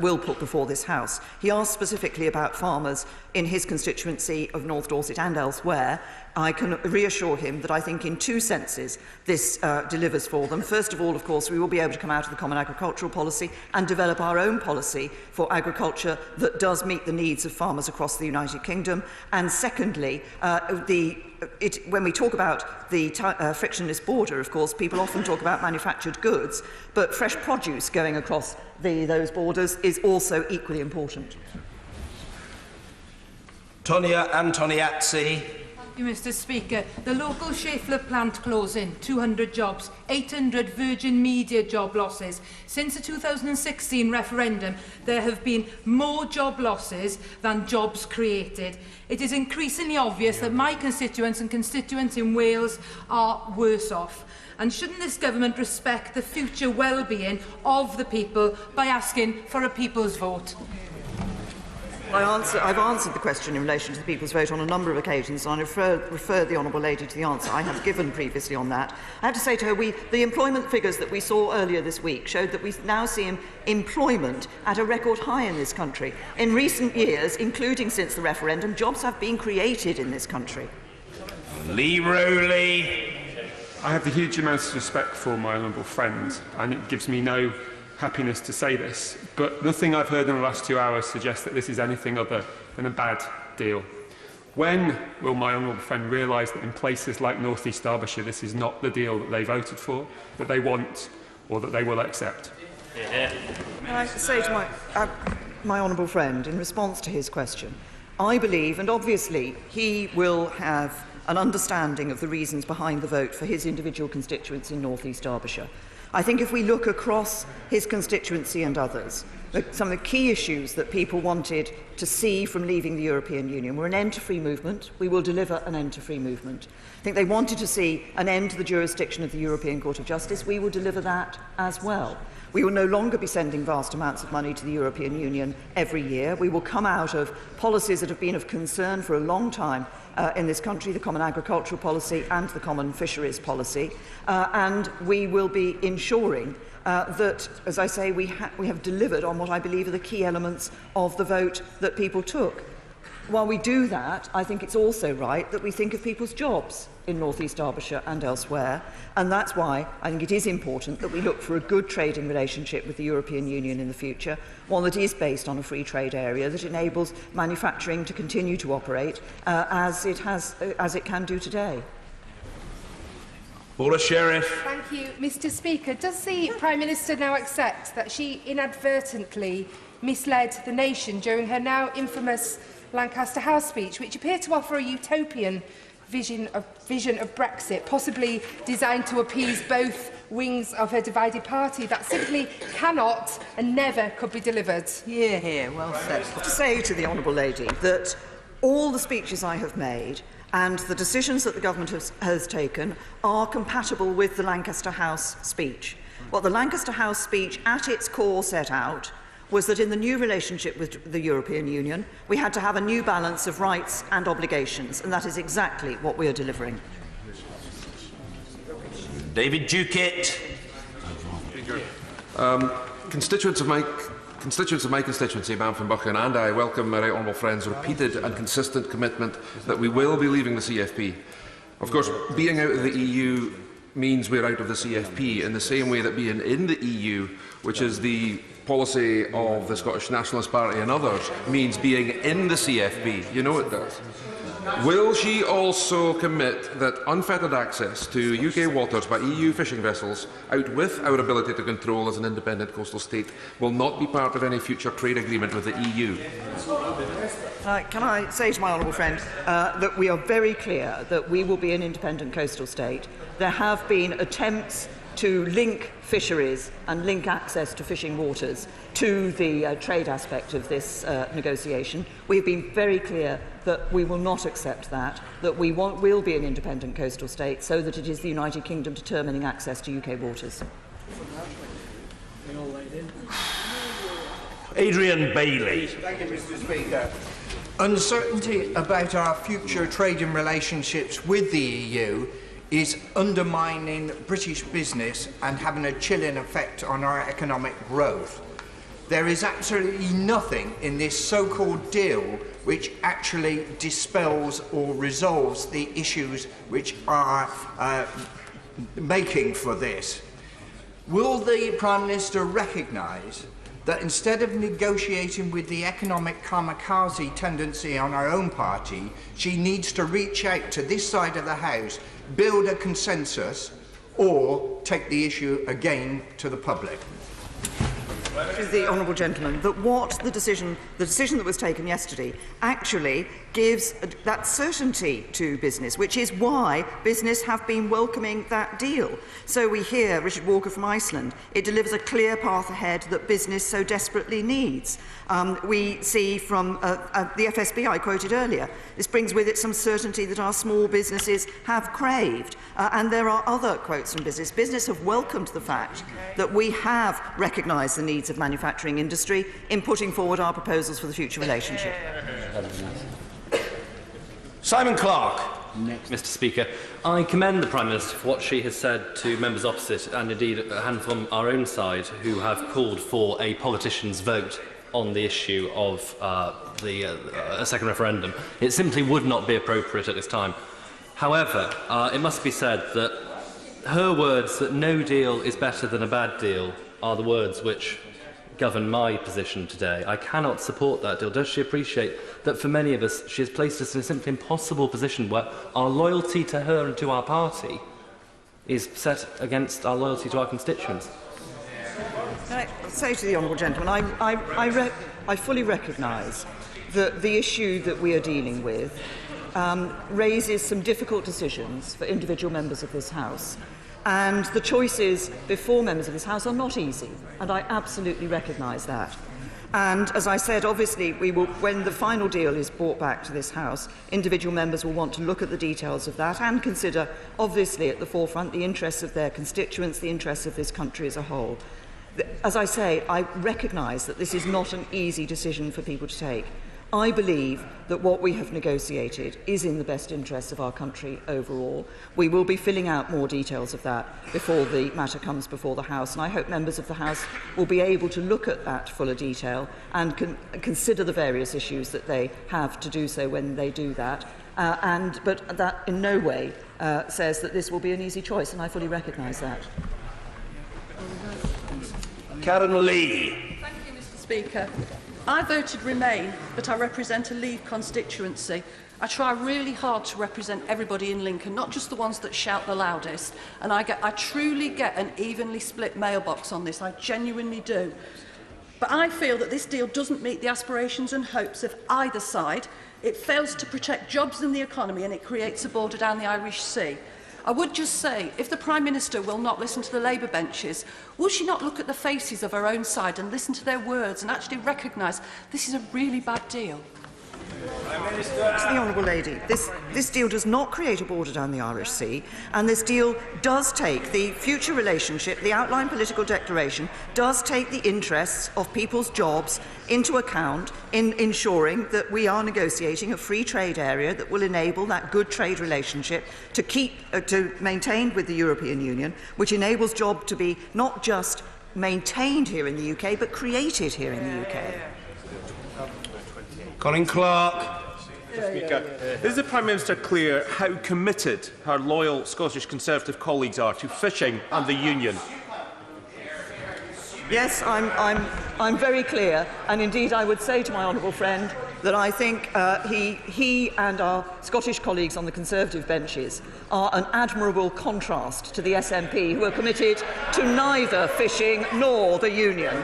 will put before this House. He asked specifically about farmers in his constituency of North Dorset and elsewhere. I can reassure him that I think in two senses this delivers for them. First of all, of course, we will be able to come out of the Common Agricultural Policy and develop our own policy for agriculture that does meet the needs of farmers across the United Kingdom. And secondly, when we talk about the frictionless border, of course, people often talk about manufactured goods, but fresh produce going across those borders is also equally important.
Tonia Antoniazzi.
Thank you, Mr Speaker. The local Schaeffler plant closing, 200 jobs, 800 Virgin Media job losses. Since the 2016 referendum, there have been more job losses than jobs created. It is increasingly obvious that my constituents and constituents in Wales are worse off. And shouldn't this government respect the future well-being of the people by asking for a people's vote?
I've answered the question in relation to the people's vote on a number of occasions, and I referred the Honourable Lady to the answer I have given previously on that. I have to say to her, the employment figures that we saw earlier this week showed that we now see employment at a record high in this country. In recent years, including since the referendum, jobs have been created in this country.
Lee Rowley.
I have a huge amount of respect for my honourable friend, and it gives me no happiness to say this, but nothing I've heard in the last 2 hours suggests that this is anything other than a bad deal. When will my honourable friend realise that in places like North East Derbyshire this is not the deal that they voted for, that they want, or that they will accept?
Can I say to my honourable friend, in response to his question, I believe, and obviously he will have an understanding of the reasons behind the vote for his individual constituents in North East Derbyshire. I think if we look across his constituency and others, some of the key issues that people wanted to see from leaving the European Union were an end to free movement. We will deliver an end to free movement. I think they wanted to see an end to the jurisdiction of the European Court of Justice. We will deliver that as well. We will no longer be sending vast amounts of money to the European Union every year. We will come out of policies that have been of concern for a long time in this country, the Common Agricultural Policy and the Common Fisheries Policy, and we will be ensuring that, as I say, we have delivered on what I believe are the key elements of the vote that people took. While we do that, I think it's also right that we think of people's jobs in North East Derbyshire and elsewhere, and that's why I think it is important that we look for a good trading relationship with the European Union in the future, one that is based on a free trade area that enables manufacturing to continue to operate as it can do today.
Paula Sheriff.
Thank you, Mr Speaker. Does the Prime Minister now accept that she inadvertently misled the nation during her now infamous Lancaster House speech, which appeared to offer a utopian vision of Brexit, possibly designed to appease both wings of her divided party, that simply cannot and never could be delivered?
Hear, hear. Well said. To say to the Honourable Lady that all the speeches I have made and the decisions that the government has taken are compatible with the Lancaster House speech. What the Lancaster House speech at its core set out was that in the new relationship with the European Union, we had to have a new balance of rights and obligations, and that is exactly what we are delivering.
David Duquette.
Constituents of my constituency, Banff-and-Buchan, and I welcome my right honourable friend's repeated and consistent commitment that we will be leaving the CFP. Of course, being out of the EU means we're out of the CFP in the same way that being in the EU, which is the policy of the Scottish Nationalist Party and others, means being in the CFP. You know it does. Will she also commit that unfettered access to UK waters by EU fishing vessels, out with our ability to control as an independent coastal state, will not be part of any future trade agreement with the EU?
Can I say to my honourable friend that we are very clear that we will be an independent coastal state. There have been attempts to link fisheries and link access to fishing waters to the trade aspect of this negotiation. We have been very clear that we will not accept that we will be an independent coastal state, so that it is the United Kingdom determining access to UK waters.
Adrian Bailey.
Thank you, Mr Speaker. Uncertainty about our future trading relationships with the EU is undermining British business and having a chilling effect on our economic growth. There is absolutely nothing in this so-called deal which actually dispels or resolves the issues which are making for this. Will the Prime Minister recognise that instead of negotiating with the economic kamikaze tendency on our own party, she needs to reach out to this side of the House, build a consensus, or take the issue again to the public?
to the honourable gentleman that the decision that was taken yesterday actually gives that certainty to business, which is why business have been welcoming that deal. So we hear Richard Walker from Iceland. It delivers a clear path ahead that business so desperately needs. We see from the FSB I quoted earlier, this brings with it some certainty that our small businesses have craved. And there are other quotes from business. Business have welcomed the fact that we have recognised the needs of manufacturing industry in putting forward our proposals for the future relationship.
Simon Clarke.
Mr. Speaker, I commend the Prime Minister for what she has said to members opposite, and indeed a handful from our own side, who have called for a politician's vote on the issue of a second referendum. It simply would not be appropriate at this time. However, it must be said that her words that no deal is better than a bad deal are the words which govern my position today. I cannot support that deal. Does she appreciate that for many of us she has placed us in a simply impossible position where our loyalty to her and to our party is set against our loyalty to our constituents?
Can I say to the honourable gentleman, I fully recognise that the issue that we are dealing with raises some difficult decisions for individual members of this House. And the choices before members of this House are not easy, and I absolutely recognise that. And as I said, obviously, we will, when the final deal is brought back to this House, individual members will want to look at the details of that and consider, obviously, at the forefront, the interests of their constituents, the interests of this country as a whole. As I say, I recognise that this is not an easy decision for people to take. I believe that what we have negotiated is in the best interests of our country overall. We will be filling out more details of that before the matter comes before the House, and I hope members of the House will be able to look at that fuller detail and consider the various issues that they have to do so when they do that. But that in no way says that this will be an easy choice, and I fully recognise that.
Karen Lee.
Thank you, Mr. Speaker. I voted Remain, but I represent a Leave constituency. I try really hard to represent everybody in Lincoln, not just the ones that shout the loudest. And I truly get an evenly split mailbox on this. I genuinely do. But I feel that this deal doesn't meet the aspirations and hopes of either side. It fails to protect jobs and the economy, and it creates a border down the Irish Sea. I would just say, if the Prime Minister will not listen to the Labour benches, will she not look at the faces of her own side and listen to their words and actually recognise this is a really bad deal?
To the honourable lady, this deal does not create a border down the Irish Sea, and this deal does take the future relationship, the outline political declaration, does take the interests of people's jobs into account in ensuring that we are negotiating a free trade area that will enable that good trade relationship to maintain with the European Union, which enables jobs to be not just maintained here in the UK, but created here in the UK.
Colin Clarke.
Speaker, is the Prime Minister clear how committed her loyal Scottish Conservative colleagues are to fishing and the Union?
Yes, I'm very clear, and indeed I would say to my honourable friend that I think he and our Scottish colleagues on the Conservative benches are an admirable contrast to the SNP, who are committed to neither fishing nor the Union.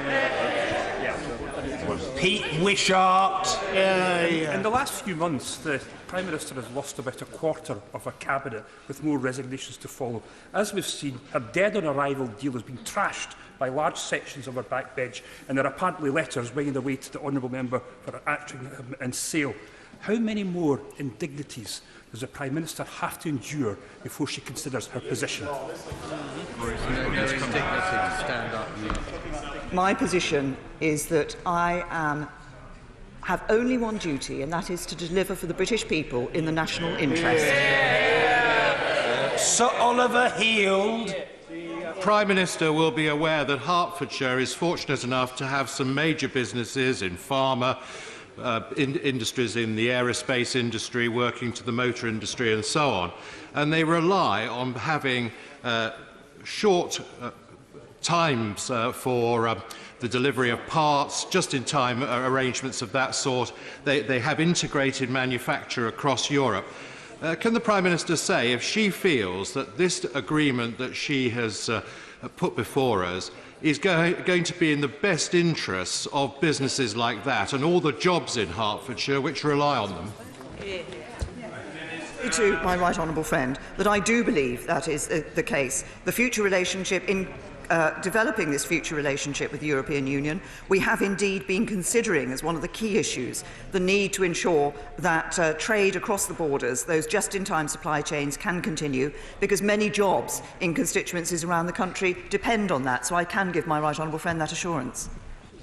Pete Wishart.
In the last few months, the Prime Minister has lost about a quarter of her cabinet, with more resignations to follow. As we've seen, her dead-on-arrival deal has been trashed by large sections of her backbench, and there are apparently letters winging their way to the honourable member for acting in sale. How many more indignities does the Prime Minister have to endure before she considers her position?
My position is that I have only one duty, and that is to deliver for the British people in the national interest.
Sir Oliver Heald.
Prime Minister will be aware that Hertfordshire is fortunate enough to have some major businesses in pharma, industries in the aerospace industry, working to the motor industry and so on. And they rely on having short times for the delivery of parts, just-in-time arrangements of that sort. They have integrated manufacture across Europe. Can the Prime Minister say if she feels that this agreement that she has put before us is going to be in the best interests of businesses like that and all the jobs in Hertfordshire which rely on them?
To my right honourable friend, that I do believe that is the case. The future relationship in developing this future relationship with the European Union, we have indeed been considering as one of the key issues the need to ensure that trade across the borders, those just-in-time supply chains, can continue, because many jobs in constituencies around the country depend on that. So I can give my right honourable friend that assurance.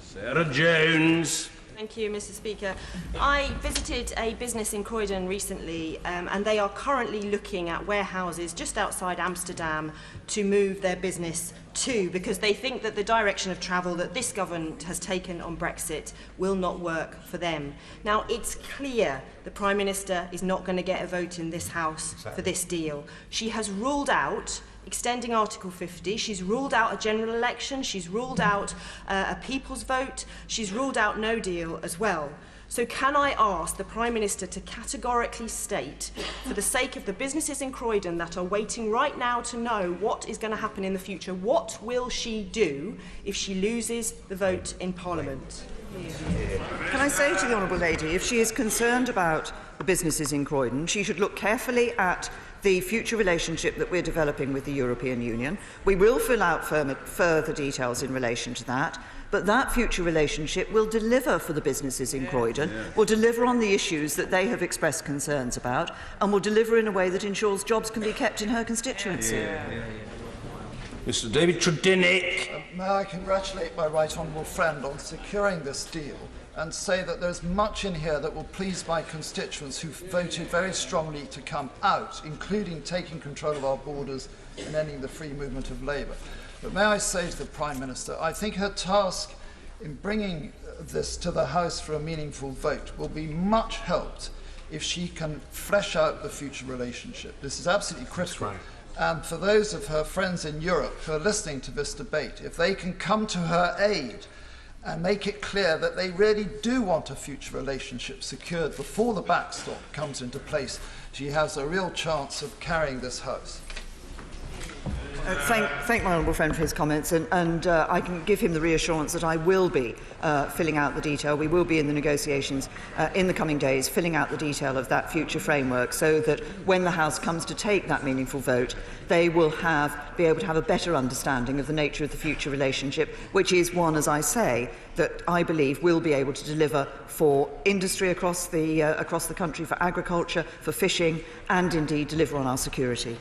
Sarah Jones.
Thank you, Mr. Speaker. I visited a business in Croydon recently, and they are currently looking at warehouses just outside Amsterdam to move their business to, because they think that the direction of travel that this government has taken on Brexit will not work for them. Now, it's clear the Prime Minister is not going to get a vote in this House for this deal. She has ruled out extending Article 50, she's ruled out a general election, she's ruled out a people's vote, she's ruled out no deal as well. So can I ask the Prime Minister to categorically state, for the sake of the businesses in Croydon that are waiting right now to know what is going to happen in the future, what will she do if she loses the vote in Parliament?
Can I say to the honourable lady, if she is concerned about the businesses in Croydon, she should look carefully at the future relationship that we're developing with the European Union. We will fill out further details in relation to that, but that future relationship will deliver for the businesses in Croydon, will deliver on the issues that they have expressed concerns about, and will deliver in a way that ensures jobs can be kept in her constituency.
Mr. David Tredynick.
May I congratulate my right honourable friend on securing this deal and say that there's much in here that will please my constituents who voted very strongly to come out, including taking control of our borders and ending the free movement of labour. But may I say to the Prime Minister, I think her task in bringing this to the House for a meaningful vote will be much helped if she can flesh out the future relationship. This is absolutely critical. And for those of her friends in Europe who are listening to this debate, if they can come to her aid and make it clear that they really do want a future relationship secured before the backstop comes into place, she has a real chance of carrying this House.
Thank my honourable friend for his comments, and I can give him the reassurance that I will be filling out the detail. We will be in the negotiations in the coming days, filling out the detail of that future framework, so that when the House comes to take that meaningful vote, they will be able to have a better understanding of the nature of the future relationship, which is one, as I say, that I believe will be able to deliver for industry across the country, for agriculture, for fishing, and indeed deliver on our security.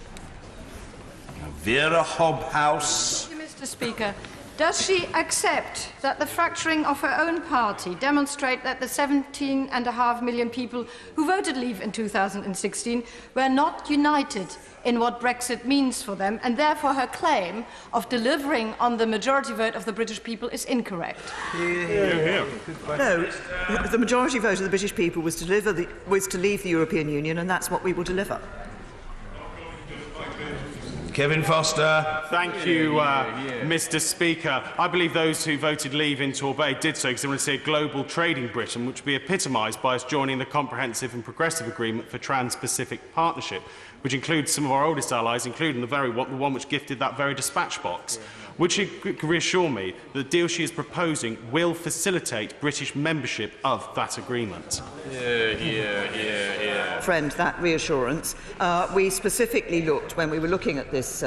Vera Hobhouse.
Thank you, Mr. Speaker. Does she accept that the fracturing of her own party demonstrate that the 17.5 million people who voted leave in 2016 were not united in what Brexit means for them, and therefore her claim of delivering on the majority vote of the British people is incorrect?
No, the majority vote of the British people was to leave the European Union, and that's what we will deliver.
Kevin Foster.
Thank you, Mr. Speaker. I believe those who voted leave in Torbay did so because they want to see a global trading Britain, which would be epitomised by us joining the Comprehensive and Progressive Agreement for Trans-Pacific Partnership, which includes some of our oldest allies, including the one which gifted that very dispatch box. Would she reassure me that the deal she is proposing will facilitate British membership of that agreement?
Friend, that reassurance. We specifically looked, when we were looking at this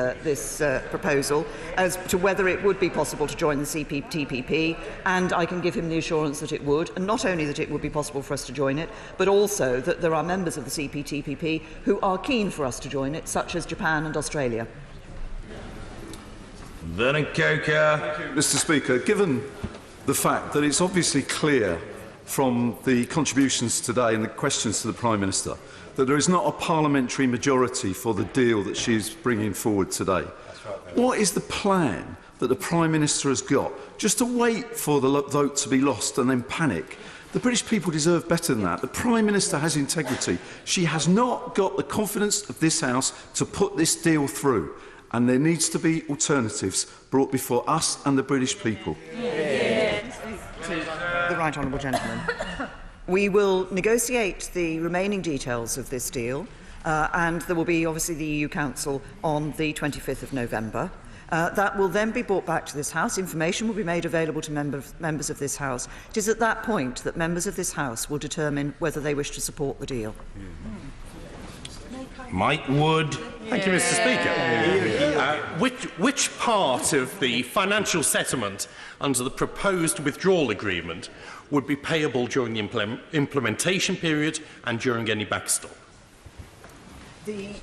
proposal, as to whether it would be possible to join the CPTPP, and I can give him the assurance that it would, and not only that it would be possible for us to join it, but also that there are members of the CPTPP who are keen for us to join it, such as Japan and Australia.
Vernon Coker.
Mr. Speaker, given the fact that it's obviously clear from the contributions today and the questions to the Prime Minister that there is not a parliamentary majority for the deal that she's bringing forward today, what is the plan that the Prime Minister has got? Just to wait for the vote to be lost and then panic? The British people deserve better than that. The Prime Minister has integrity. She has not got the confidence of this House to put this deal through, and there needs to be alternatives brought before us and the British people.
The right honourable gentleman. We will negotiate the remaining details of this deal, and there will be obviously the EU Council on the 25th of November. That will then be brought back to this House. Information will be made available to members of this House. It is at that point that members of this House will determine whether they wish to support the deal.
Mike Wood.
Thank you, Mr. Speaker. Which part of the financial settlement under the proposed withdrawal agreement would be payable during the implementation period and during any backstop?
The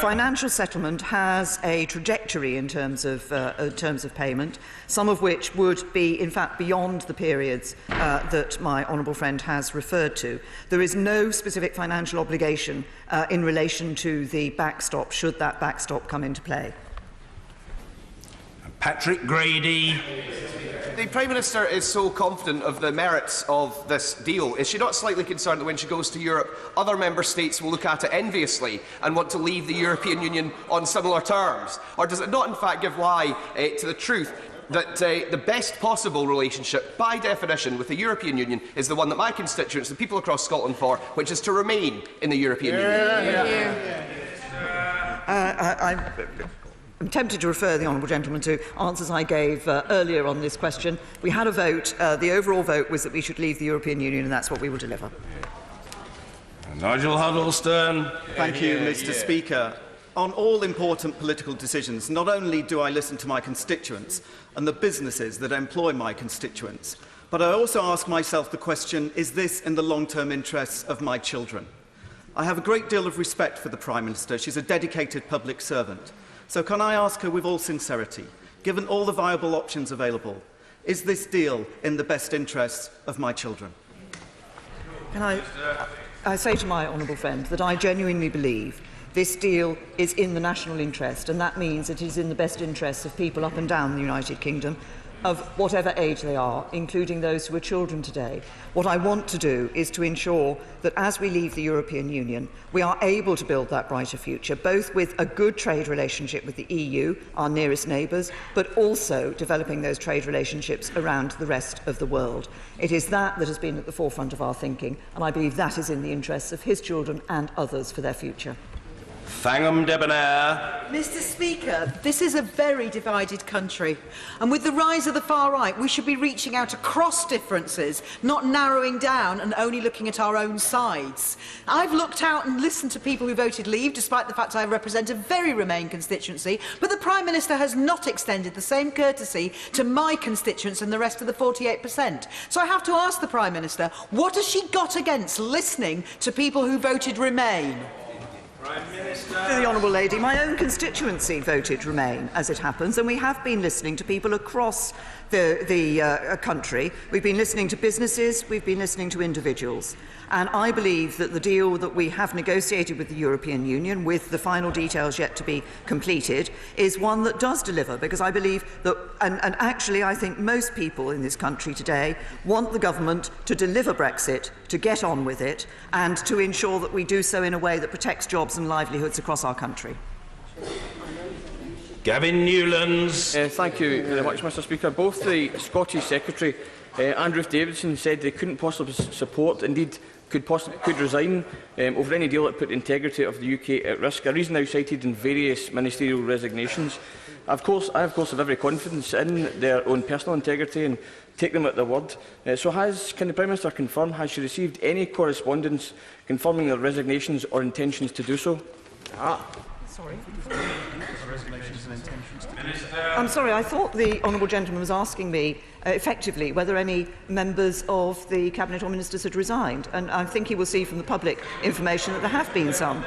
financial settlement has a trajectory in terms of payment, some of which would be, in fact, beyond the periods that my honourable friend has referred to. There is no specific financial obligation in relation to the backstop, should that backstop come into play.
Patrick Grady.
The Prime Minister is so confident of the merits of this deal. Is she not slightly concerned that when she goes to Europe, other member states will look at it enviously and want to leave the European Union on similar terms? Or does it not, in fact, give lie to the truth that the best possible relationship, by definition, with the European Union is the one that my constituents, the people across Scotland, for, which is to remain in the European Union?
I'm tempted to refer the honourable gentleman to answers I gave earlier on this question. We had a vote. The overall vote was that we should leave the European Union, and that's what we will deliver.
Nigel Huddleston.
Thank you, Mr. Speaker. On all important political decisions, not only do I listen to my constituents and the businesses that employ my constituents, but I also ask myself the question, is this in the long-term interests of my children? I have a great deal of respect for the Prime Minister. She's a dedicated public servant. So can I ask her with all sincerity, given all the viable options available, is this deal in the best interests of my children?
Can I say to my honourable friend that I genuinely believe this deal is in the national interest, and that means it is in the best interests of people up and down the United Kingdom, of whatever age they are, including those who are children today. What I want to do is to ensure that as we leave the European Union, we are able to build that brighter future, both with a good trade relationship with the EU, our nearest neighbours, but also developing those trade relationships around the rest of the world. It is that that has been at the forefront of our thinking, and I believe that is in the interests of his children and others for their future.
Fangham Debonair.
Mr. Speaker, this is a very divided country, and with the rise of the far right, we should be reaching out across differences, not narrowing down and only looking at our own sides. I've looked out and listened to people who voted leave, despite the fact I represent a very Remain constituency, but the Prime Minister has not extended the same courtesy to my constituents and the rest of the 48%. So I have to ask the Prime Minister, what has she got against listening to people who voted Remain?
To the honourable lady, my own constituency voted Remain, as it happens, and we have been listening to people across the country. We've been listening to businesses, we've been listening to individuals. And I believe that the deal that we have negotiated with the European Union, with the final details yet to be completed, is one that does deliver, because I believe that, and actually I think most people in this country today want the government to deliver Brexit, to get on with it, and to ensure that we do so in a way that protects jobs and livelihoods across our country.
Gavin Newlands.
Thank you very much, Mr. Speaker. Both the Scottish Secretary and Ruth Davidson said they couldn't possibly support, indeed could resign over any deal that put the integrity of the UK at risk, a reason now cited in various ministerial resignations. I, of course, have every confidence in their own personal integrity and take them at their word. Can the Prime Minister confirm, has she received any correspondence confirming their resignations or intentions to do so?
Sorry.
I'm sorry, I thought the honourable gentleman was asking me effectively whether any members of the Cabinet or Ministers had resigned, and I think he will see from the public information that there have been some.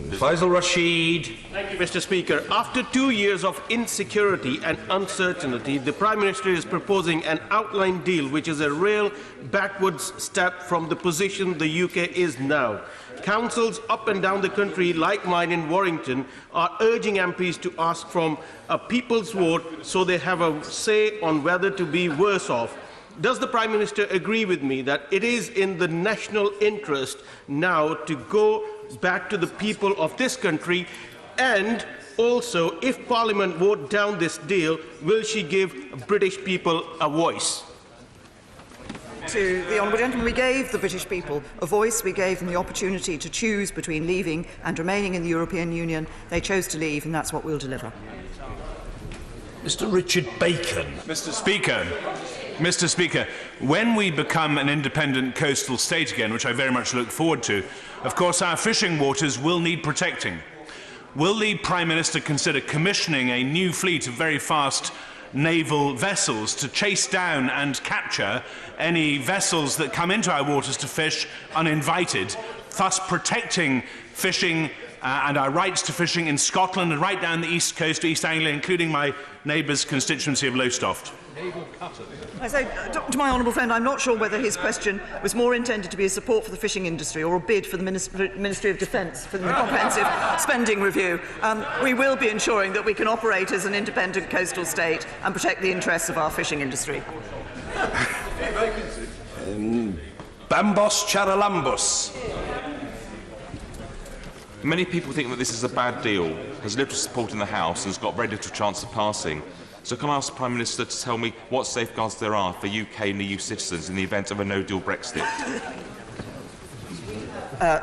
Faisal Rashid.
Thank you, Mr. Speaker. After 2 years of insecurity and uncertainty, the Prime Minister is proposing an outline deal which is a real backwards step from the position the UK is now. Councils up and down the country, like mine in Warrington, are urging MPs to ask from a people's vote so they have a say on whether to be worse off. Does the Prime Minister agree with me that it is in the national interest now to go back to the people of this country, and also, if Parliament vote down this deal, will she give British people a voice?
to the honourable gentleman. We gave the British people a voice. We gave them the opportunity to choose between leaving and remaining in the European Union. They chose to leave, and that's what we'll deliver.
Mr. Richard Bacon.
Mr. Speaker, when we become an independent coastal state again, which I very much look forward to, of course our fishing waters will need protecting. Will the Prime Minister consider commissioning a new fleet of very fast naval vessels to chase down and capture any vessels that come into our waters to fish uninvited, thus protecting fishing and our rights to fishing in Scotland and right down the east coast of East Anglia, including my neighbour's constituency of Lowestoft?
I say to my honourable friend, I'm not sure whether his question was more intended to be a support for the fishing industry or a bid for the Ministry of Defence for the comprehensive spending review. We will be ensuring that we can operate as an independent coastal state and protect the interests of our fishing industry.
Bambos Charalambos.
Many people think that this is a bad deal, has little support in the House and has got very little chance of passing. So can I ask the Prime Minister to tell me what safeguards there are for UK and EU citizens in the event of a no-deal Brexit?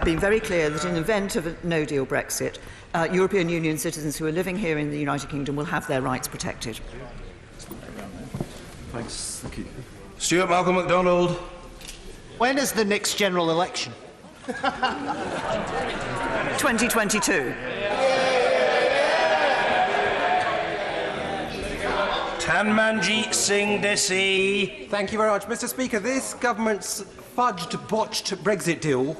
Being very clear that in the event of a no-deal Brexit, European Union citizens who are living here in the United Kingdom will have their rights protected.
Thanks. Thank you.
Stuart Malcolm MacDonald.
When is the next general election?
2022.
Tanmanjeet Singh Desi.
Thank you very much, Mr. Speaker. This government's fudged, botched Brexit deal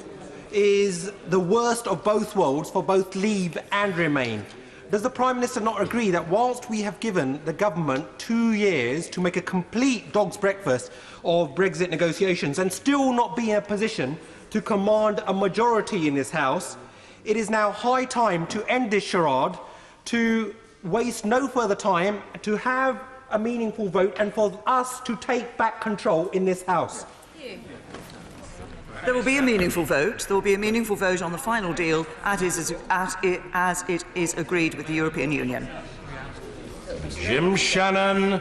is the worst of both worlds for both Leave and Remain. Does the Prime Minister not agree that whilst we have given the government 2 years to make a complete dog's breakfast of Brexit negotiations and still not be in a position to command a majority in this House, it is now high time to end this charade, to waste no further time, to have a meaningful vote and for us to take back control in this House?
There will be a meaningful vote. There will be a meaningful vote on the final deal as it is agreed with the European Union.
Jim Shannon.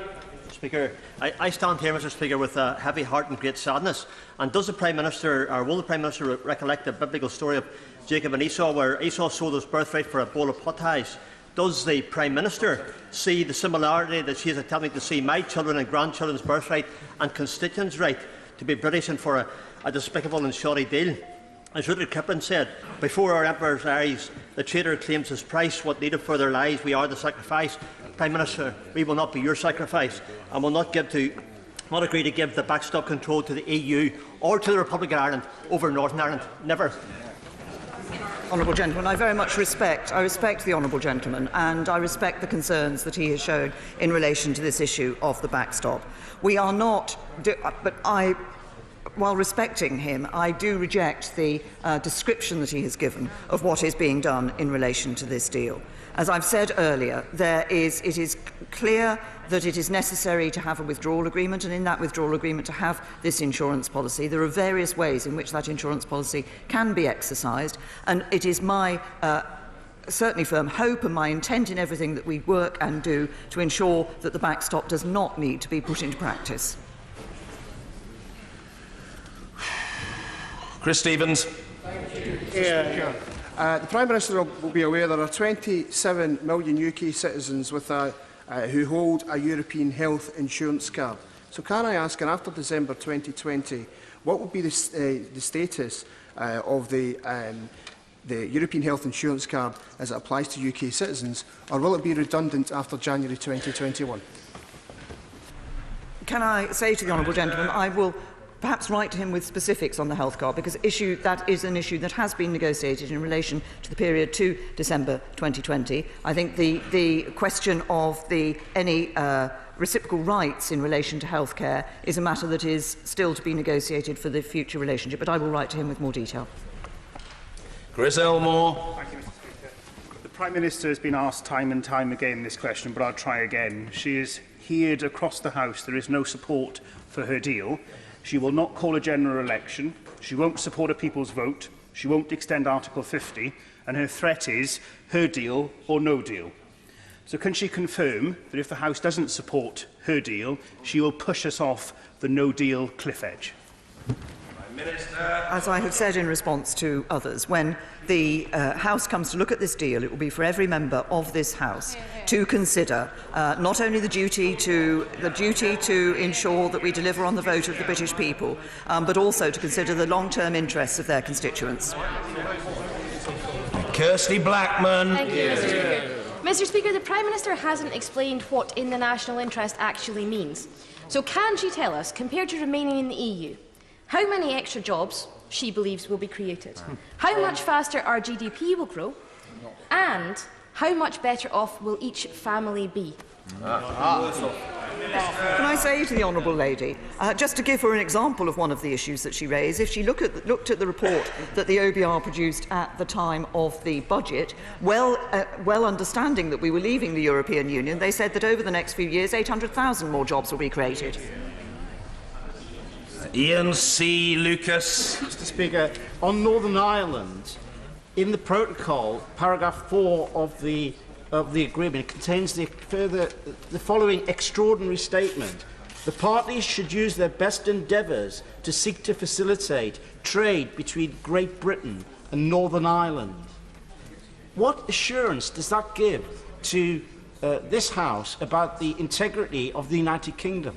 Speaker, I stand here, Mr. Speaker, with a heavy heart and great sadness. And does the Prime Minister, or will the Prime Minister recollect the biblical story of Jacob and Esau, where Esau sold his birthright for a bowl of pottage? Does the Prime Minister see the similarity that she is attempting to see my children and grandchildren's birthright and constituents' right to be British and for a despicable and shoddy deal? As Rudyard Kipling said, before our emperor's eyes, the traitor claims his price, what needed for their lives, we are the sacrifice. Prime Minister, we will not be your sacrifice and will not agree to give the backstop control to the EU or to the Republic of Ireland over Northern Ireland. Never.
Honourable gentleman, I very much respect the honourable gentleman, and I respect the concerns that he has shown in relation to this issue of the backstop. We are not, while respecting him, I do reject the description that he has given of what is being done in relation to this deal. As I've said earlier, it is clear that it is necessary to have a withdrawal agreement, and in that withdrawal agreement to have this insurance policy. There are various ways in which that insurance policy can be exercised, and it is my certainly firm hope and my intent in everything that we work and do to ensure that the backstop does not need to be put into practice.
Chris Stevens.
The Prime Minister will be aware there are 27 million UK citizens who hold a European health insurance card. So can I ask, and after December 2020, what will be the status of the European health insurance card as it applies to UK citizens, or will it be redundant after January 2021?
Can I say to the honourable gentleman, I will perhaps write to him with specifics on the health card, because that is an issue that has been negotiated in relation to the period to December 2020. I think the question of any reciprocal rights in relation to healthcare is a matter that is still to be negotiated for the future relationship, but I will write to him with more detail.
Chris Elmore.
Thank you, Mr. Speaker. The Prime Minister has been asked time and time again this question, but I'll try again. She is heard across the House there is no support for her deal. She will not call a general election. She won't support a people's vote. She won't extend Article 50. And her threat is her deal or no deal. So can she confirm that if the House doesn't support her deal, she will push us off the no-deal cliff edge?
As I have said in response to others, when the House comes to look at this deal, it will be for every member of this House to consider not only the duty to ensure that we deliver on the vote of the British people, but also to consider the long-term interests of their constituents.
Kirsty Blackman.
Thank you, Mr. Speaker. Mr. Speaker, the Prime Minister hasn't explained what in the national interest actually means. So can she tell us, compared to remaining in the EU, how many extra jobs she believes will be created, how much faster our GDP will grow, and how much better off will each family be?
Can I say to the Honourable Lady, just to give her an example of one of the issues that she raised, if she looked at the report that the OBR produced at the time of the budget, well understanding that we were leaving the European Union, they said that over the next few years 800,000 more jobs will be created.
Ian C. Lucas.
Mr. Speaker, on Northern Ireland, in the protocol, paragraph 4 of the agreement contains the following extraordinary statement: the parties should use their best endeavours to seek to facilitate trade between Great Britain and Northern Ireland. What assurance does that give to this House about the integrity of the United Kingdom?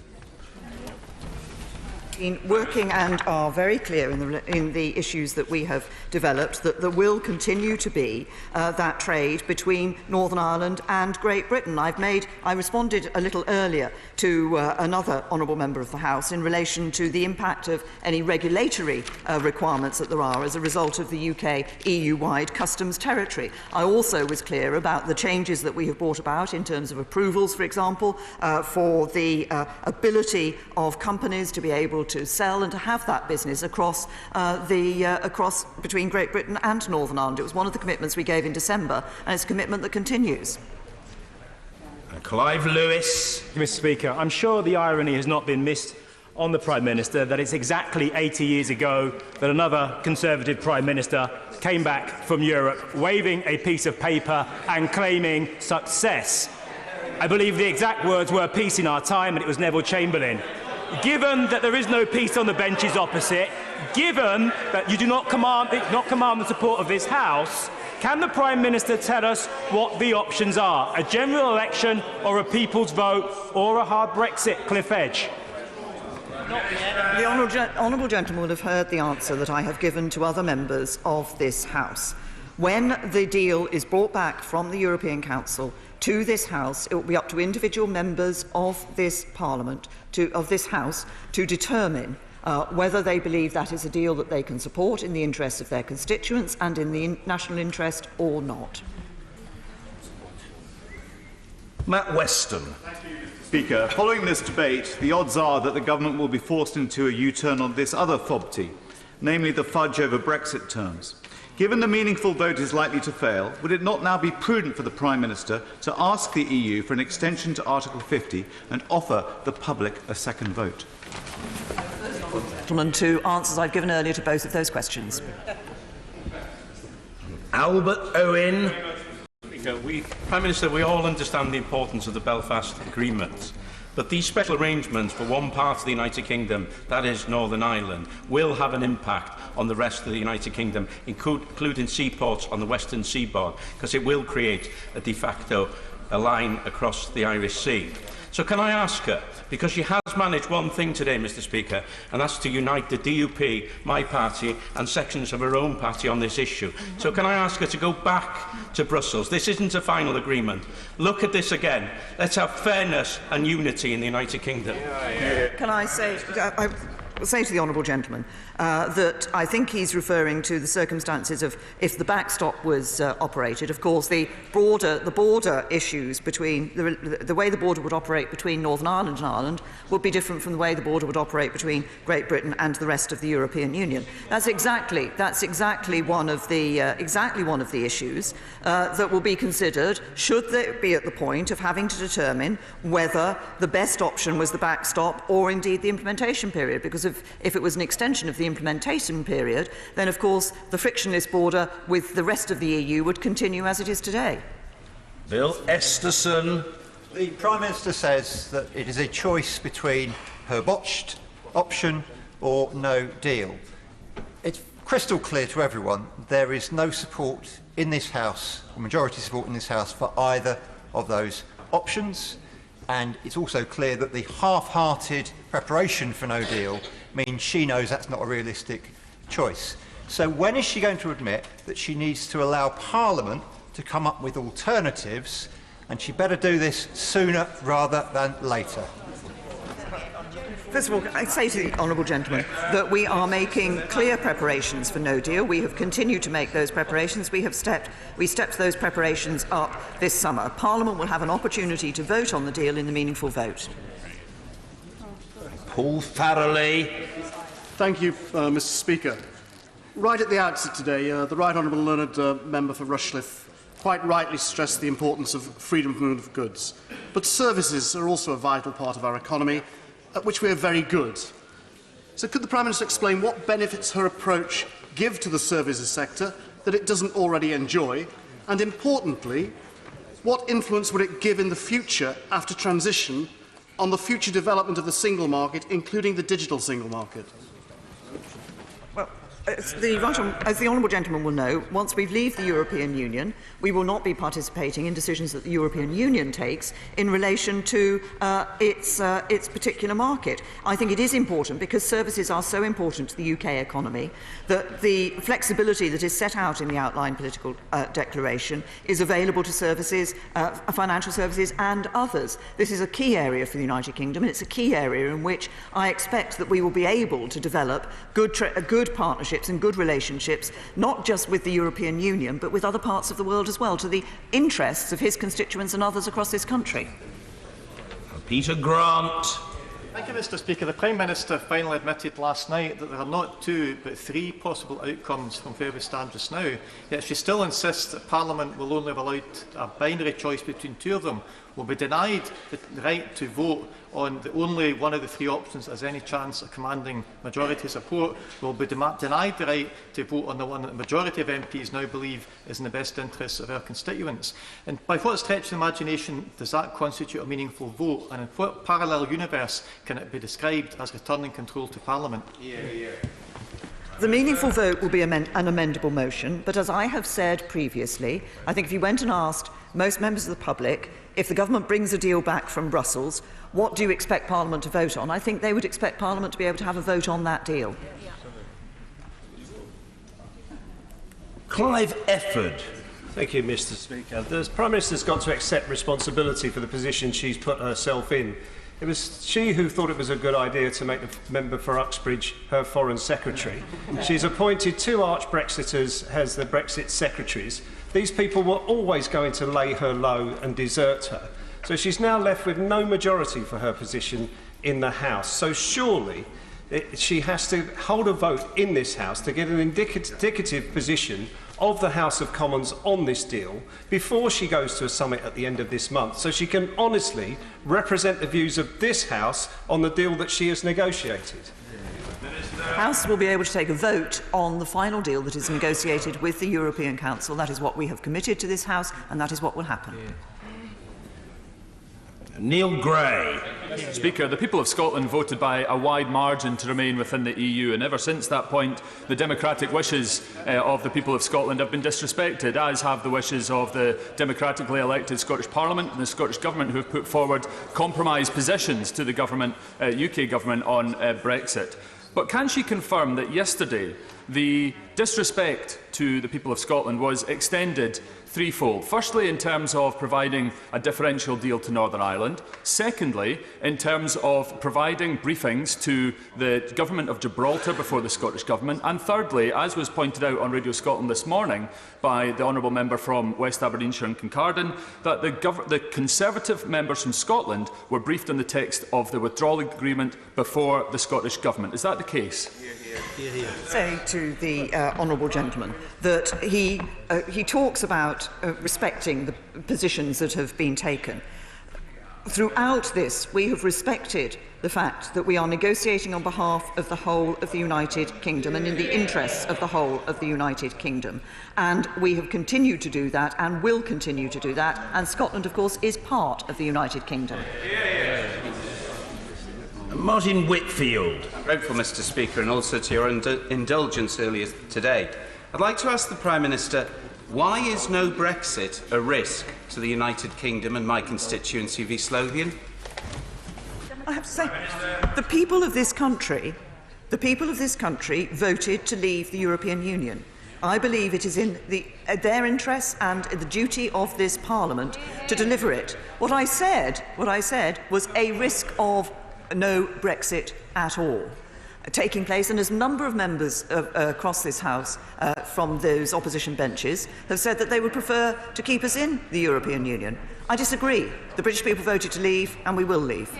Working and are very clear in the issues that we have developed that there will continue to be that trade between Northern Ireland and Great Britain. I responded a little earlier to another honourable member of the House in relation to the impact of any regulatory requirements that there are as a result of the UK EU-wide customs territory. I also was clear about the changes that we have brought about in terms of approvals, for example, for the ability of companies to be able to sell and to have that business across between Great Britain and Northern Ireland. It was one of the commitments we gave in December, and it's a commitment that continues.
Clive Lewis.
Mr. Speaker, I'm sure the irony has not been missed on the Prime Minister that it's exactly 80 years ago that another Conservative Prime Minister came back from Europe waving a piece of paper and claiming success. I believe the exact words were "peace in our time," and it was Neville Chamberlain. Given that there is no peace on the benches opposite, given that you do not command the support of this House, can the Prime Minister tell us what the options are? A general election or a people's vote or a hard Brexit cliff edge?
The honourable gentleman will have heard the answer that I have given to other members of this House. When the deal is brought back from the European Council to this House, it will be up to individual members of this Parliament, of this House, to determine whether they believe that is a deal that they can support in the interests of their constituents and in the national interest or not.
Matt Weston.
Speaker, following this debate, the odds are that the government will be forced into a U-turn on this other FOBT, namely the fudge over Brexit terms. Given the meaningful vote is likely to fail, would it not now be prudent for the Prime Minister to ask the EU for an extension to Article 50 and offer the public a second vote?
Gentlemen, to answers I've given earlier to both of those questions.
Albert Owen.
Prime Minister, we all understand the importance of the Belfast Agreement, but these special arrangements for one part of the United Kingdom, that is Northern Ireland, will have an impact on the rest of the United Kingdom, including seaports on the western seaboard, because it will create a de facto line across the Irish Sea. So can I ask her, because she has managed one thing today, Mr. Speaker, and that's to unite the DUP, my party, and sections of her own party on this issue. So can I ask her to go back to Brussels? This isn't a final agreement. Look at this again. Let's have fairness and unity in the United Kingdom.
Can I say to the honourable gentleman that I think he's referring to the circumstances of if the backstop was operated. Of course, the border issues between the way the border would operate between Northern Ireland and Ireland would be different from the way the border would operate between Great Britain and the rest of the European Union. That's exactly one of the issues that will be considered should they be at the point of having to determine whether the best option was the backstop or indeed the implementation period. Because if it was an extension of the implementation period, then of course the frictionless border with the rest of the EU would continue as it is today.
Bill Esterson.
The Prime Minister says that it is a choice between her botched option
or no deal. It's crystal clear to everyone there is no support in this House, or majority support in this House, for either of those options. And it's also clear that the half-hearted preparation for no deal means she knows that's not a realistic choice. So when is she going to admit that she needs to allow Parliament to come up with alternatives, and she better do this sooner rather than later?
First of all, I say to the honourable gentleman that we are making clear preparations for no deal. We have continued to make those preparations. We stepped those preparations up this summer. Parliament will have an opportunity to vote on the deal in the meaningful vote.
Paul Farrelly.
Thank you, Mr. Speaker. Right at the outset today, the Right Honourable Learned Member for Rushcliffe quite rightly stressed the importance of freedom of movement of goods. But services are also a vital part of our economy, at which we are very good. So could the Prime Minister explain what benefits her approach give to the services sector that it doesn't already enjoy? And importantly, what influence would it give in the future, after transition, on the future development of the single market, including the digital single market?
As the honourable gentleman will know, once we leave the European Union, we will not be participating in decisions that the European Union takes in relation to its particular market. I think it is important, because services are so important to the UK economy, that the flexibility that is set out in the outline political declaration is available to services, financial services and others. This is a key area for the United Kingdom, and it's a key area in which I expect that we will be able to develop good partnerships and good relationships, not just with the European Union, but with other parts of the world as well, to the interests of his constituents and others across this country.
Peter Grant.
Thank you, Mr. Speaker. The Prime Minister finally admitted last night that there are not 2 but 3 possible outcomes from where we stand just now. Yet she still insists that Parliament will only have allowed a binary choice between 2 of them, will be denied the right to vote on the only one of the 3 options that has any chance of commanding majority support, will be denied the right to vote on the one that the majority of MPs now believe is in the best interests of our constituents. And by what stretch of the imagination does that constitute a meaningful vote, and in what parallel universe can it be described as returning control to Parliament?
The meaningful vote will be an amendable motion, but as I have said previously, I think if you went and asked most members of the public, if the government brings a deal back from Brussels, what do you expect Parliament to vote on? I think they would expect Parliament to be able to have a vote on that deal.
Clive Efford.
Thank you, Mr. Speaker. The Prime Minister's got to accept responsibility for the position she's put herself in. It was she who thought it was a good idea to make the member for Uxbridge her Foreign Secretary. She's appointed 2 arch-Brexiters as the Brexit secretaries. These people were always going to lay her low and desert her. So she's now left with no majority for her position in the House. So surely she has to hold a vote in this House to get an indicative position of the House of Commons on this deal before she goes to a summit at the end of this month, so she can honestly represent the views of this House on the deal that she has negotiated.
The House will be able to take a vote on the final deal that is negotiated with the European Council. That is what we have committed to this House, and that is what will happen.
Neil Gray.
Speaker, the people of Scotland voted by a wide margin to remain within the EU, and ever since that point the democratic wishes of the people of Scotland have been disrespected, as have the wishes of the democratically elected Scottish Parliament and the Scottish Government, who have put forward compromise positions to the government, UK Government on Brexit. But can she confirm that yesterday the disrespect to the people of Scotland was extended threefold? Firstly, in terms of providing a differential deal to Northern Ireland. Secondly, in terms of providing briefings to the Government of Gibraltar before the Scottish Government. And thirdly, as was pointed out on Radio Scotland this morning by the honourable member from West Aberdeenshire and Kincardine, that the Conservative members from Scotland were briefed on the text of the withdrawal agreement before the Scottish Government. Is that the case?
Say to the honourable gentleman that he talks about respecting the positions that have been taken. Throughout this, we have respected the fact that we are negotiating on behalf of the whole of the United Kingdom and in the interests of the whole of the United Kingdom. And we have continued to do that and will continue to do that. And Scotland, of course, is part of the United Kingdom.
Martin Whitfield.
Grateful, Mr. Speaker, and also to your indulgence earlier today. I'd like to ask the Prime Minister, why is no Brexit a risk to the United Kingdom and my constituency of East Lothian?
I have to say, the people of this country voted to leave the European Union. I believe it is in their interests and the duty of this Parliament to deliver it. What I said was a risk of no Brexit at all taking place, and as a number of members across this House from those opposition benches have said that they would prefer to keep us in the European Union. I disagree. The British people voted to leave, and we will leave.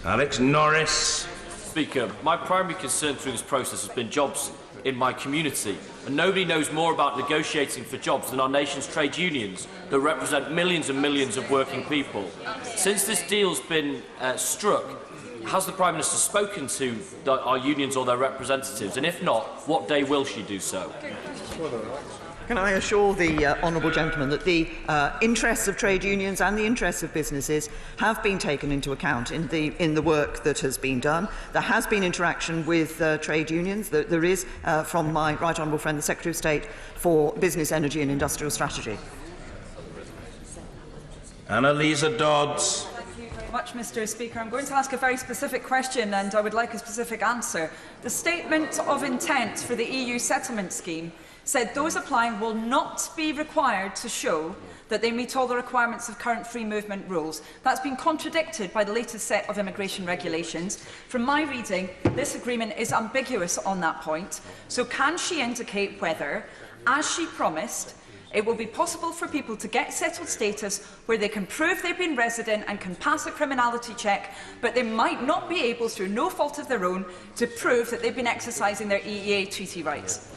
Alex Norris.
Speaker, my primary concern through this process has been jobs in my community, and nobody knows more about negotiating for jobs than our nation's trade unions that represent millions and millions of working people. Since this deal's been struck, has the Prime Minister spoken to our unions or their representatives, and if not, what day will she do so?
Can I assure the honourable gentleman that the interests of trade unions and the interests of businesses have been taken into account in the work that has been done. There has been interaction with trade unions. There is, from my right honourable friend, the Secretary of State for Business, Energy and Industrial Strategy.
Annalisa Dodds.
Thank you very much, Mr. Speaker. I'm going to ask a very specific question, and I would like a specific answer. The statement of intent for the EU settlement scheme said those applying will not be required to show that they meet all the requirements of current free movement rules. That's been contradicted by the latest set of immigration regulations. From my reading, this agreement is ambiguous on that point. So can she indicate whether, as she promised, it will be possible for people to get settled status where they can prove they've been resident and can pass a criminality check, but they might not be able, through no fault of their own, to prove that they've been exercising their EEA treaty rights?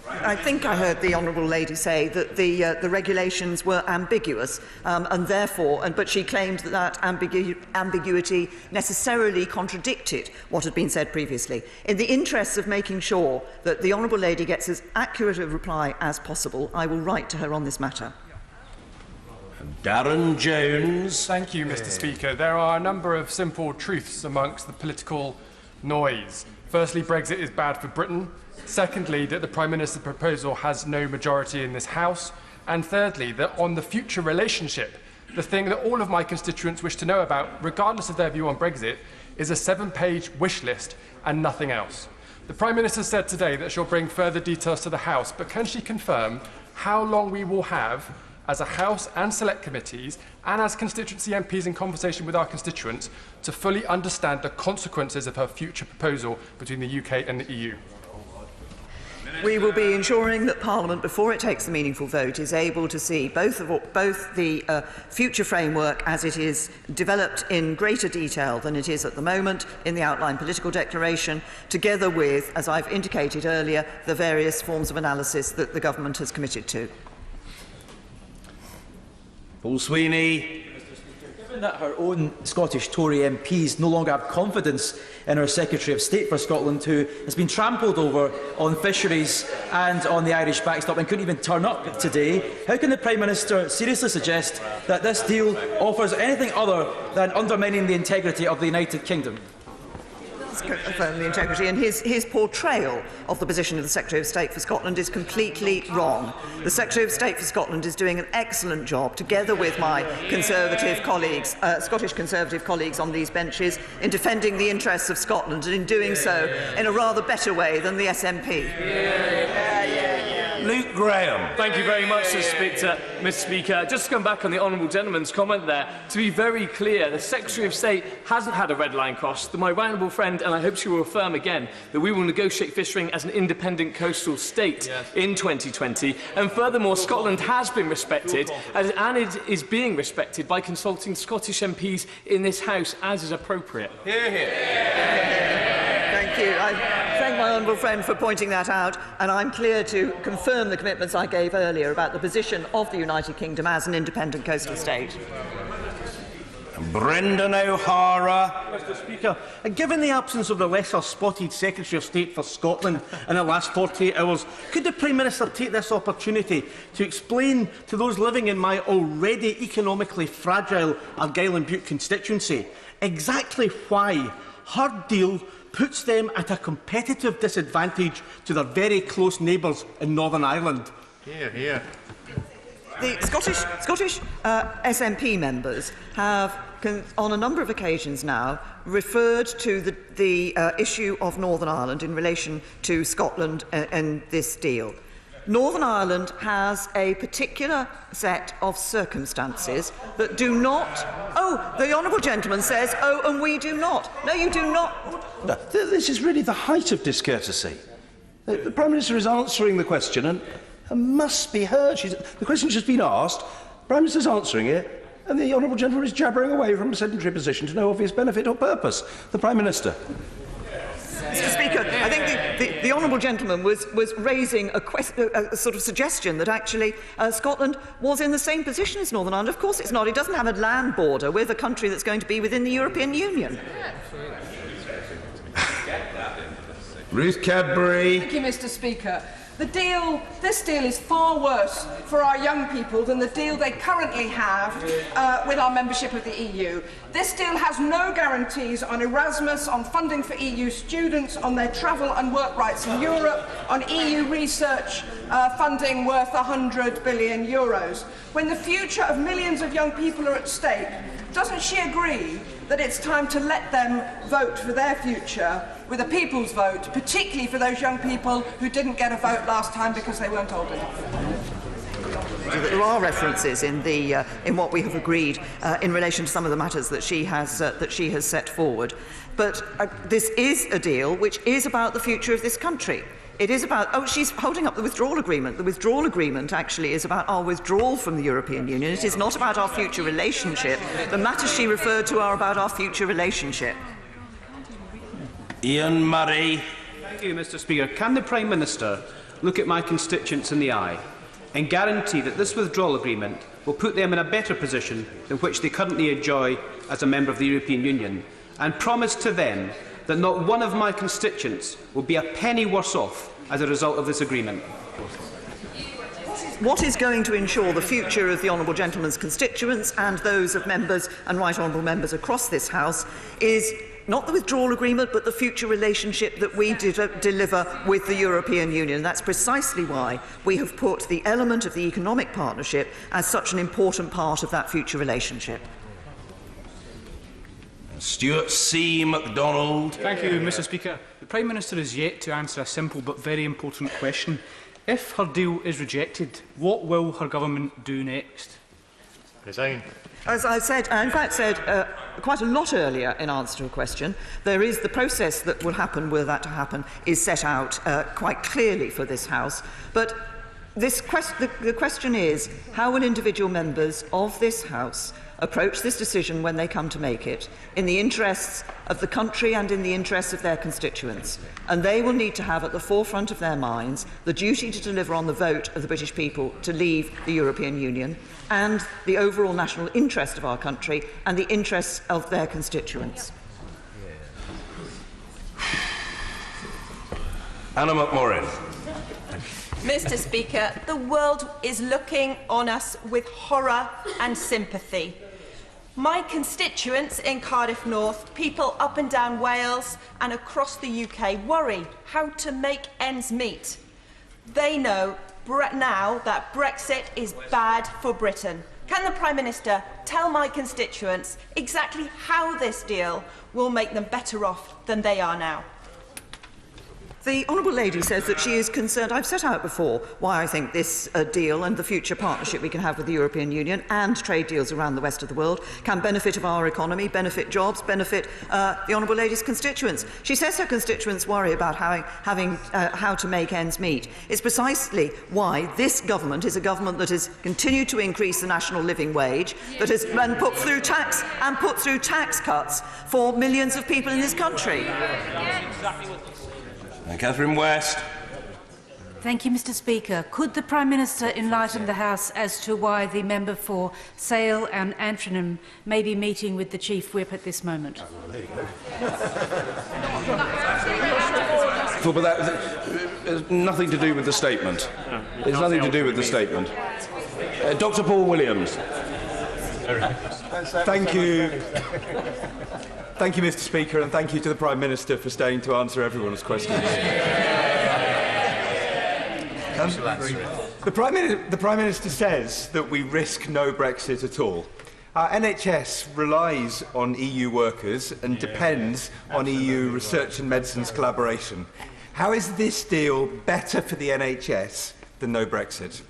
I think I heard the honourable lady say that the regulations were ambiguous, and therefore, but she claimed that ambiguity necessarily contradicted what had been said previously. In the interests of making sure that the honourable lady gets as accurate a reply as possible, I will write to her on this matter.
Darren Jones.
Thank you, Mr. Speaker. There are a number of simple truths amongst the political noise. Firstly, Brexit is bad for Britain. Secondly, that the Prime Minister's proposal has no majority in this House. And thirdly, that on the future relationship, the thing that all of my constituents wish to know about, regardless of their view on Brexit, is a 7-page wish list and nothing else. The Prime Minister said today that she'll bring further details to the House, but can she confirm how long we will have, as a House and Select Committees, and as constituency MPs in conversation with our constituents, to fully understand the consequences of her future proposal between the UK and the EU?
We will be ensuring that Parliament, before it takes the meaningful vote, is able to see both the future framework as it is developed in greater detail than it is at the moment in the outline political declaration, together with, as I've indicated earlier, the various forms of analysis that the government has committed to.
Paul Sweeney.
Given that her own Scottish Tory MPs no longer have confidence in her Secretary of State for Scotland, who has been trampled over on fisheries and on the Irish backstop and couldn't even turn up today, how can the Prime Minister seriously suggest that this deal offers anything other than undermining the integrity of the United Kingdom?
The integrity, and his portrayal of the position of the Secretary of State for Scotland is completely wrong. The Secretary of State for Scotland is doing an excellent job, together with my Conservative colleagues, Scottish Conservative colleagues on these benches, in defending the interests of Scotland, and in doing so in a rather better way than the SNP.
Luke Graham.
Thank you very much, Mr. Speaker. Just to come back on the honourable gentleman's comment there, to be very clear, the Secretary of State hasn't had a red line crossed. My right honourable friend, and I hope she will affirm again, that we will negotiate fishing as an independent coastal state in 2020. And furthermore, Scotland has been respected, and it is being respected by consulting Scottish MPs in this House, as is appropriate.
Hear, hear.
Thank you. I thank my honourable friend for pointing that out, and I'm clear to confirm the commitments I gave earlier about the position of the United Kingdom as an independent coastal state.
Brendan O'Hara.
Mr. Speaker, given the absence of the lesser-spotted Secretary of State for Scotland in the last 48 hours, could the Prime Minister take this opportunity to explain to those living in my already economically fragile Argyll and Bute constituency exactly why her deal puts them at a competitive disadvantage to their very close neighbours in Northern Ireland.
Hear, hear.
The Scottish SNP members have, on a number of occasions now, referred to the issue of Northern Ireland in relation to Scotland and this deal. Northern Ireland has a particular set of circumstances that do not... Oh, the honourable gentleman says, oh, and we do not. No, you do not.
No, this is really the height of discourtesy. The Prime Minister is answering the question and must be heard. The question's just been asked, the Prime Minister's answering it, and the honourable gentleman is jabbering away from a sedentary position to no obvious benefit or purpose. The Prime Minister.
Mr. Speaker, I think the honourable gentleman was raising a sort of suggestion that actually Scotland was in the same position as Northern Ireland. Of course it's not. It doesn't have a land border with a country that's going to be within the European Union.
Ruth Cadbury.
Thank you, Mr. Speaker. This deal is far worse for our young people than the deal they currently have with our membership of the EU. This deal has no guarantees on Erasmus, on funding for EU students, on their travel and work rights in Europe, on EU research funding worth €100 billion. When the future of millions of young people are at stake, doesn't she agree that it's time to let them vote for their future with a people's vote, particularly for those young people who didn't get a vote last time because they weren't old enough?
There are references in what we have agreed in relation to some of the matters that she has set forward. But this is a deal which is about the future of this country. It is about... Oh, she's holding up the withdrawal agreement. The withdrawal agreement actually is about our withdrawal from the European Union. It is not about our future relationship. The matters she referred to are about our future relationship.
Ian Murray.
Thank you, Mr. Speaker. Can the Prime Minister look at my constituents in the eye and guarantee that this withdrawal agreement will put them in a better position than which they currently enjoy as a member of the European Union, and promise to them that not one of my constituents will be a penny worse off as a result of this agreement?
What is going to ensure the future of the honourable gentleman's constituents and those of members and right honourable members across this House is not the withdrawal agreement, but the future relationship that we deliver with the European Union. That's precisely why we have put the element of the economic partnership as such an important part of that future relationship.
Stuart C. MacDonald.
Thank you, Mr. Speaker. The Prime Minister is yet to answer a simple but very important question. If her deal is rejected, what will her government do next?
Resign.
As I said, in fact said quite a lot earlier in answer to a question, there is the process that will happen, were that to happen, is set out quite clearly for this House. But the question is, how will individual members of this House approach this decision when they come to make it, in the interests of the country and in the interests of their constituents? And they will need to have at the forefront of their minds the duty to deliver on the vote of the British people to leave the European Union, and the overall national interest of our country and the interests of their constituents.
Anna McMorrin.
Mr. Speaker, the world is looking on us with horror and sympathy. My constituents in Cardiff North, people up and down Wales and across the UK, worry how to make ends meet. They know now that Brexit is bad for Britain. Can the Prime Minister tell my constituents exactly how this deal will make them better off than they are now?
The honourable lady says that she is concerned. I've set out before why I think this deal and the future partnership we can have with the European Union and trade deals around the rest of the world can benefit of our economy, benefit jobs, benefit the honourable lady's constituents. She says her constituents worry about how to make ends meet. It's precisely why this government is a government that has continued to increase the national living wage, that has been put through tax cuts for millions of people in this country.
And Catherine West.
Thank you, Mr. Speaker. Could the Prime Minister enlighten the House as to why the member for Sale and Antrim may be meeting with the Chief Whip at this moment?
There you go. But that nothing to do with the statement. There's nothing to do with the statement. Dr. Paul Williams.
Thank you. Thank you, Mr. Speaker, and thank you to the Prime Minister for staying to answer everyone's questions. The Prime Minister says that we risk no Brexit at all. Our NHS relies on EU workers and depends on EU research and medicines collaboration. How is this deal better for the NHS than no Brexit?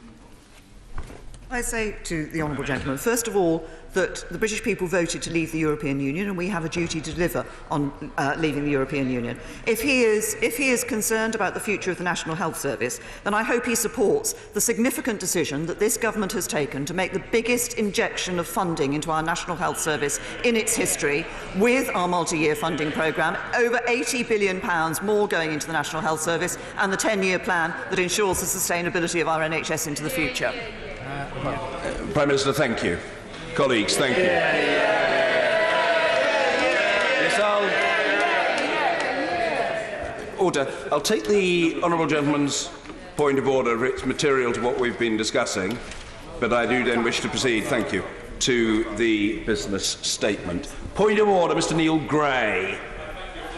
I say to the honourable gentleman, first of all, that the British people voted to leave the European Union, and we have a duty to deliver on leaving the European Union. If he is concerned about the future of the National Health Service, then I hope he supports the significant decision that this government has taken to make the biggest injection of funding into our National Health Service in its history, with our multi-year funding programme, over £80 billion more going into the National Health Service, and the 10-year plan that ensures the sustainability of our NHS into the future.
Prime Minister, thank you. Colleagues, thank you. Yes, Order. I'll take the honourable gentleman's point of order if it's material to what we've been discussing, but I do then wish to proceed, thank you, to the business statement. Point of order, Mr Neil Gray.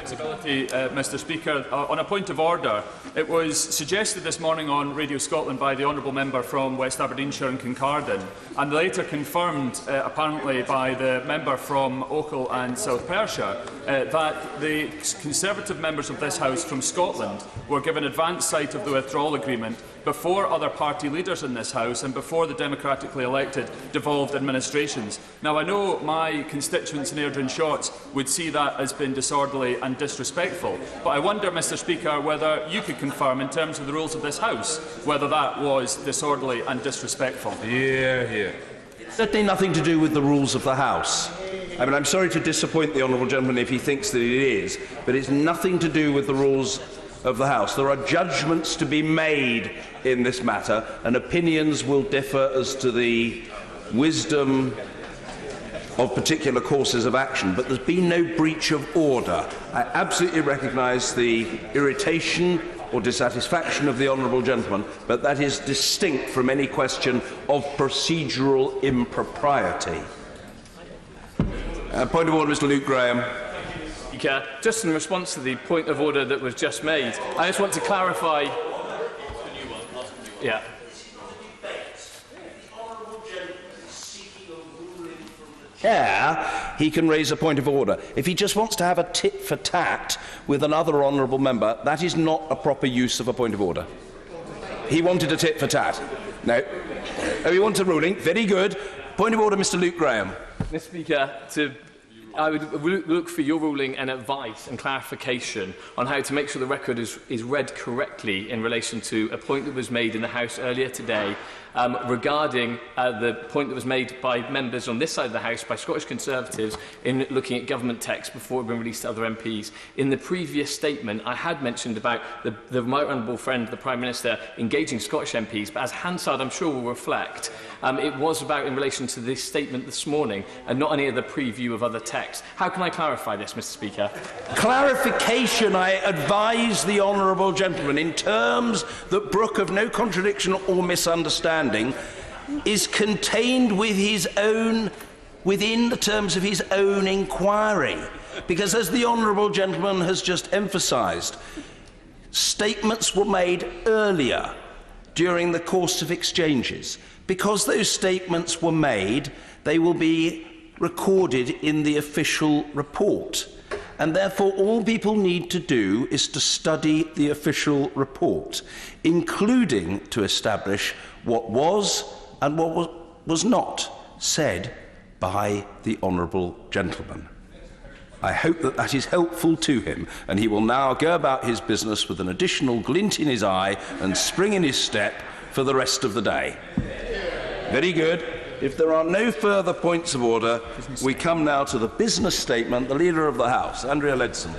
Mr. Speaker, on a point of order, it was suggested this morning on Radio Scotland by the honourable member from West Aberdeenshire and Kincardine, and later confirmed, apparently, by the member from Ochil and South Perthshire, that the Conservative members of this House from Scotland were given advance sight of the withdrawal agreement before other party leaders in this House and before the democratically elected devolved administrations. Now, I know my constituents in Airdrie and Shotts would see that as being disorderly and disrespectful, but I wonder, Mr. Speaker, whether you could confirm, in terms of the rules of this House, whether that was disorderly and disrespectful.
Hear. Certainly nothing to do with the rules of the House. I mean, I'm sorry to disappoint the honourable gentleman if he thinks that it is, but it's nothing to do with the rules of the House. There are judgments to be made in this matter, and opinions will differ as to the wisdom of particular courses of action, but there's been no breach of order. I absolutely recognise the irritation or dissatisfaction of the honourable gentleman, but that is distinct from any question of procedural impropriety. Point of order, Mr Luke Graham.
Just in response to the point of order that was just made, I just want to clarify. Yeah.
He can raise a point of order. If he just wants to have a tit for tat with another honourable member, that is not a proper use of a point of order. He wanted a tit for tat. No. Oh, he wants a ruling. Very good. Point of order, Mr Luke Graham.
Mr. Speaker, I would look for your ruling and advice and clarification on how to make sure the record is read correctly in relation to a point that was made in the House earlier today regarding the point that was made by members on this side of the House, by Scottish Conservatives, in looking at government text before it had been released to other MPs. In the previous statement, I had mentioned about the right honourable friend, the Prime Minister, engaging Scottish MPs, but as Hansard, I'm sure, will reflect, it was about in relation to this statement this morning and not any other preview of other text. How can I clarify this, Mr. Speaker?
Clarification, I advise the honourable gentleman, in terms that brook of no contradiction or misunderstanding, is contained with within the terms of his own inquiry. Because, as the honourable gentleman has just emphasised, statements were made earlier during the course of exchanges. Because those statements were made, they will be recorded in the official report. And therefore, all people need to do is to study the official report, including to establish what was and what was not said by the honourable gentleman. I hope that that is helpful to him, and he will now go about his business with an additional glint in his eye and spring in his step for the rest of the day. Very good. If there are no further points of order, we come now to the business statement. The Leader of the House, Andrea Leadsom.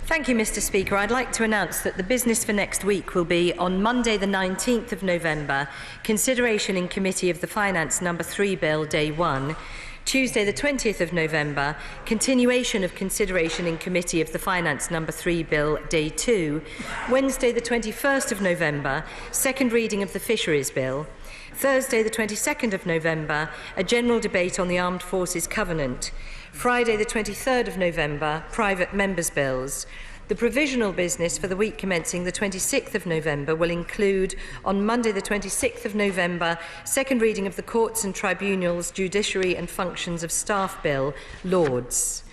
Thank you, Mr. Speaker. I'd like to announce that the business for next week will be on Monday the 19th of November, consideration in Committee of the Finance No. 3 Bill, Day 1. Tuesday the 20th of November, continuation of consideration in Committee of the Finance No. 3 Bill, Day 2. Wednesday the 21st of November, second reading of the Fisheries Bill. Thursday, the 22nd of November, a general debate on the Armed Forces Covenant. Friday, the 23rd of November, private members' bills. The provisional business for the week commencing the 26th of November will include, on Monday the 26th of November, second reading of the Courts and Tribunals, Judiciary and Functions of Staff Bill, Lords.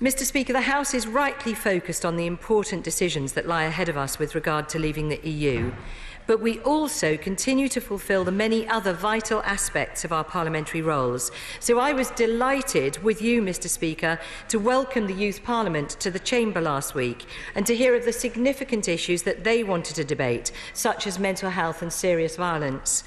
Mr. Speaker, the House is rightly focused on the important decisions that lie ahead of us with regard to leaving the EU. But we also continue to fulfil the many other vital aspects of our parliamentary roles. So I was delighted with you, Mr. Speaker, to welcome the Youth Parliament to the Chamber last week and to hear of the significant issues that they wanted to debate, such as mental health and serious violence.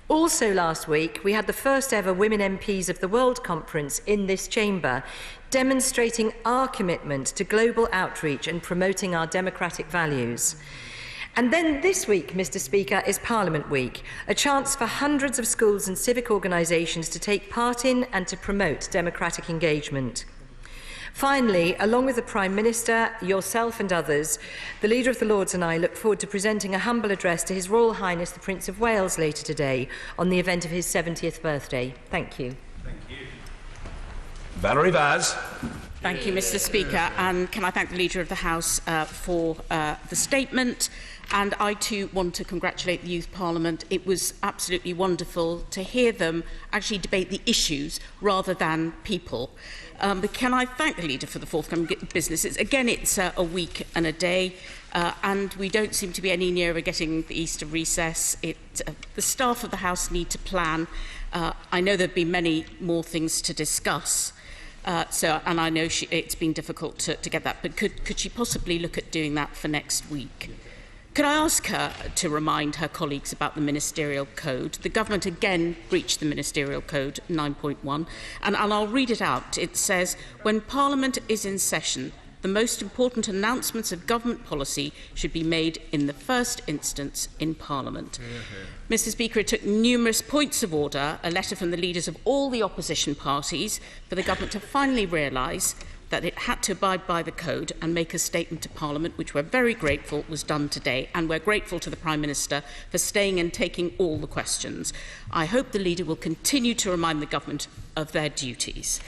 Also last week, we had the first ever Women MPs of the World Conference in this chamber, demonstrating our commitment to global outreach and promoting our democratic values. And then this week, Mr. Speaker, is Parliament Week, a chance for hundreds of schools and civic organisations to take part in and to promote democratic engagement. Finally, along with the Prime Minister, yourself and others, the Leader of the Lords and I look forward to presenting a humble address to His Royal Highness the Prince of Wales later today on the event of his 70th birthday. Thank you.
Thank you. Valerie Vaz.
Thank you, Mr. Speaker, and can I thank the Leader of the House for the statement. And I too want to congratulate the Youth Parliament. It was absolutely wonderful to hear them actually debate the issues rather than people. But can I thank the Leader for the forthcoming business? Again, it's a week and a day, and we don't seem to be any nearer getting the Easter recess. The staff of the House need to plan. I know there have been many more things to discuss. And I know it's been difficult to get that, but could she possibly look at doing that for next week? Could I ask her to remind her colleagues about the Ministerial Code? The government again breached the Ministerial Code 9.1, and I'll read it out. It says, when Parliament is in session, the most important announcements of government policy should be made in the first instance in Parliament. Mr. Speaker, it took numerous points of order, a letter from the leaders of all the opposition parties, for the government to finally realise that it had to abide by the code and make a statement to Parliament, which we're very grateful was done today, and we're grateful to the Prime Minister for staying and taking all the questions. I hope the Leader will continue to remind the government of their duties.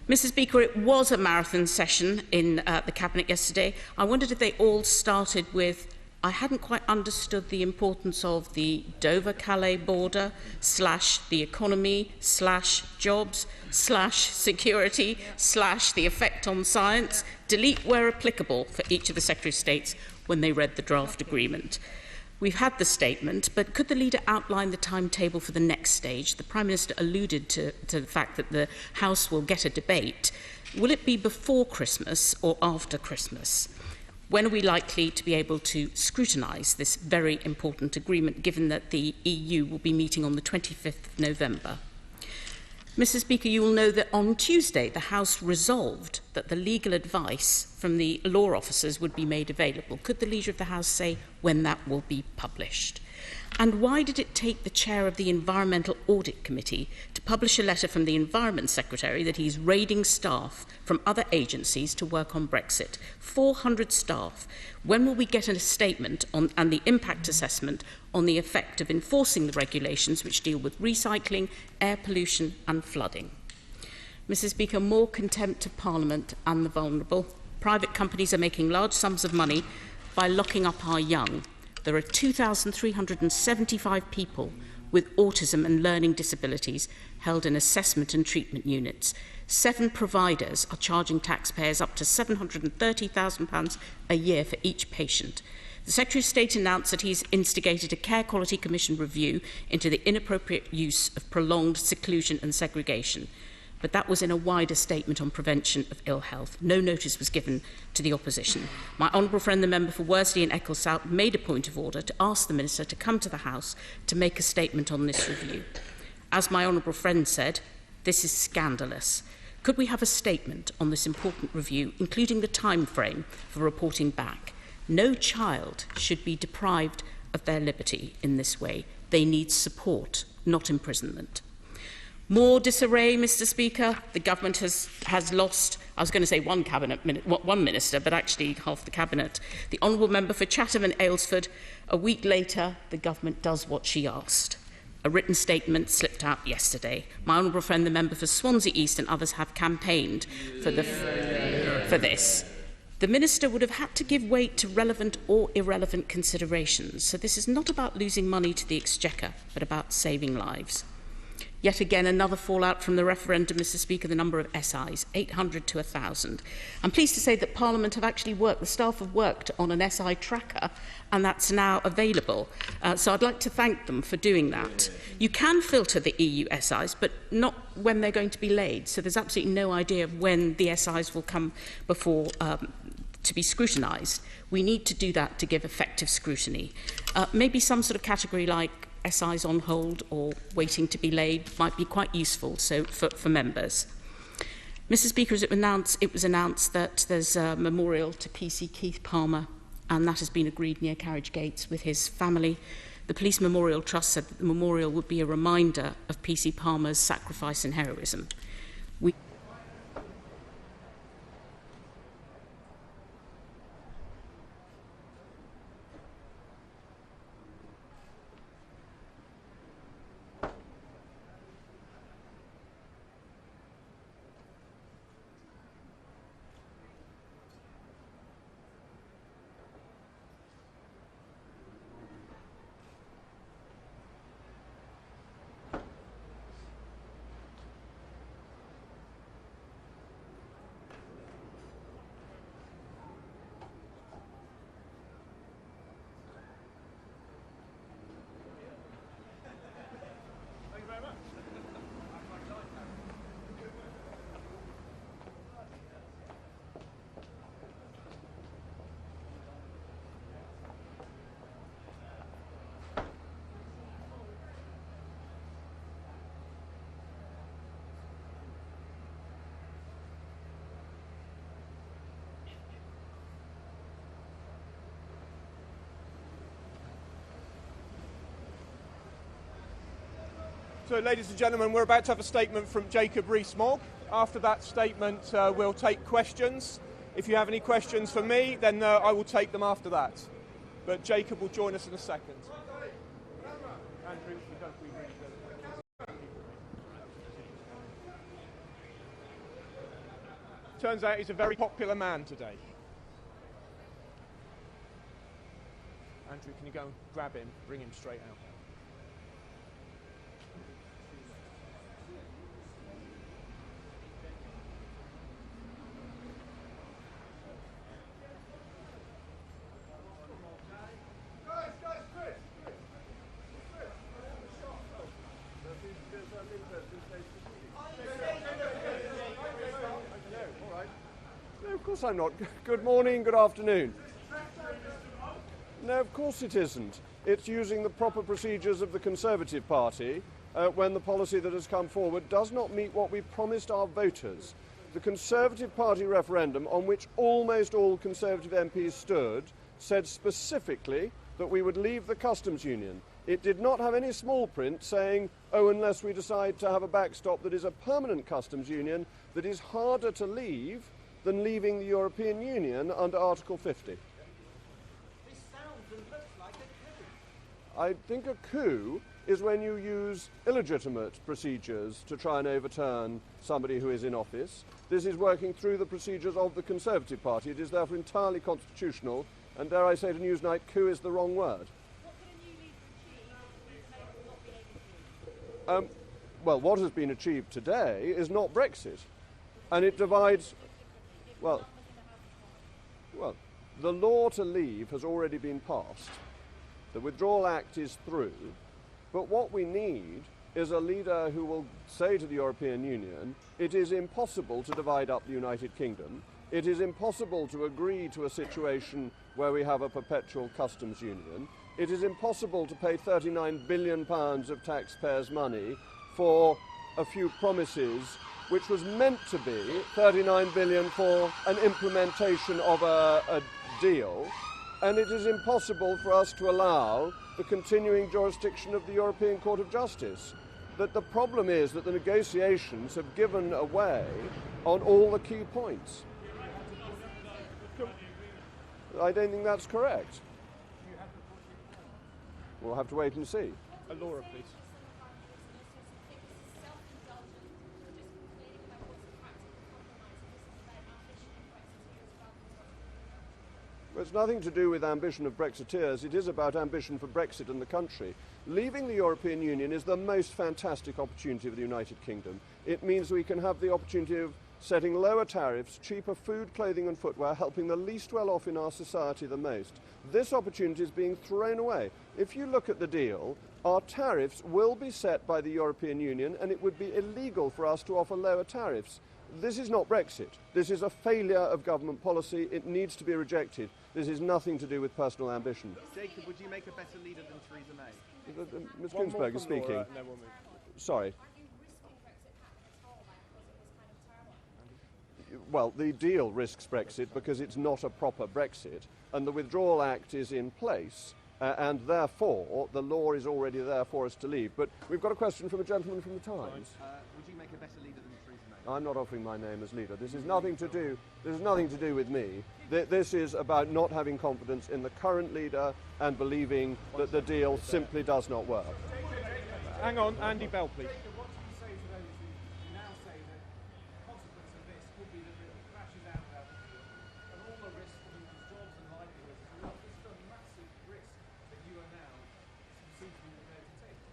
Mr. Speaker, it was a marathon session in the Cabinet yesterday. I wondered if they all started with, I hadn't quite understood the importance of the Dover-Calais border, / the economy, / jobs, / security, / the effect on science, delete where applicable for each of the Secretary of States when they read the draft agreement. We've had the statement, but could the Leader outline the timetable for the next stage? The Prime Minister alluded to the fact that the House will get a debate. Will it be before Christmas or after Christmas? When are we likely to be able to scrutinise this very important agreement, given that the EU will be meeting on the 25th of November? Mr. Speaker, you will know that on Tuesday the House resolved that the legal advice from the law officers would be made available. Could the Leader of the House say when that will be published? And why did it take the chair of the Environmental Audit Committee to publish a letter from the Environment Secretary that he's raiding staff from other agencies to work on Brexit? 400 staff. When will we get a statement on and the impact assessment on the effect of enforcing the regulations which deal with recycling, air pollution and flooding? Mr. Speaker, more contempt of Parliament and the vulnerable. Private companies are making large sums of money by locking up our young. There are 2,375 people with autism and learning disabilities held in assessment and treatment units. 7 providers are charging taxpayers up to £730,000 a year for each patient. The Secretary of State announced that he's instigated a Care Quality Commission review into the inappropriate use of prolonged seclusion and segregation. But that was in a wider statement on prevention of ill health. No notice was given to the opposition. My honourable friend, the member for Worsley and Ecclesouth, made a point of order to ask the Minister to come to the House to make a statement on this review. As my honourable friend said, this is scandalous. Could we have a statement on this important review, including the time frame for reporting back? No child should be deprived of their liberty in this way. They need support, not imprisonment. More disarray, Mr. Speaker. The government has lost, I was going to say one minister, but actually half the cabinet. The honourable member for Chatham and Aylesford, a week later, the government does what she asked. A written statement slipped out yesterday. My honourable friend, the member for Swansea East, and others have campaigned for this. The Minister would have had to give weight to relevant or irrelevant considerations. So this is not about losing money to the Exchequer, but about saving lives. Yet again, another fallout from the referendum, Mr Speaker, the number of SIs, 800 to 1,000. I'm pleased to say that Parliament have actually worked, the staff have worked on an SI tracker, and that's now available. So I'd like to thank them for doing that. You can filter the EU SIs, but not when they're going to be laid. So there's absolutely no idea of when the SIs will come before to be scrutinised. We need to do that to give effective scrutiny. Maybe some sort of category like SIs on hold or waiting to be laid might be quite useful for members. Mr Speaker, as it was announced that there's a memorial to PC Keith Palmer, and that has been agreed near Carriage Gates with his family. The Police Memorial Trust said that the memorial would be a reminder of PC Palmer's sacrifice and heroism.
So, ladies and gentlemen, we're about to have a statement from Jacob Rees-Mogg. After that statement, we'll take questions. If you have any questions for me, then I will take them after that. But Jacob will join us in a second. Andrew, we really don't. Turns out he's a very popular man today. Andrew, can you go and grab him, bring him straight out?
Of course I'm not. Good morning, good afternoon. No, of course it isn't. It's using the proper procedures of the Conservative Party when the policy that has come forward does not meet what we promised our voters. The Conservative Party referendum, on which almost all Conservative MPs stood, said specifically that we would leave the customs union. It did not have any small print saying, oh, unless we decide to have a backstop that is a permanent customs union that is harder to leave than leaving the European Union under Article 50.
This sounds and looks like a coup.
I think a coup is when you use illegitimate procedures to try and overturn somebody who is in office. This is working through the procedures of the Conservative Party. It is therefore entirely constitutional, and dare I say to Newsnight, coup is the wrong word. Well, what has been achieved today is not Brexit, and it divides. Well, the law to leave has already been passed. The Withdrawal Act is through. But what we need is a leader who will say to the European Union, it is impossible to divide up the United Kingdom. It is impossible to agree to a situation where we have a perpetual customs union. It is impossible to pay £39 billion of taxpayers' money for a few promises which was meant to be 39 billion for an implementation of a deal, and it is impossible for us to allow the continuing jurisdiction of the European Court of Justice. That the problem is that the negotiations have given away on all the key points. I don't think that's correct. We'll have to wait and see.
Laura, please.
It's nothing to do with ambition of Brexiteers. It is about ambition for Brexit and the country. Leaving the European Union is the most fantastic opportunity for the United Kingdom. It means we can have the opportunity of setting lower tariffs, cheaper food, clothing and footwear, helping the least well off in our society the most. This opportunity is being thrown away. If you look at the deal, our tariffs will be set by the European Union, and it would be illegal for us to offer lower tariffs. This is not Brexit. This is a failure of government policy. It needs to be rejected. This is nothing to do with personal ambition.
Jacob, would you make a better leader than Theresa May?
Ms. Ginsberg is speaking. Sorry. Well, the deal risks Brexit because it's not a proper Brexit, and the Withdrawal Act is in place, and therefore the law is already there for us to leave. But we've got a question from a gentleman from the Times.
Would you make a better leader than Theresa May?
I'm not offering my name as leader. This is nothing to do. This is nothing to do with me. This is about not having confidence in the current leader and believing that the deal simply does not work.
Hang on, Andy Bell, please.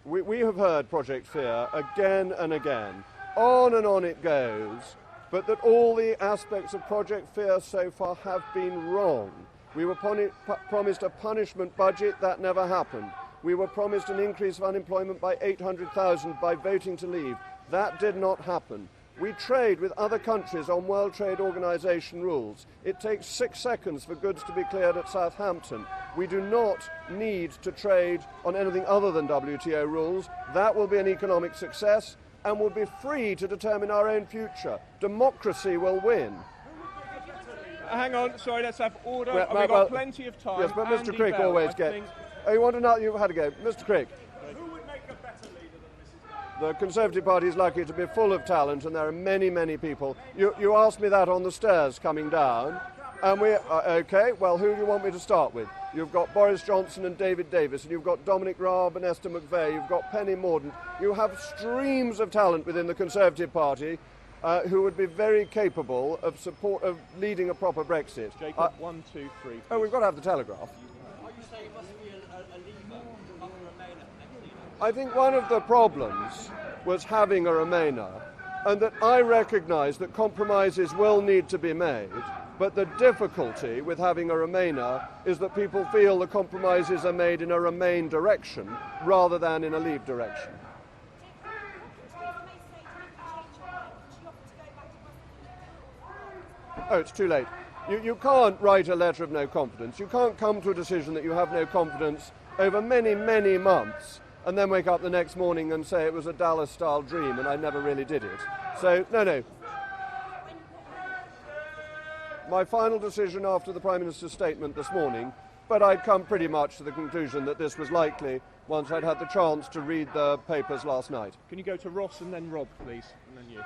We have heard Project Fear again and again. On and on it goes, but that all the aspects of Project Fear so far have been wrong. We were promised a punishment budget. That never happened. We were promised an increase of unemployment by 800,000 by voting to leave. That did not happen. We trade with other countries on World Trade Organization rules. It takes 6 seconds for goods to be cleared at Southampton. We do not need to trade on anything other than WTO rules. That will be an economic success and will be free to determine our own future. Democracy will win.
Hang on, sorry, let's have order. We've got plenty of time.
Yes, but Mr.
Andy
Crick
Bell,
always
I
gets...
think.
Oh, you want to know? You've had a go. Mr. Crick. The Conservative Party is likely to be full of talent, and there are many, many people. You asked me that on the stairs coming down, and we... OK, well, who do you want me to start with? You've got Boris Johnson and David Davis, and you've got Dominic Raab and Esther McVeigh, you've got Penny Mordaunt. You have streams of talent within the Conservative Party who would be very capable of leading a proper Brexit.
Jacob, 1, 2, 3. Please.
Oh, we've got to have the Telegraph. I think one of the problems was having a Remainer, and that I recognise that compromises will need to be made, but the difficulty with having a Remainer is that people feel the compromises are made in a Remain direction rather than in a Leave direction. Oh, it's too late. You can't write a letter of no confidence. You can't come to a decision that you have no confidence over many, many months and then wake up the next morning and say it was a Dallas-style dream and I never really did it. So, no. My final decision after the Prime Minister's statement this morning, but I'd come pretty much to the conclusion that this was likely once I'd had the chance to read the papers last night.
Can you go to Ross and then Rob, please, and then you.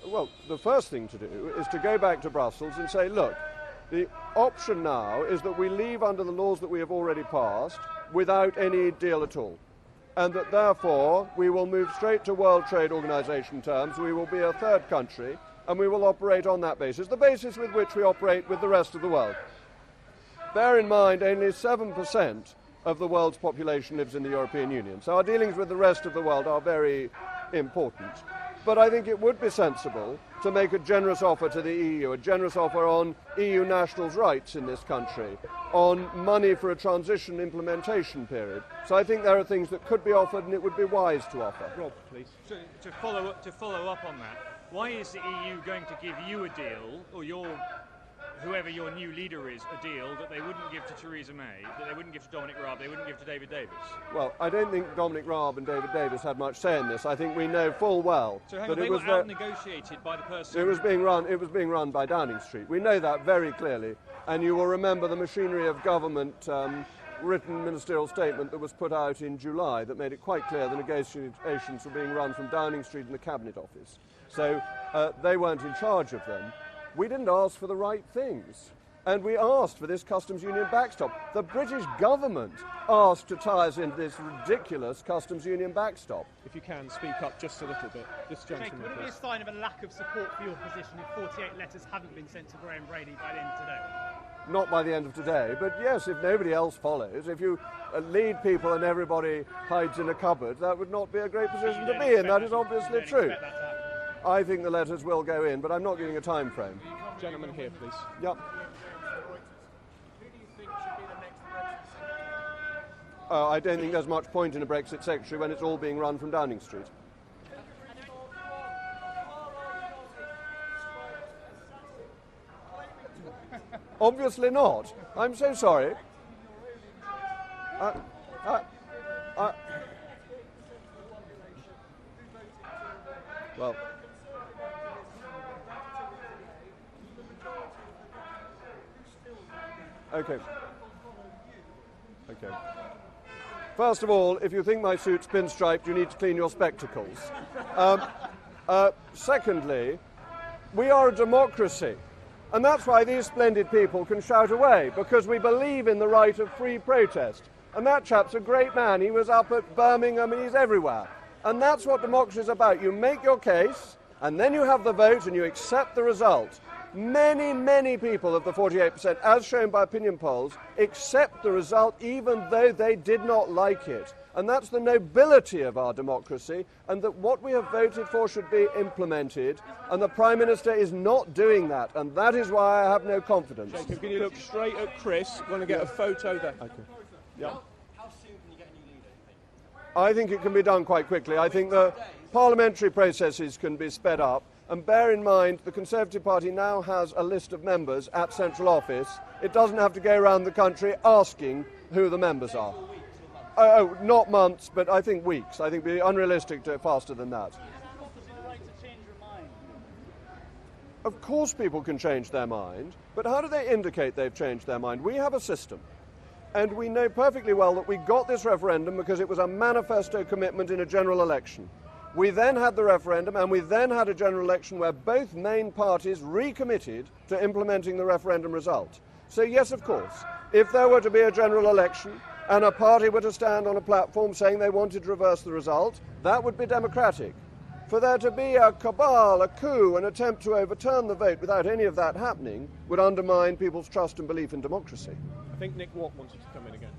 Well, the first thing to do is to go back to Brussels and say, look, the option now is that we leave under the laws that we have already passed without any deal at all. And that therefore we will move straight to World Trade Organization terms, we will be a third country, and we will operate on that basis, the basis with which we operate with the rest of the world. Bear in mind, only 7% of the world's population lives in the European Union, so our dealings with the rest of the world are very important. But I think it would be sensible to make a generous offer to the EU, a generous offer on EU nationals' rights in this country, on money for a transition implementation period. So I think there are things that could be offered and it would be wise to offer.
Rob, please.
So, to follow up on that, why is the EU going to give you a deal, or whoever your new leader is, a deal that they wouldn't give to Theresa May, that they wouldn't give to Dominic Raab, they wouldn't give to David Davis?
Well, I don't think Dominic Raab and David Davis had much say in this. I think we know full well that
they were out-negotiated by the person...
It was being run by Downing Street. We know that very clearly. And you will remember the machinery of government written ministerial statement that was put out in July that made it quite clear the negotiations were being run from Downing Street and the Cabinet Office. So they weren't in charge of them. We didn't ask for the right things. And we asked for this customs union backstop. The British government asked to tie us into this ridiculous customs union backstop.
If you can, speak up just a little bit. This gentleman,
would it be a sign of a lack of support for your position if 48 letters hadn't been sent to Graham Brady by the end of today?
Not by the end of today, but yes, if nobody else follows, if you lead people and everybody hides in a cupboard, that would not be a great position to be in. That is obviously true. I think the letters will go in, but I'm not giving a time frame.
Gentleman here, please.
Yep. I don't think there's much point in a Brexit secretary when it's all being run from Downing Street. Obviously not. I'm so sorry. Well. Okay. Okay. First of all, if you think my suit's pinstriped, you need to clean your spectacles. Secondly, we are a democracy. And that's why these splendid people can shout away, because we believe in the right of free protest. And that chap's a great man. He was up at Birmingham and he's everywhere. And that's what democracy is about. You make your case, and then you have the vote and you accept the result. Many, many people of the 48%, as shown by opinion polls, accept the result even though they did not like it. And that's the nobility of our democracy, and that what we have voted for should be implemented, and the Prime Minister is not doing that, and that is why I have no confidence.
Jacob, can you look straight at Chris? We're going to get a photo there.
Okay. Yeah. How soon can you get a new leader? I think it can be done quite quickly. I think the parliamentary processes can be sped up. And bear in mind, the Conservative Party now has a list of members at Central Office. It doesn't have to go around the country asking who the members are. Oh, not months, but I think weeks. I think it would be unrealistic to faster than that. Of course people can change their mind, but how do they indicate they've changed their mind? We have a system, and we know perfectly well that we got this referendum because it was a manifesto commitment in a general election. We then had the referendum, and we then had a general election where both main parties recommitted to implementing the referendum result. So yes, of course, if there were to be a general election and a party were to stand on a platform saying they wanted to reverse the result, that would be democratic. For there to be a cabal, a coup, an attempt to overturn the vote without any of that happening would undermine people's trust and belief in democracy.
I think Nick Watt wanted to come in again.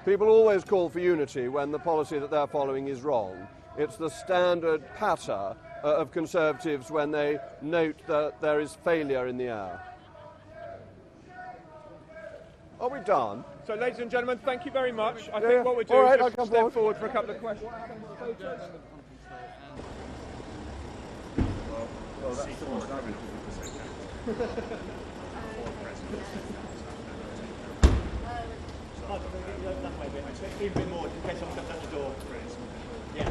People always call for unity when the policy that they're following is wrong. It's the standard patter of Conservatives when they note that there is failure in the air. Are we done?
So, ladies and gentlemen, thank you very much. I think what we'll do is just step forward for a couple of questions.
Even a bit more, in case someone comes out the door. Yeah.